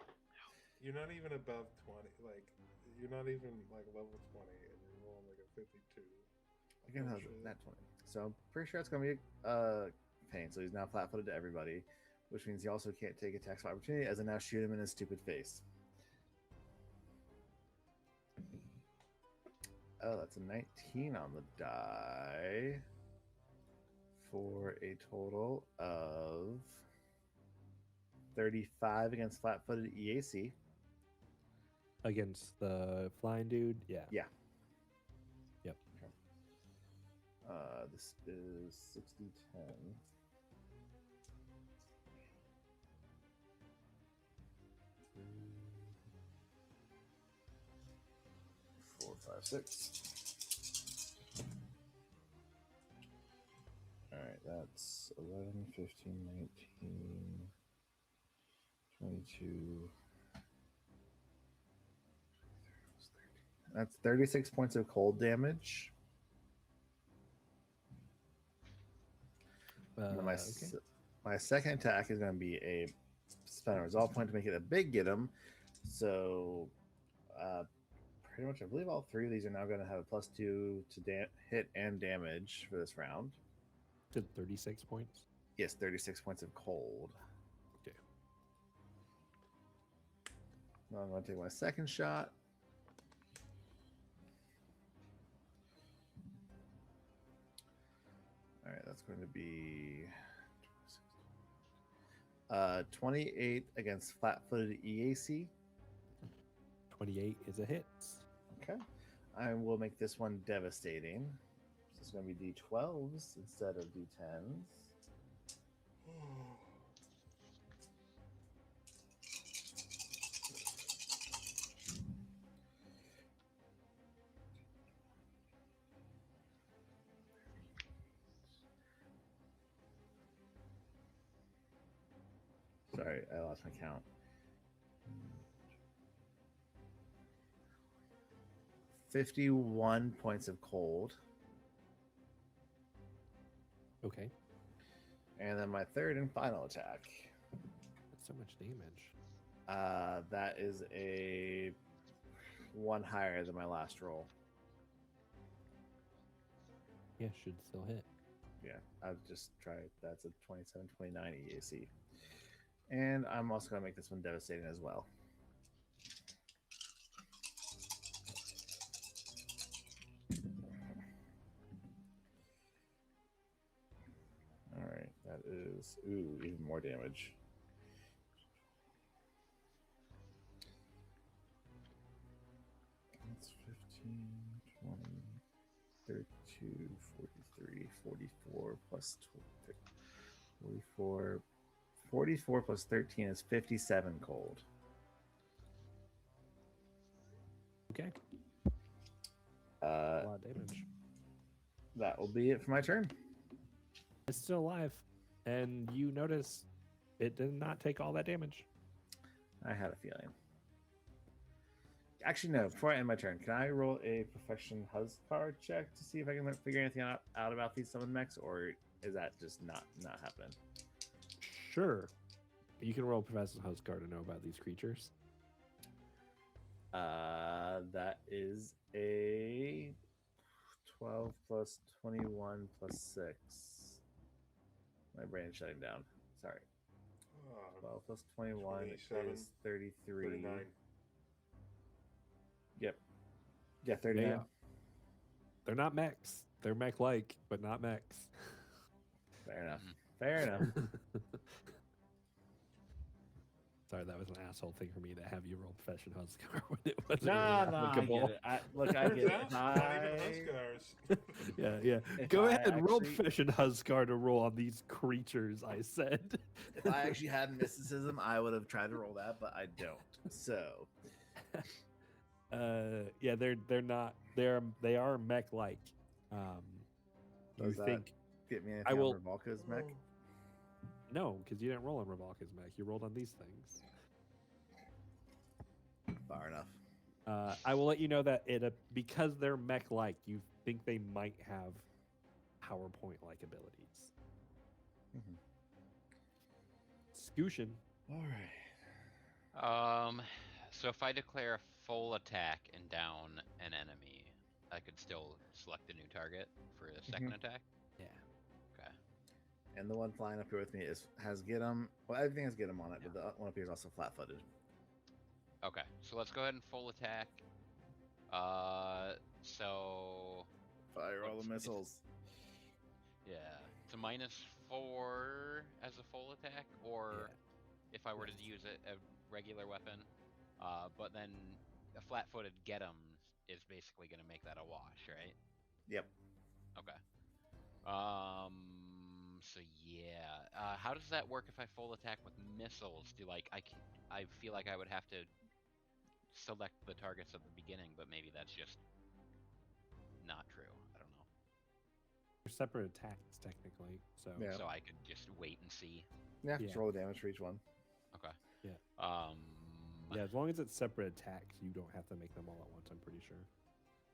S3: You're not even above 20. Like, you're not even like level 20, and you're rolling like a 52.
S1: Again,
S3: Oh,
S1: how's
S3: shit.
S1: that 20? So I'm pretty sure it's going to be pain. So he's now flat-footed to everybody, which means he also can't take attacks of opportunity as I now shoot him in his stupid face. Oh, that's a 19 on the die for a total of 35 against flat-footed EAC.
S2: Against the flying dude? Yeah.
S1: Yeah.
S2: Yep.
S1: This is 60, 10. 4, 5, 6. Alright, that's 11, 15, 19, 22. That's 36 points of cold damage. And then my second attack is going to be a spend a resolve point to make it a big get 'em. So, pretty much, I believe all three of these are now going to have a +2 to hit and damage for this round.
S2: To 36 points.
S1: Yes, 36 points of cold.
S2: Okay.
S1: Now I'm going to take my second shot. All right, that's going to be 28 against flat-footed EAC.
S2: 28 is a hit.
S1: Okay. I will make this one devastating. So it's going to be D12s instead of D10s. Sorry, I lost my count. 51 points of cold.
S2: Okay.
S1: And then my third and final attack.
S2: That's so much damage.
S1: That is a one higher than my last roll.
S2: Yeah, should still hit.
S1: Yeah, I've just tried. That's a 27, 29 EAC. And I'm also going to make this one devastating as well. All right, that is, even more damage. That's 15, 20, 32, 43, 44 plus 44. 44 plus 13 is 57 cold.
S2: Okay.
S1: A
S2: A lot of damage.
S1: That will be it for my turn.
S2: It's still alive. And you notice it did not take all that damage.
S1: I had a feeling. Actually, no. Before I end my turn, can I roll a Profession Huskar check to see if I can figure anything out about these summon mechs, or is that just not happening?
S2: Sure. You can roll Professor Huskar to know about these creatures.
S1: That is a 12 plus 21 plus 6. My brain's shutting down. Sorry. 12 plus 21
S3: 27,
S1: is 33.
S3: 39.
S1: Yep. Yeah, 39.
S2: Yeah. They're not mechs. They're mech-like, but not mechs.
S1: Fair enough. Fair enough.
S2: Sorry, sorry, that was an asshole thing for me to have you roll Profession Huskar when it wasn't
S1: Nah,
S2: really
S1: nah, I
S2: applicable.
S1: get it. Look, I
S3: Turns
S1: get it.
S3: out, not even Huskars.
S2: Yeah.
S1: If
S2: Go
S1: I
S2: ahead and roll
S1: actually-
S2: Profession Huskar to roll on these creatures, I said.
S1: If I actually had mysticism, I would have tried to roll that, but I don't. So
S2: Yeah, they are mech like. You
S1: Does that
S2: think
S1: get me anything
S2: I will-
S1: on Ravalka's mech?
S2: no, because you didn't roll on Ravalka's mech. You rolled on these things.
S1: Far enough.
S2: I will let you know that because they're mech like, you think they might have PowerPoint like abilities.
S1: Mhm.
S2: Scooshin.
S1: All right.
S4: So if I declare a full attack and down an enemy, I could still select a new target for a 2nd attack.
S2: Yeah.
S4: Okay.
S1: And the one flying up here with me has get him. Well, everything has get him on it, but the one up here is also flat-footed.
S4: Okay. So let's go ahead and full attack. So
S1: Fire all
S4: What's-
S1: the missiles.
S4: yeah, it's a -4 as a full attack, or if I were to use a regular weapon. But then a flat-footed get 'em is basically going to make that a wash, right?
S1: Yep.
S4: Okay. So yeah. How does that work if I full attack with missiles? I feel like I would have to select the targets at the beginning, but maybe that's just not true. I don't know.
S2: They're separate attacks technically, so
S1: Yeah.
S4: So I could just wait and see.
S1: Yeah,
S2: Yeah.
S1: just roll the damage for each one.
S4: Okay.
S2: Yeah.
S4: Yeah.
S2: as long as it's separate attacks, you don't have to make them all at once. I'm pretty sure.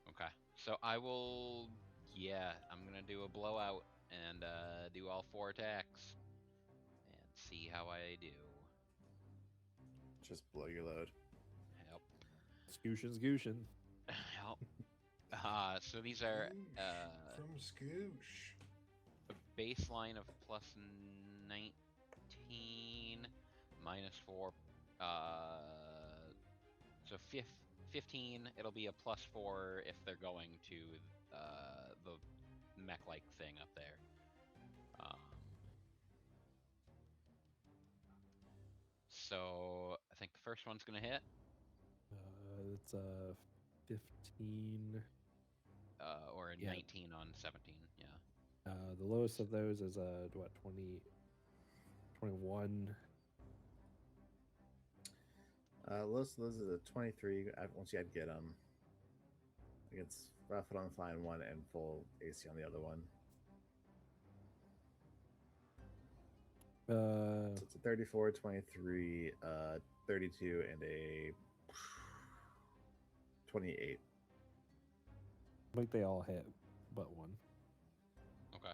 S4: Okay. So I will. Yeah, I'm gonna do a blowout and do all 4 attacks and see how I do.
S1: Just blow your load.
S4: Help.
S2: Scooshin.
S4: Help. So these are
S3: From Scoosh.
S4: a baseline of +19 -4. So 15. It'll be a +4 if they're going to the mech-like thing up there. So I think the first one's gonna hit.
S2: It's a 15.
S4: Or a
S2: Yeah.
S4: 19 on 17. Yeah.
S2: The lowest of those is a 20, 21.
S1: Lowest of those is a 23. Once you had get them, against rough on the flying one and full AC on the other one. So it's a 34, 23, 32, and a 28.
S2: I think they all hit, but one.
S4: Okay.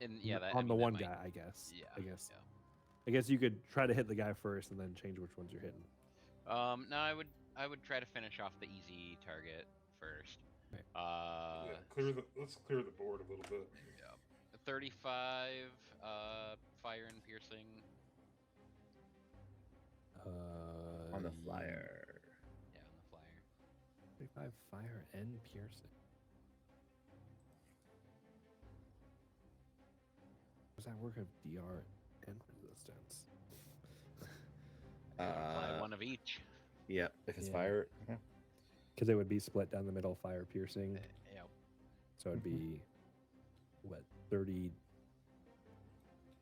S4: And yeah, that,
S2: on the
S4: that
S2: one
S4: might-
S2: guy, I guess.
S4: Yeah.
S2: I guess.
S4: Yeah.
S2: I guess you could try to hit the guy first and then change which ones you're hitting.
S4: No, I would try to finish off the easy target first.
S2: Right.
S3: Yeah, let's clear the board a little bit.
S4: 35 fire and piercing.
S1: On the flyer.
S4: Yeah, on the flyer.
S2: 35 fire and piercing. Does that work of DR and resistance?
S4: Apply one of each.
S1: Yeah, if it's
S2: Yeah.
S1: fire.
S2: Because it would be split down the middle, fire piercing.
S4: Yep.
S2: So it'd be, what, 30,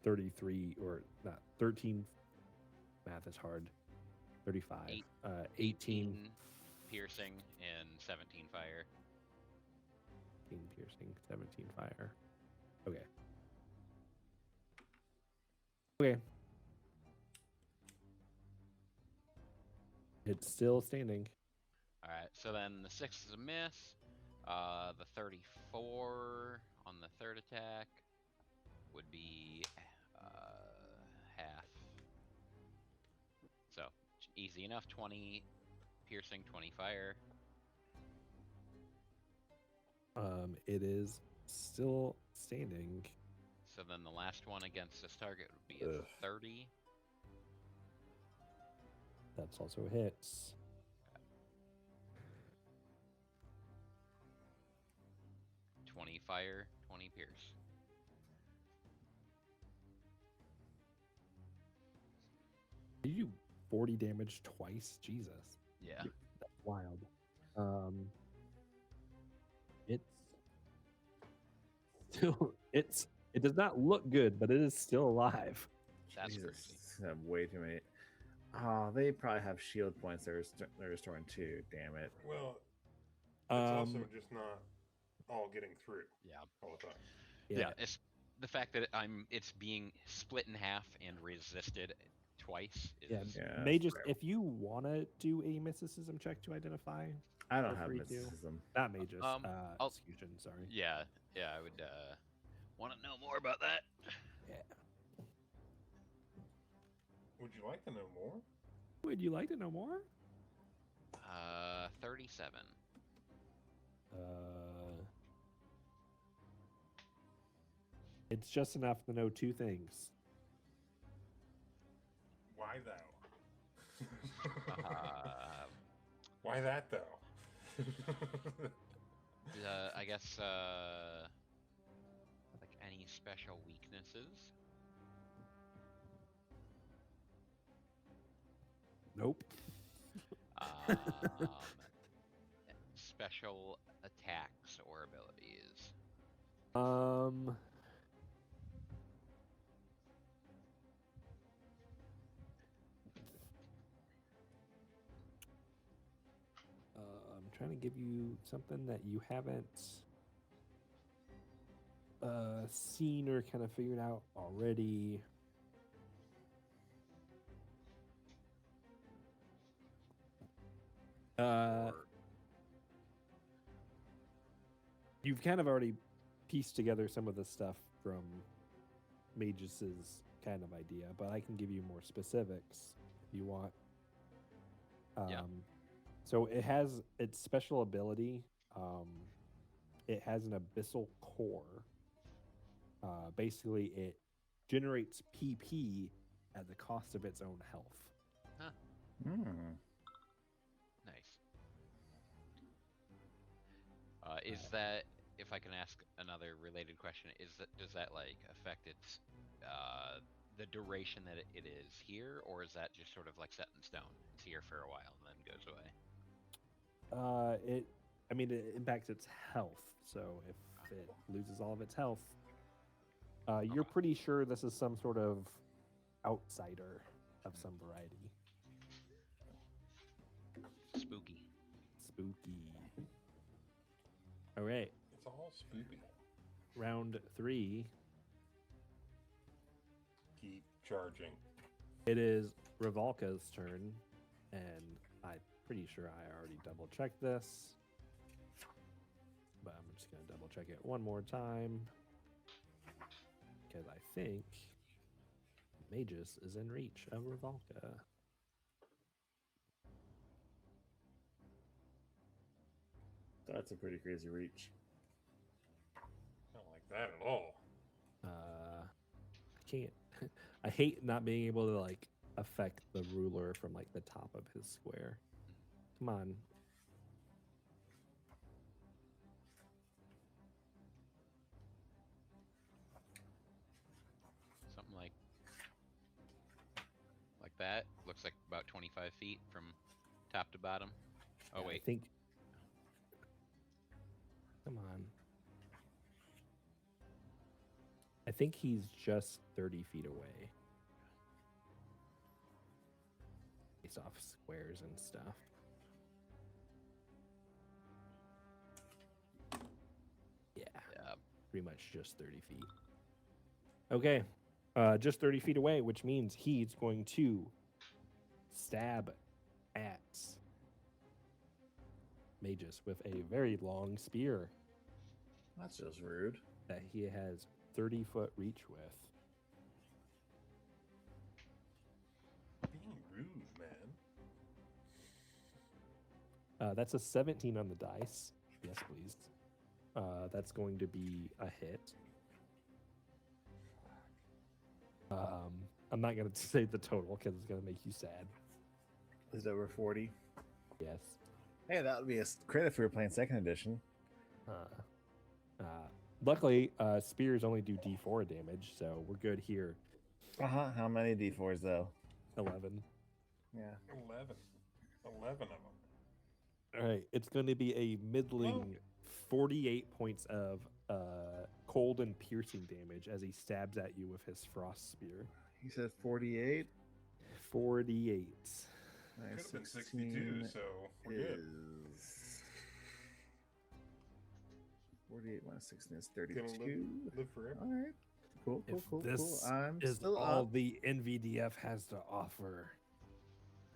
S2: 33, or not, 13, math is hard, 35,
S4: Eight-
S2: 18
S4: piercing and 17 fire.
S2: 18 piercing, 17 fire. Okay. Okay. It's still standing.
S4: Alright, so then the 6 is a miss. The 34 on the third attack would be half. So, easy enough. 20 piercing, 20 fire.
S2: It is still standing.
S4: So then the last one against this target would be a
S1: Ugh.
S4: 30.
S2: That's also hits.
S4: Fire, 20 pierce.
S2: Did you do 40 damage twice? Jesus.
S4: Yeah.
S2: That's wild. It's still it does not look good, but it is still alive.
S4: That's
S1: Jesus,
S4: crazy.
S1: I have way too many. Oh, they probably have shield points they're restoring too. Damn it.
S3: Well, it's also
S2: Um,
S3: just not all getting through
S4: Yeah.
S3: all the time.
S4: Yeah. It's the fact that it's being split in half and resisted twice is
S2: yeah.
S1: Yeah,
S2: Magus,
S1: right.
S2: if you want to do a mysticism check to identify,
S1: I don't
S2: feel
S1: have
S2: free to.
S1: mysticism.
S2: Not Magus.
S4: I'll-
S2: Execution. Sorry.
S4: yeah, I would want to know more about that.
S2: Yeah.
S3: Would you like to know more?
S2: Would you like to know more?
S4: 37.
S2: It's just enough to know two things.
S3: Why thou?
S4: Uh,
S3: Why that though?
S4: I guess like any special weaknesses.
S2: Nope.
S4: Um, special attacks or abilities.
S2: I'm trying to give you something that you haven't seen or kind of figured out already. You've kind of already pieced together some of the stuff from Magus's kind of idea, but I can give you more specifics if you want.
S4: Yeah.
S2: So it has its special ability. It has an abyssal core. Basically, it generates PP at the cost of its own health.
S1: Hmm.
S4: Nice. Is that, if I can ask another related question, does that like affect its the duration that it is here, or is that just sort of like set in stone? It's here for a while and then goes away.
S2: It impacts its health. So if it loses all of its health, you're
S4: Okay.
S2: pretty sure this is some sort of outsider of some variety.
S4: Spooky.
S2: Spooky. All right,
S3: It's all spoopy.
S2: round 3.
S3: Keep charging.
S2: It is Revolka's turn, and I'm pretty sure I already double checked this, but I'm just gonna double check it one more time because I think Magus is in reach of Revolka.
S1: That's a pretty crazy reach.
S3: I don't like that at all.
S2: I can't. I hate not being able to like affect the ruler from like the top of his square. Come on.
S4: Something like that. Looks like about 25 feet from top to bottom. Oh
S2: Yeah,
S4: wait.
S2: I think. Come on. I think he's just 30 feet away. Based off squares and stuff. Yeah,
S4: Yeah.
S2: pretty much just 30 feet. Okay, just 30 feet away, which means he's going to stab at Magus with a very long spear
S1: That's just rude.
S2: that he has 30-foot reach with.
S3: Being rude, man.
S2: That's a 17 on the dice. Yes, please. That's going to be a hit. I'm not going to say the total because it's going to make you sad.
S1: Is it over 40?
S2: Yes.
S1: Hey, that would be a crit if we were playing second edition.
S2: Luckily, spears only do D4 damage, so we're good here.
S1: How many d4s though?
S2: 11.
S1: Yeah.
S3: 11. 11 of them.
S2: All right, it's going to be a middling 48 points of cold and piercing damage as he stabs at you with his frost spear.
S1: He said 48.
S2: 48.
S1: My
S3: Could have been 62,
S1: 16
S3: so we're good.
S1: is 48 minus 16 is
S3: Gonna
S1: 32.
S3: live forever.
S1: All right. Cool.
S2: If this
S1: Cool. I'm
S2: is
S1: still
S2: all
S1: up.
S2: the NVDF has to offer,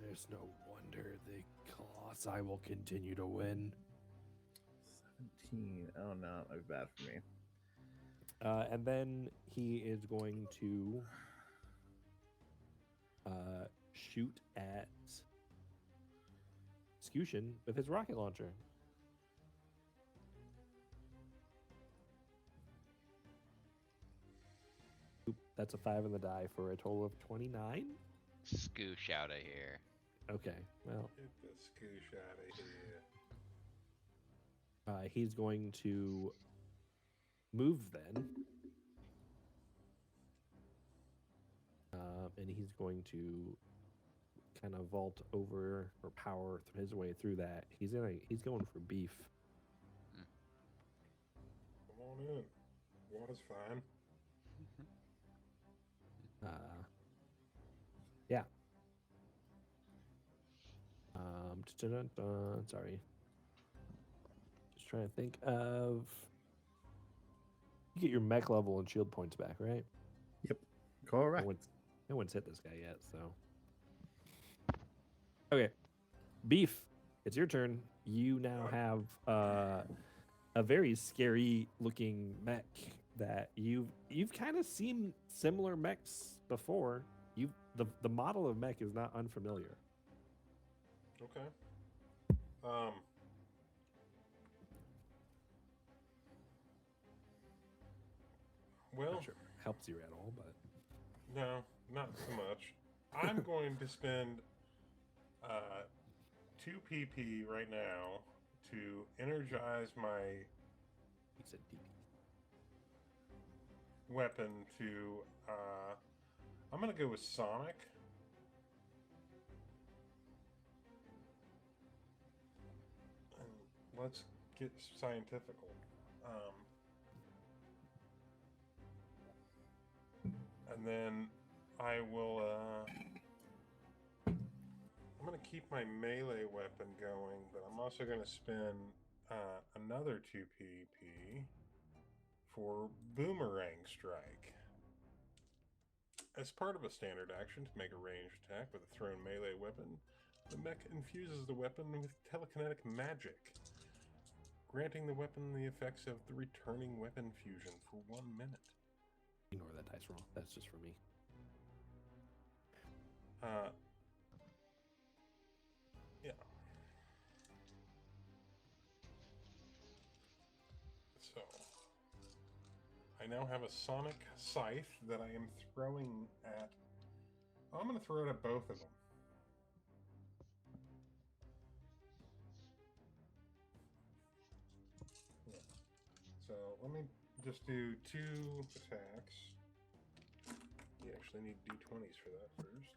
S2: there's no wonder the Colossi will continue to win.
S1: 17. Oh no, that might be bad for me.
S2: And then he is going to shoot at Scushin with his rocket launcher. Oop, that's a 5 in the die for a total of 29.
S4: Scoosh out of here.
S2: Okay, well,
S3: Get the scoosh out of here.
S2: he's going to move then. And he's going to kind of vault over or power his way through that. He's going for beef.
S3: Come on in. Water's fine.
S2: Yeah. Sorry. Just trying to think of. You get your mech level and shield points back, right?
S1: Correct.
S2: No one's hit this guy yet, so. Okay. Beef, it's your turn. You now have a very scary looking mech that you've kind of seen similar mechs before. The model of mech is not unfamiliar.
S3: Okay. Well,
S2: Not sure if it helps you at all, but
S3: no, not so much. I'm going to spend 2 PP right now to energize my
S2: he said DP.
S3: weapon to. I'm going to go with Sonic. And let's get scientifical. And then I will. I'm going to keep my melee weapon going, but I'm also going to spend another 2 PP for Boomerang Strike. As part of a standard action to make a ranged attack with a thrown melee weapon, the mech infuses the weapon with telekinetic magic, granting the weapon the effects of the returning weapon fusion for 1 minute.
S2: Ignore that dice roll. That's just for me.
S3: Yeah. So, I now have a sonic scythe that I am throwing at. Oh, I'm going to throw it at both of them. Yeah. So, let me just do 2 attacks. You actually need d20s for that first.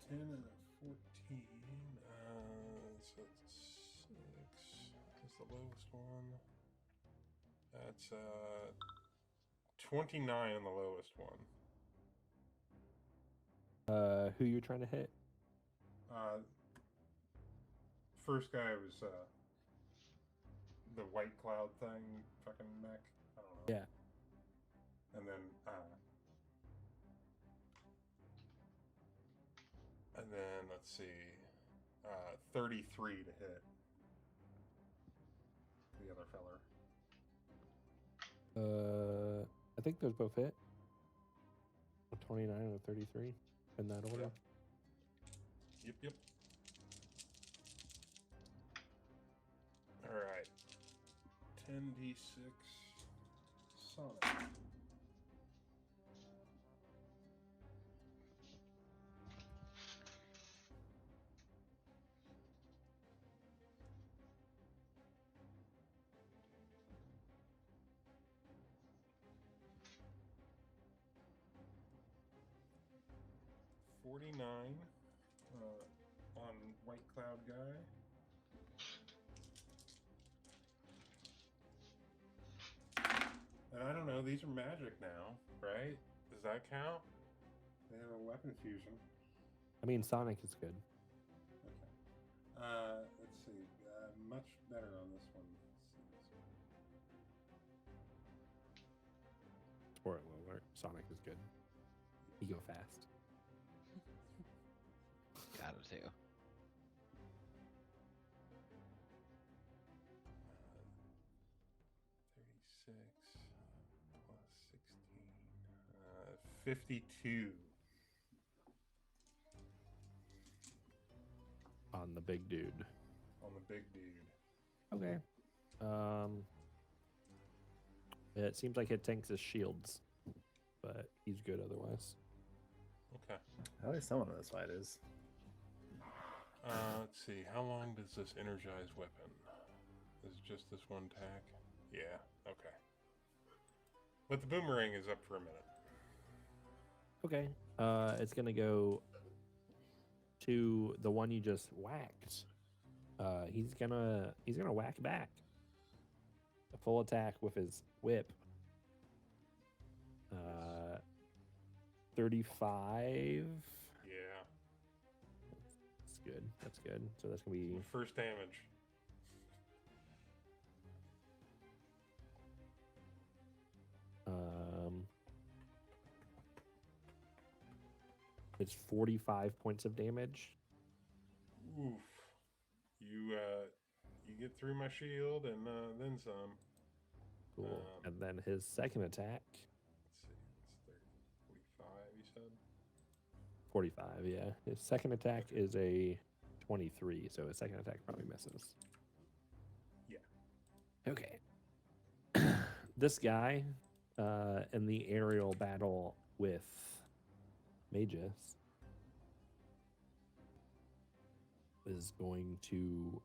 S3: 10 and a 14. So that's 6. That's the lowest one. That's 29 on the lowest one.
S2: Who you trying to hit?
S3: First guy was the white cloud thing, fucking mech. I don't know.
S2: Yeah.
S3: And then let's see, 33 to hit the other feller.
S2: I think those both hit. A 29 and a 33 in that order.
S3: Yep. All right. 10d6 Sonic. 49 on White Cloud Guy. And I don't know, these are magic now, right? Does that count? They have a weapon fusion.
S2: I mean, Sonic is good.
S3: Okay. Let's see. Much better on this one. Let's see this one.
S2: Spoiler alert: Sonic is good. He go fast.
S4: Got him too.
S3: 36 plus 16. 52.
S2: On the big dude.
S3: On the big dude.
S2: Okay. It seems like it tanks his shields, but he's good otherwise.
S3: Okay.
S1: At least someone in this fight is.
S3: Let's see. How long does this energized weapon? Is it just this one tack? Yeah. Okay. But the boomerang is up for a minute.
S2: Okay. It's gonna go to the one you just whacked. He's gonna whack back. A full attack with his whip. 35.
S3: Yeah.
S2: That's good. That's good. So that's gonna be
S3: First damage.
S2: it's 45 points of damage.
S3: Oof. You get through my shield and then some.
S2: Cool. And then his second attack.
S3: Let's see. It's 30, 45, you said?
S2: 45, yeah. His second attack is a 23, so his second attack probably misses.
S3: Yeah.
S2: Okay. This guy, in the aerial battle with Magus, is going to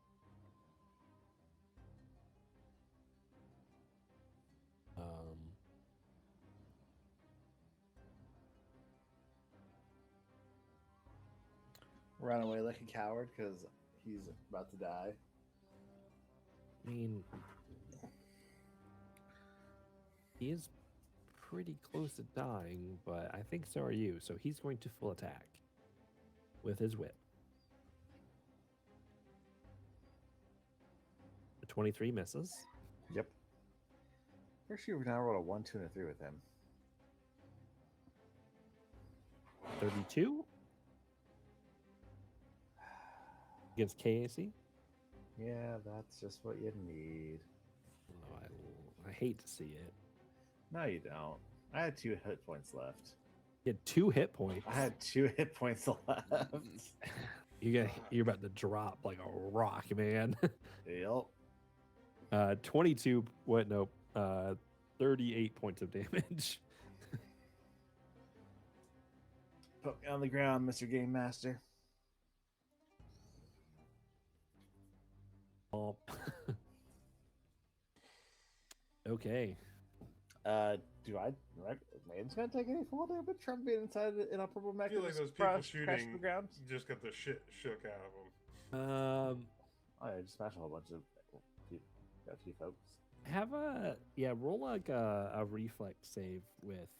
S1: Run away like a coward because he's about to die.
S2: I mean, he is pretty close to dying, but I think so are you. So he's going to full attack with his whip. The 23 misses.
S1: Yep. First year we now rolled a 1, 2, and a 3 with him.
S2: 32 against KAC.
S1: Yeah, that's just what you need.
S2: Oh, I hate to see it.
S1: No, you don't. I had 2 hit points left.
S2: You had 2 hit points.
S1: I had 2 hit points left.
S2: You're about to drop like a rock, man.
S1: Yep.
S2: 22. What? Nope. 38 points of damage.
S1: Put me on the ground, Mr. Game Master.
S2: Oh. Okay.
S1: Do I? Man's gonna take any full damage from being inside an inoperable mech?
S3: I feel like those people shooting
S1: the ground?
S3: just got the shit shook out of them.
S1: Oh yeah, just smash a whole bunch of few folks.
S2: Have a roll like a reflex save with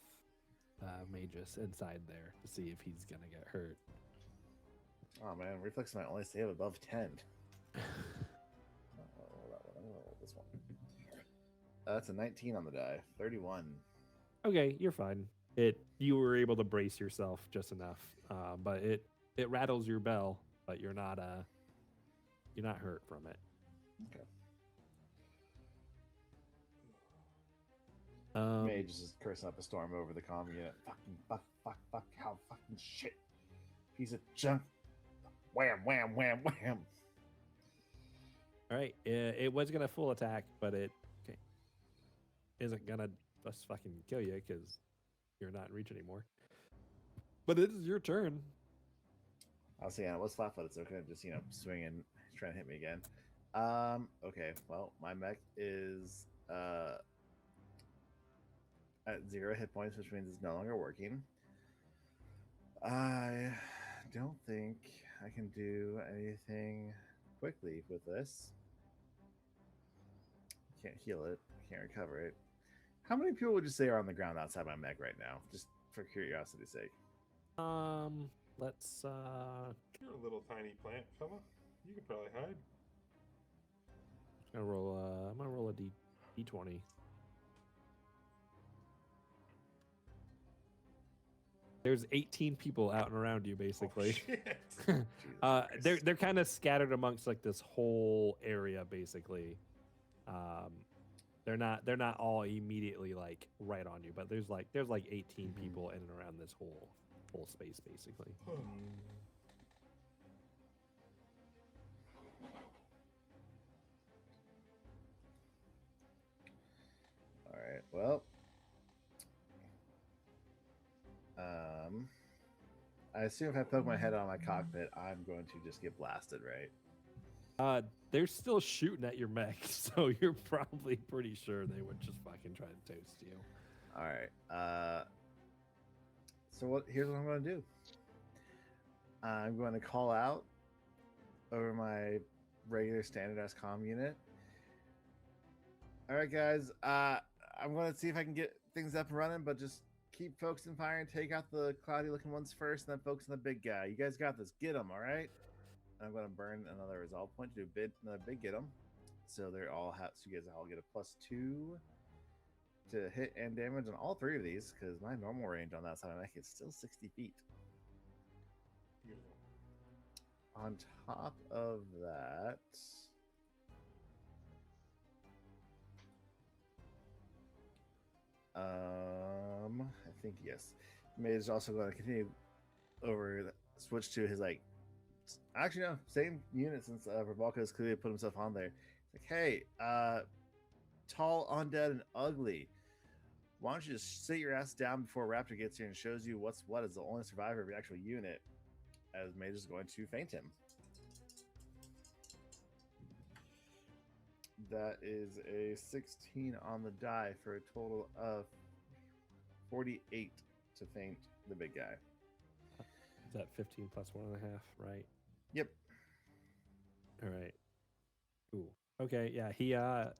S2: Magus inside there to see if he's gonna get hurt.
S1: Oh man, reflex might only save above 10. Roll this one. That's a 19 on the die. 31.
S2: Okay, you're fine. You were able to brace yourself just enough, but it rattles your bell, but you're not hurt from it.
S1: Okay. Mage is just cursing up a storm over the comm unit. Fuck, how fucking shit. Piece of junk. Wham, wham, wham, wham.
S2: All right, it was gonna full attack, but it isn't gonna just fucking kill you because you're not in reach anymore. But it is your turn.
S1: I'll see. It was flat-footed, so it could just swing and try to hit me again. Okay. Well, my mech is at 0 hit points, which means it's no longer working. I don't think I can do anything quickly with this. Can't heal it. Can't recover it. How many people would you say are on the ground outside my mech right now? Just for curiosity's sake.
S2: Let's
S3: You're a little tiny plant fella. You could probably hide.
S2: I'm gonna roll a d20. There's 18 people out and around you, basically.
S3: Oh, shit.
S1: Jesus Christ.
S2: They're kind of scattered amongst like this whole area, basically. They're not all immediately like right on you, but there's like 18 people in and around this whole space, basically.
S1: All right. Well, I assume if I poke my head on my cockpit, I'm going to just get blasted, right?
S2: They're still shooting at your mech, so you're probably pretty sure they would just fucking try to toast you.
S1: All right. So here's what I'm going to do. I'm going to call out over my regular standardized comm unit. All right, guys. I'm going to see if I can get things up and running, but just keep focusing fire and take out the cloudy looking ones first, and then focus on the big guy. You guys got this. Get him, all right? And I'm going to burn another resolve point to do another big get him. So they're all so you guys all get a +2 to hit and damage on all 3 of these, because my normal range on that side of my mech is still 60 feet.
S3: Beautiful.
S1: On top of that, I think yes, Mage is also going to continue switch to his actually no, same unit, since Ravalka has clearly put himself on there. It's like, hey, tall, undead, and ugly, why don't you just sit your ass down before Raptor gets here and shows you what's what as the only survivor of your actual unit, as Mage is going to feint him. That is a 16 on the die for a total of 48 to feint the big guy.
S2: Is that 15 plus 1.5, right?
S1: Yep.
S2: All right. Ooh. Okay. Yeah.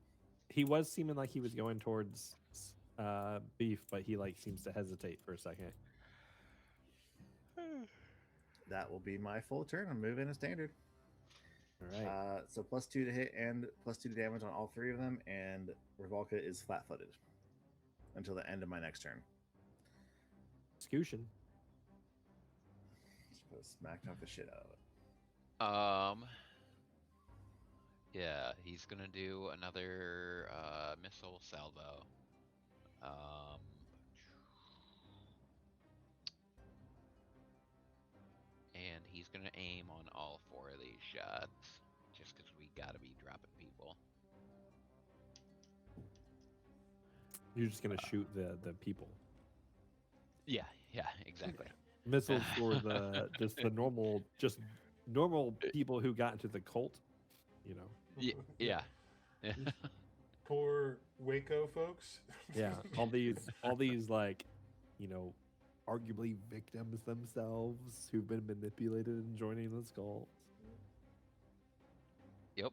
S2: He was seeming like he was going towards beef, but he seems to hesitate for a second.
S1: That will be my full turn. I'm moving a standard.
S2: All right.
S1: So +2 to hit and +2 to damage on all 3 of them, and Ravalka is flat-footed until the end of my next turn.
S2: Scushin.
S1: Just smacked off the shit out of it.
S4: Yeah, he's gonna do another missile salvo. And he's gonna aim on all 4 of these shots, just because we gotta be dropping people.
S2: You're just gonna shoot the people.
S4: Yeah, exactly.
S2: Missiles for the normal people who got into the cult, you know.
S4: Yeah.
S3: Poor Waco folks.
S2: Yeah, all these arguably victims themselves who've been manipulated and joining this cult.
S4: Yep.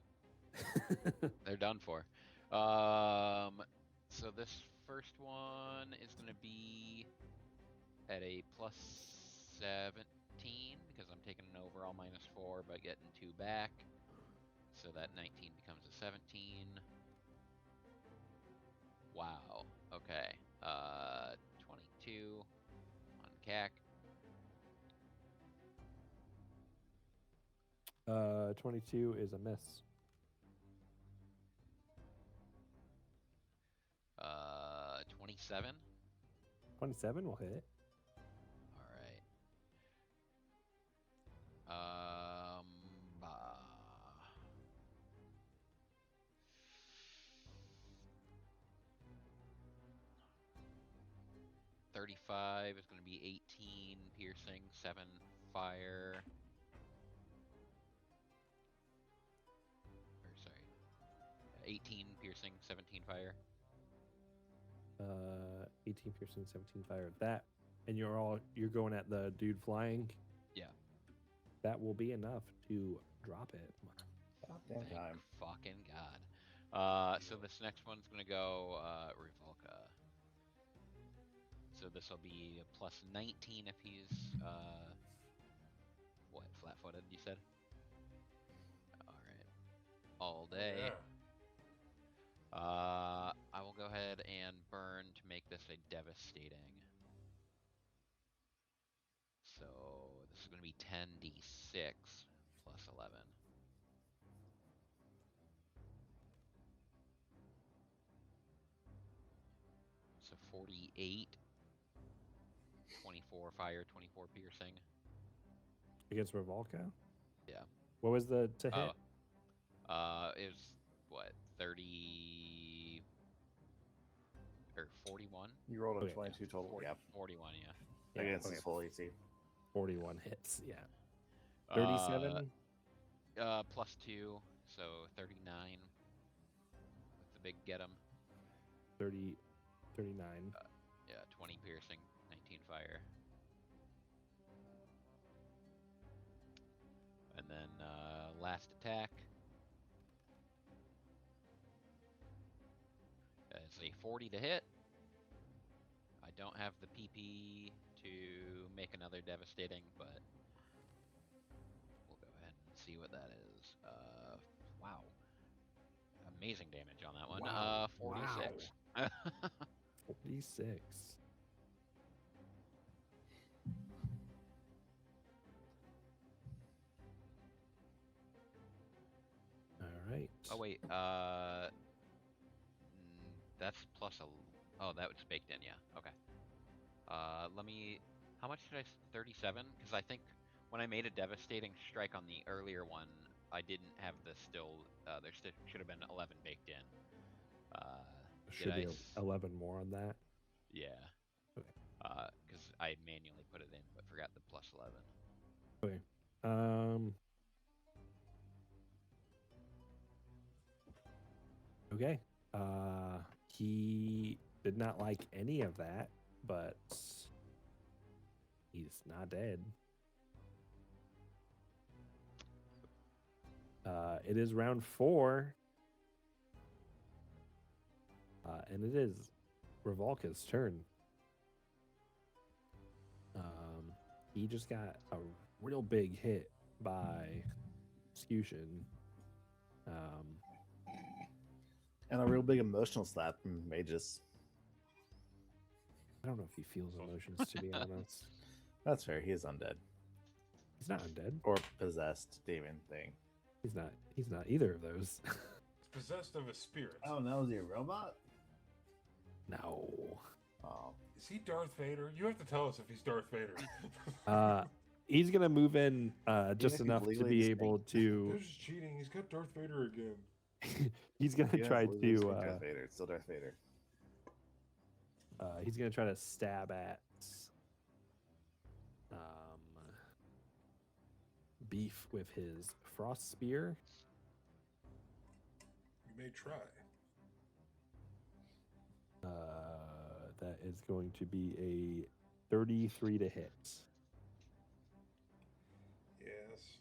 S4: They're done for. So this first one is going to be at a +17 because I'm taking an overall -4 by getting 2 back. So that 19 becomes a 17. Wow. Okay. 22 on CAC.
S2: 22 is a miss.
S4: 27.
S2: 27 will hit.
S4: All right. 35 is going to be 18 piercing, 7 fire. Or sorry, 18 piercing, 17 fire.
S2: 18 piercing, 17 fire. That, and you're going at the dude flying.
S4: Yeah.
S2: that will be enough to drop it.
S1: About damn
S4: Thank
S1: time.
S4: fucking God. So this next one's gonna go Revolka. So this will be a plus 19 if he's what, flat-footed? You said. All right. All day.
S3: Yeah.
S4: I will go ahead and burn to make this a devastating. So this is going to be 10d6 plus 11. So 48, 24 fire, 24 piercing.
S2: Against Revolka?
S4: Yeah.
S2: What was the to hit?
S4: It was what, 30 or 41?
S1: You rolled a
S2: Okay,
S1: 22 total.
S4: 40,
S1: Yep.
S4: 41, yeah.
S2: Yeah,
S1: Against
S2: okay,
S1: his full AC.
S2: 41 hits. Yeah. 37.
S4: Plus 2, so 39 with the big get 'em.
S2: 30, 39.
S4: Yeah, 20 piercing, 19 fire. And then last attack. It's a 40 to hit. I don't have the PP to make another devastating, but we'll go ahead and see what that is. Wow. Amazing damage on that one.
S2: Wow.
S4: 46.
S2: 46. All right.
S4: Oh wait, that's plus a. Oh, that was baked in, yeah. Okay. Let me. How much did I? 37? Because I think when I made a devastating strike on the earlier one, I didn't have the still. There should have been 11 baked in.
S2: Should be 11 more on that.
S4: Yeah.
S2: Okay.
S4: Because I manually put it in, but forgot the plus 11.
S2: Okay. Okay. He did not like any of that, but he's not dead. It is round 4. And it is Revolka's turn. He just got a real big hit by Scution.
S1: And a real big emotional slap from Magus.
S2: I don't know if he feels emotions, to be honest.
S1: That's fair. He is undead.
S2: He's not undead.
S1: Or possessed demon thing.
S2: He's not either of those.
S3: It's possessed of a spirit.
S1: Oh, no, is he a robot?
S2: No.
S1: Oh.
S3: Is he Darth Vader? You have to tell us if he's Darth Vader.
S2: He's gonna move in just
S1: if he's
S2: enough to
S1: legally
S2: be able to.
S3: This is cheating. He's got Darth Vader again.
S2: He's gonna
S1: Even if
S2: try
S1: Luke is
S2: to.
S1: Darth Vader. It's still Darth Vader.
S2: He's gonna try to stab at Beef with his frost spear.
S3: You may try.
S2: That is going to be a 33 to hit.
S3: Yes.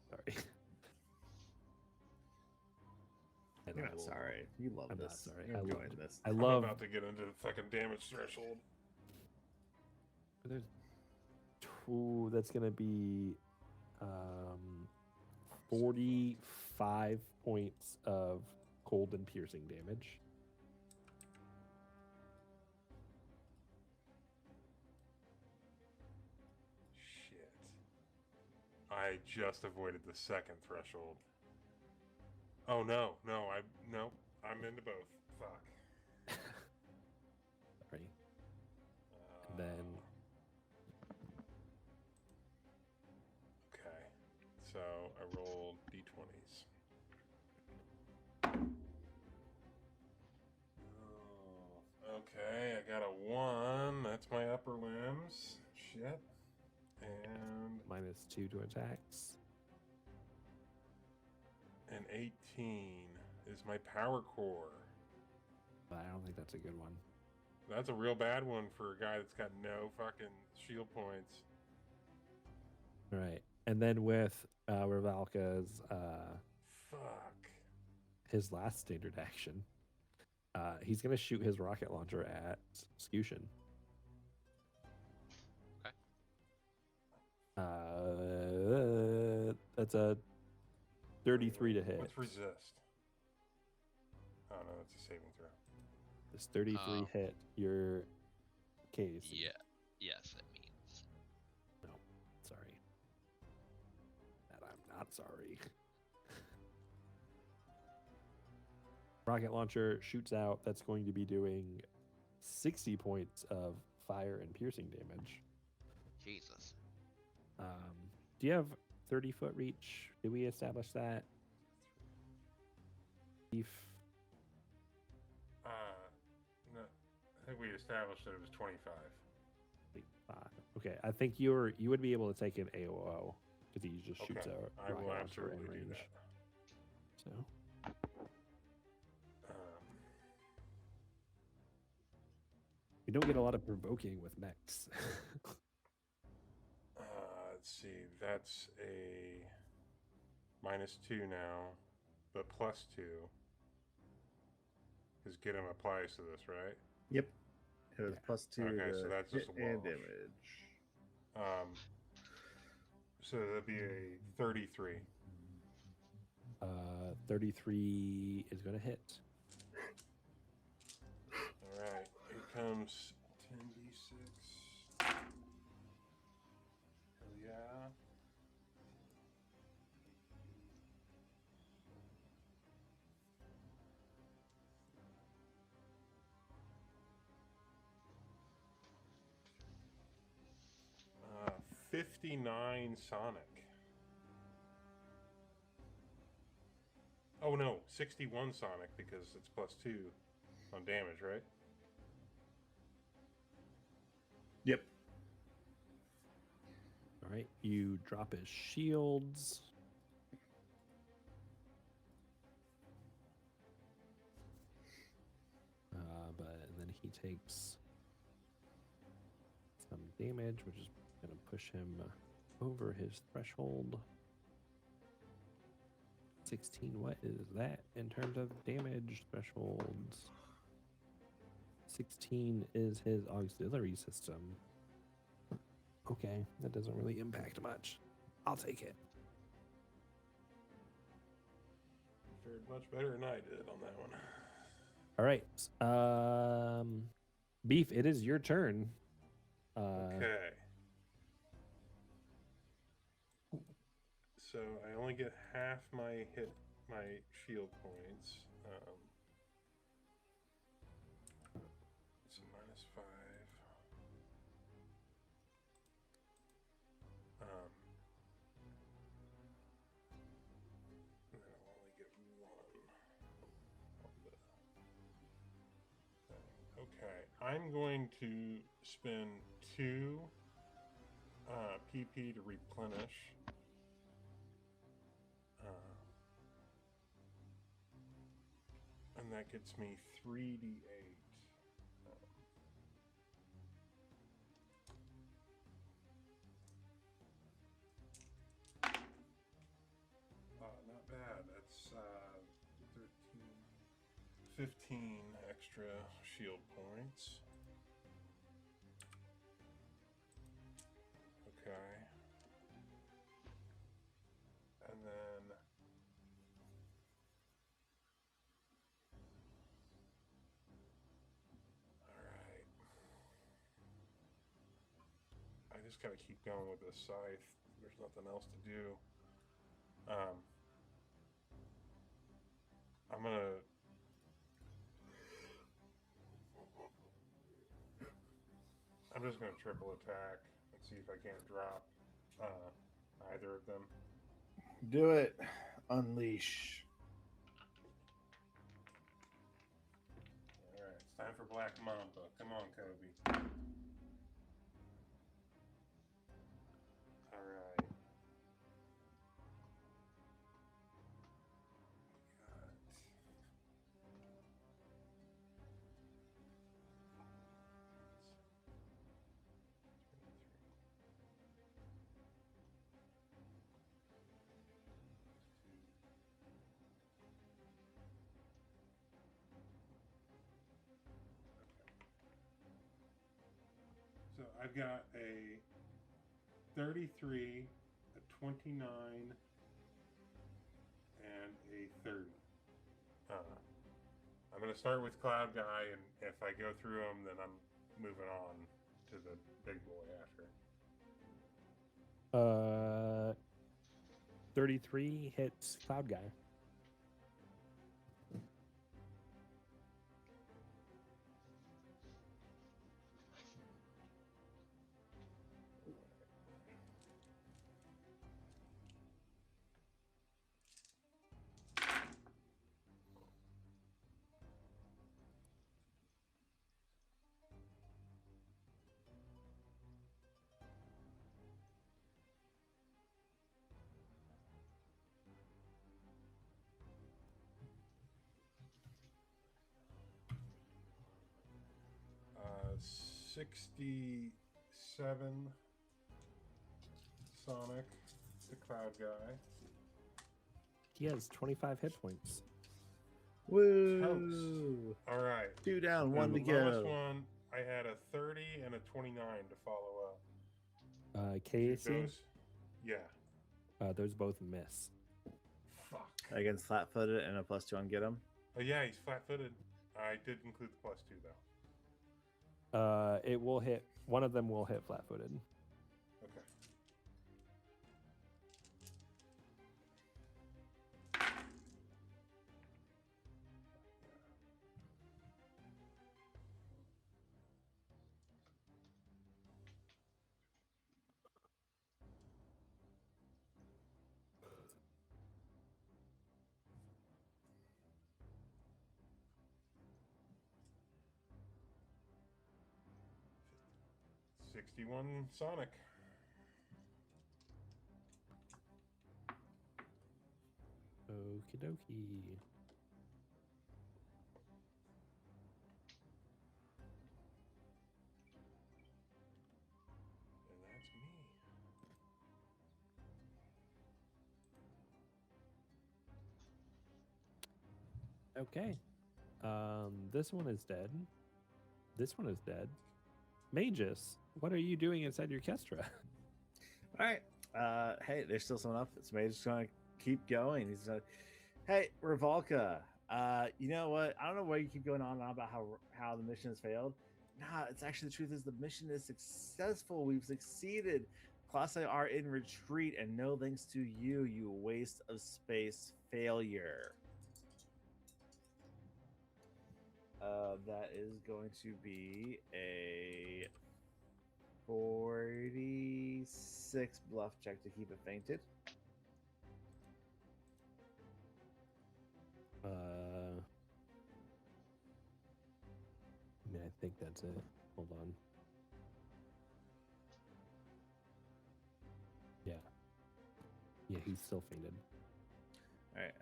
S2: Sorry. And
S1: You're
S2: I
S1: not
S2: will-
S1: sorry. You love
S2: I'm not
S1: this.
S2: sorry.
S1: You're
S2: I
S1: enjoying
S2: loved-
S1: this.
S2: I
S3: I'm
S2: love.
S3: about to get into the fucking damage threshold.
S2: There's that's gonna be 45 points of cold and piercing damage.
S3: Shit. I just avoided the second threshold. Oh no, I'm into both. Fuck.
S2: Sorry. And then
S3: Okay. So I rolled d20s. Oh, okay, I got a 1. That's my upper limbs. Shit. And
S2: -2 to attacks.
S3: an 18 is my power core.
S2: But I don't think that's a good one.
S3: That's a real bad one for a guy that's got no fucking shield points.
S2: All right. And then with Ravalka's
S3: Fuck.
S2: his last standard action, he's gonna shoot his rocket launcher at Skushin.
S4: Okay.
S2: That's a 33 to hit.
S3: What's resist? Oh no, it's a saving throw.
S2: This 33 hit your case.
S4: Yeah. Yes, it means.
S2: No, sorry. That I'm not sorry. Rocket launcher shoots out. That's going to be doing 60 points of fire and piercing damage.
S4: Jesus.
S2: Do you have 30-foot reach? Did we establish that? Beef.
S3: No, I think we established that it was 25.
S2: 5. Okay, I think you would be able to take an AOO because he just shoots
S3: Okay,
S2: a
S3: I
S2: rocket
S3: will
S2: launcher
S3: absolutely
S2: in
S3: do
S2: range.
S3: that.
S2: So we don't get a lot of provoking with mechs.
S3: Let's see. That's a -2 now, but +2. Because get him applies to this, right?
S1: Yep. It was
S2: Yeah.
S1: +2
S3: Okay,
S1: to
S3: so that's just
S1: hit
S3: a
S1: and
S3: wash.
S1: damage.
S3: So that'd be a 33.
S2: 33 is going to hit.
S3: All right, here comes 10d6. Hell yeah. Uh, 59 Sonic. Oh no, 61 Sonic because it's +2 on damage, right?
S1: Yep.
S2: All right, you drop his shields. But then he takes some damage, which is going to push him over his threshold. 16, what is that in terms of damage thresholds? 16 is his auxiliary system. Okay, that doesn't really impact much. I'll take it.
S3: You fared much better than I did on that one.
S2: All right. Beef, it is your turn.
S3: Okay. So I only get half my shield points. It's a -5. And then I'll only get 1 on the thing. Okay, I'm going to spend 2 PP to replenish. And that gets me 3d8. Not bad. That's 13, 15 extra shield points. Okay. And then I just gotta keep going with this scythe. There's nothing else to do. I'm just gonna triple attack and see if I can't drop either of them.
S1: Do it. Unleash.
S3: All right, it's time for Black Mamba. Come on, Kobe. All right. I've got a 33, a 29, and a 30. I'm going to start with Cloud Guy, and if I go through them, then I'm moving on to the big boy after.
S2: 33 hits Cloud Guy.
S3: Uh, 67 Sonic, the Cloud Guy.
S2: He has 25 hit points.
S1: Woo!
S3: All right.
S1: 2 down, 1 to
S3: the lowest
S1: go.
S3: one, I had a 30 and a 29 to follow up.
S2: KAC,
S3: Those, yeah.
S2: those both miss.
S3: Fuck.
S1: Against flat-footed and a +2 on get him.
S3: Oh yeah, he's flat-footed. I did include the +2 though.
S2: It will hit. One of them will hit flat-footed.
S3: Okay. $61 Sonic.
S2: Okie dokie.
S3: And that's me.
S2: Okay. This one is dead. This one is dead. Magus, what are you doing inside your Kestra?
S1: All right. Hey, there's still someone up. It's just gonna keep going. He's gonna, hey, Revolka. You know what? I don't know why you keep going on and on about how the mission has failed. Nah, it's actually the truth is the mission is successful. We've succeeded. Colossi are in retreat, and no thanks to you, you waste of space failure. That is going to be a 46 bluff check to keep it fainted.
S2: I mean, I think that's it. Hold on. Yeah. Yeah, he's still fainted.
S1: All right,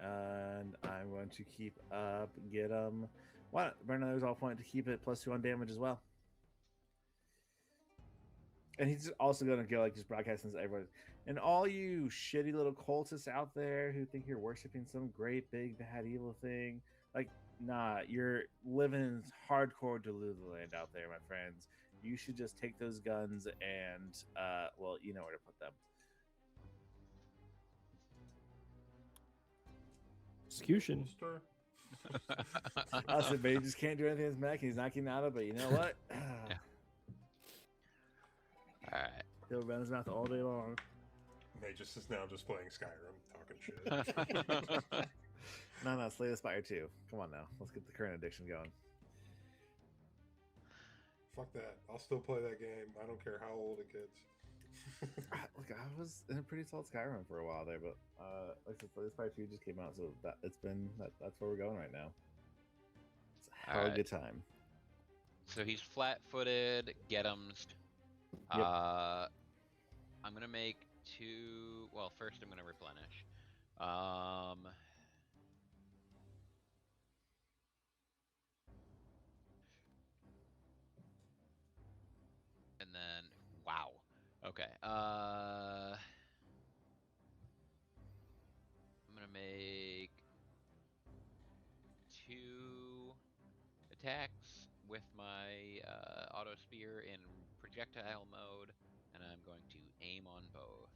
S1: and I'm going to keep up, get him. Why not burn another resolve point to keep it +2 on damage as well. And he's also going to go like just broadcasting to everyone. And all you shitty little cultists out there who think you're worshiping some great big bad evil thing, like, nah, you're living in hardcore Delulu land out there, my friends. You should just take those guns and, well, you know where to put them.
S2: Execution.
S3: Holster.
S1: I said, but he just can't do anything with mech. He's not getting out of it. But you know what?
S4: All right.
S1: He'll run his mouth all day long.
S3: Magus is now just playing Skyrim, talking shit.
S1: No, Slay the Spire 2. Come on now. Let's get the current addiction going.
S3: Fuck that. I'll still play that game. I don't care how old it gets.
S1: Look, I was in a pretty solid Skyrim for a while there, but like I said, Slay the Spire 2 just came out, so that's where we're going right now. It's a hell of a good time.
S4: So he's flat-footed. Get him.
S1: Yep.
S4: I'm gonna make 2. Well, first I'm gonna replenish. And then, wow. Okay. I'm gonna make 2 attacks with my auto spear in projectile mode, and I'm going to aim on both.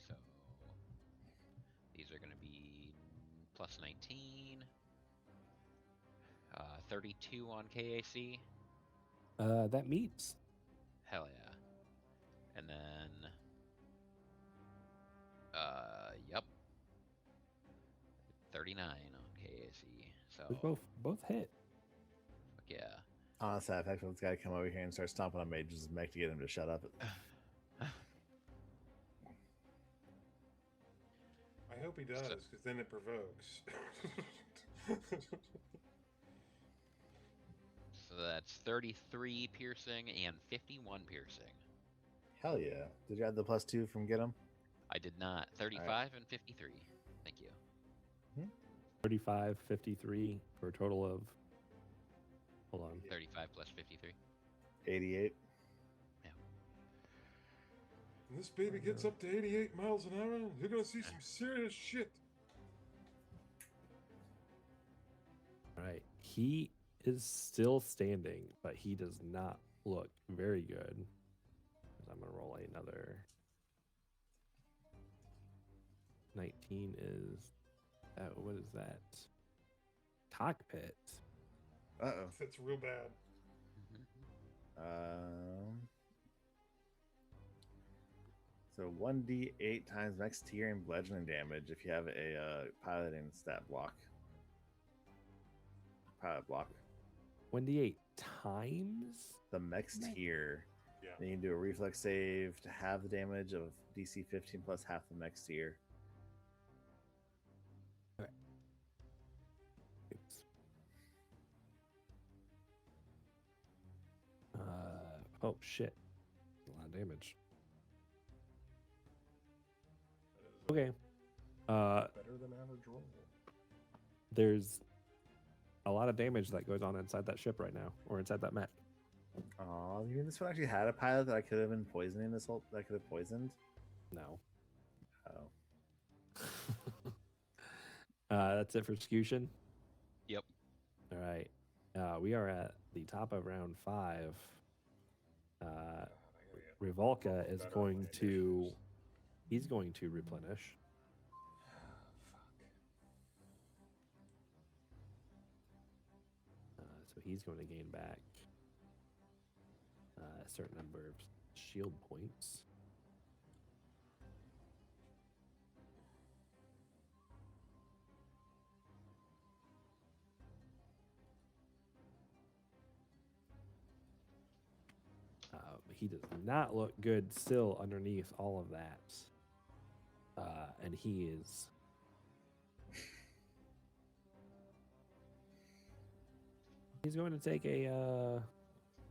S4: So these are going to be plus 19, 32 on KAC.
S2: That meets.
S4: Hell yeah. And then, yep, 39 on KAC. So,
S2: Those both hit.
S4: fuck yeah.
S1: Honestly, I've had this guy come over here and start stomping on Mage's mech to get him to shut up.
S3: I hope he does, because then it provokes.
S4: So that's 33 piercing and 51 piercing.
S1: Hell yeah. Did you add the +2 from get him?
S4: I did not. 35 and 53. Thank you.
S2: 35, 53 for a total of. Hold on.
S4: 35 plus 53.
S1: 88.
S3: When this baby gets up to 88 miles an hour, you're gonna see some serious shit.
S2: All right. He is still standing, but he does not look very good. I'm going to roll another. 19 is. What is that? Cockpit.
S1: Uh-oh.
S3: That's real bad.
S1: So 1d8 times max tier and bludgeoning damage if you have a piloting stat block. Pilot block.
S2: 1d8 times?
S1: The max tier.
S3: Yeah.
S1: Then you can do a reflex save to have the damage of DC 15 plus half the max tier.
S2: Oops. Oh, shit. A lot of damage. Okay.
S3: Better than average roll.
S2: There's a lot of damage that goes on inside that ship right now, or inside that mech.
S1: Oh, you mean this one actually had a pilot that I could have been poisoning this whole that I could have poisoned?
S2: No.
S1: Oh.
S2: That's it for Scution.
S4: Yep.
S2: All right. We are at the top of round 5. Revolka is going to. He's going to replenish. So he's going to gain back a certain number of shield points. He does not look good still underneath all of that. And he is... He's going to take a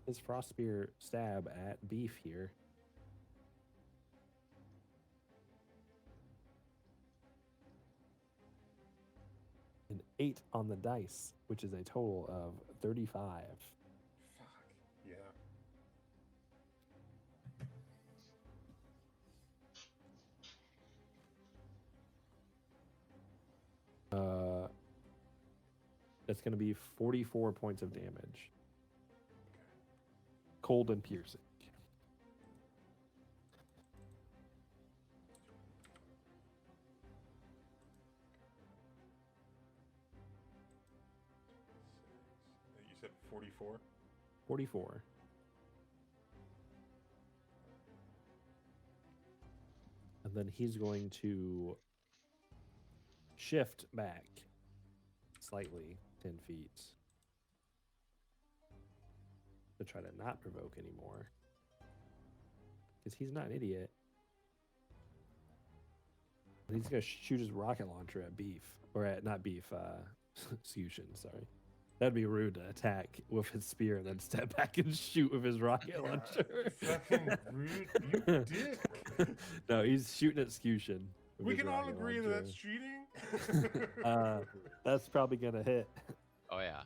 S2: his frost spear stab at Beef here. An 8 on the dice, which is a total of 35.
S3: Fuck. Yeah.
S2: That's going to be 44 points of damage. Cold and piercing.
S3: You said 44?
S2: 44. And then he's going to shift back slightly 10 feet to try to not provoke anymore. Because he's not an idiot. And he's going to shoot his rocket launcher at Beef. Or at, not Beef, Scution, sorry. That'd be rude to attack with his spear and then step back and shoot with his rocket launcher.
S3: Fucking rude, you dick.
S2: No, he's shooting at Scution. with
S3: We
S2: his
S3: can all
S2: rocket
S3: agree that
S2: launcher.
S3: that's cheating.
S2: That's probably going to hit.
S4: Oh yeah.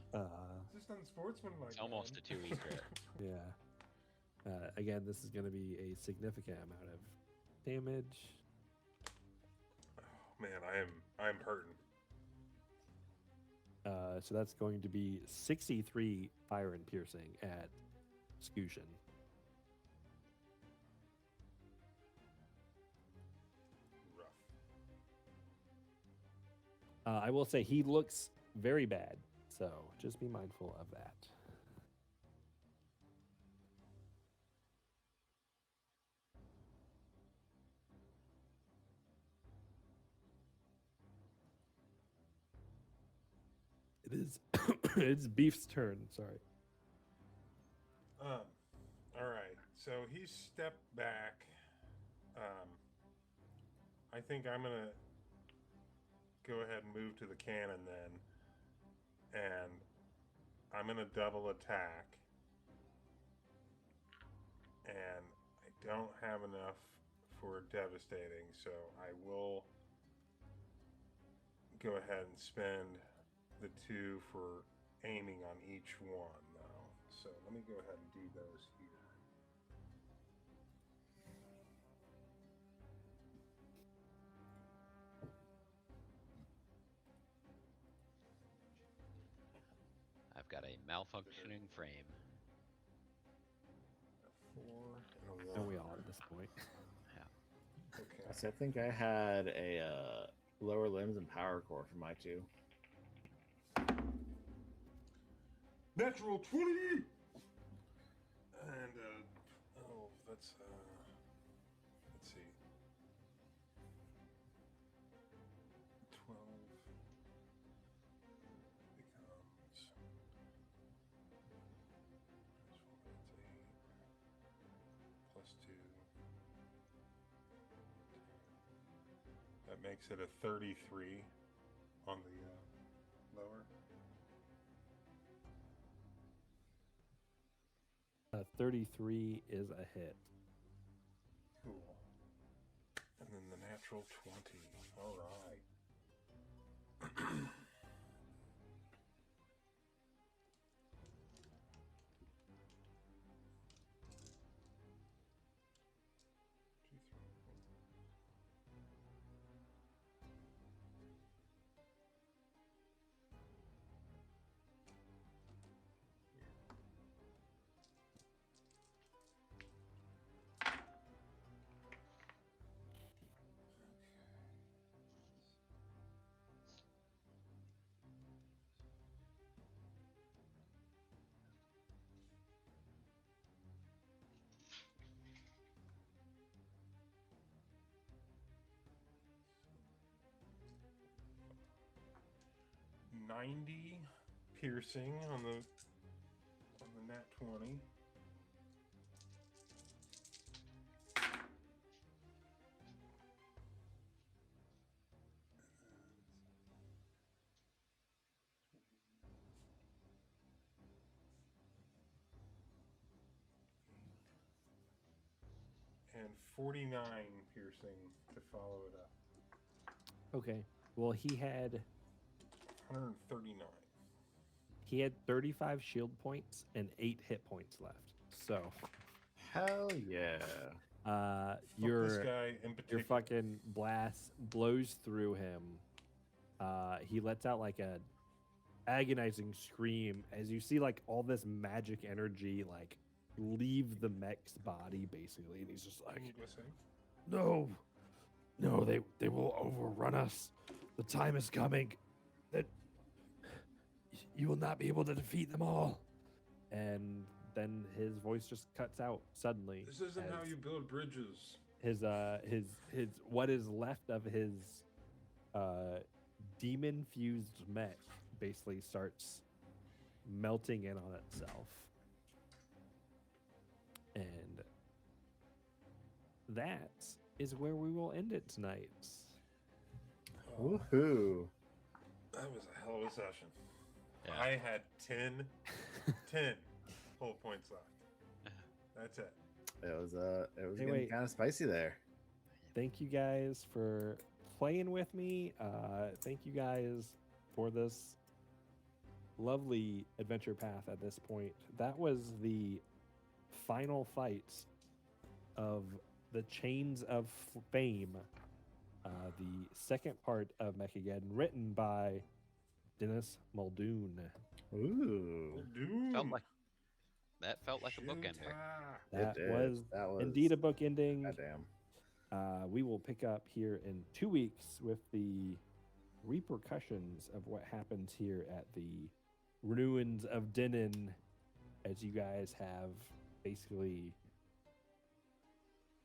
S3: Just unsportsmanlike.
S4: It's almost a 2E crit.
S2: Yeah. Again, this is going to be a significant amount of damage.
S3: man, I'm hurting.
S2: So that's going to be 63 fire and piercing at Scooshin.
S3: Rough.
S2: I will say he looks very bad, so just be mindful of that. It is it's Beef's turn, sorry.
S3: All right. So he stepped back. I think I'm gonna go ahead and move to the cannon then, and I'm gonna double attack. And I don't have enough for devastating, so I will go ahead and spend the 2 for aiming on each one, though. So let me go ahead and do those here.
S4: I've got a malfunctioning frame.
S3: A 4 and a 1.
S2: And we all at this point.
S3: Okay.
S1: So I think I had a lower limbs and power core for my 2.
S3: Natural 20! And, let's see. 12 becomes... Plus 2. That makes it a 33 on the lower.
S2: 33 is a hit.
S3: Cool. And then the natural 20. All right. $90 piercing on the nat 20. And 49 piercing to follow it up.
S2: Okay. Well, he had
S3: 139.
S2: 35 shield points and 8 hit points left. So,
S1: Hell yeah.
S3: This
S2: your
S3: guy in particular.
S2: fucking blast blows through him. He lets out like a agonizing scream as you see like all this magic energy like leave the mech's body basically, and he's just like, no, they will overrun us. The time is coming that you will not be able to defeat them all. And then his voice just cuts out suddenly.
S3: This isn't how you build bridges.
S2: His what is left of his demon fused mech basically starts melting in on itself. And that is where we will end it tonight.
S1: Woohoo.
S3: That was a hell of a session.
S4: Yeah.
S3: I had 10 whole points left. That's it.
S1: It was
S2: Hey,
S1: getting
S2: wait.
S1: kind of spicy there.
S2: Thank you guys for playing with me. Thank you guys for this lovely adventure path at this point. That was the final fight of the Chains of Fame the second part of Mechageddon, written by Dennis Muldoon.
S1: Ooh,
S3: Doom.
S4: Felt like a bookender.
S3: Shinta.
S2: That
S1: did.
S2: was
S1: That was
S2: indeed a book ending.
S1: goddamn.
S2: We will pick up here in 2 weeks with the repercussions of what happens here at the ruins of Denon, as you guys have basically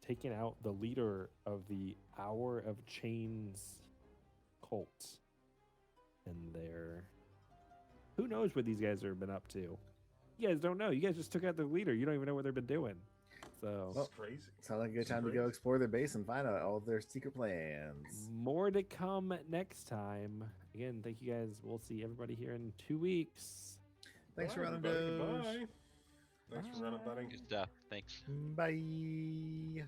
S2: taken out the leader of the Hour of Chains cult. And who knows what these guys have been up to? You guys don't know. You guys just took out their leader. You don't even know what they've been doing. So
S3: It's crazy.
S1: Sounds like a good
S3: It's
S1: time to go
S3: crazy.
S1: explore their base and find out all of their secret plans.
S2: more to come next time. Again, thank you guys. We'll see everybody here in 2 weeks.
S1: Thanks
S3: Bye,
S1: for running,
S3: everybody.
S1: Doge.
S3: Goodbye. Thanks for running, buddy.
S4: Good stuff. Thanks.
S1: Bye.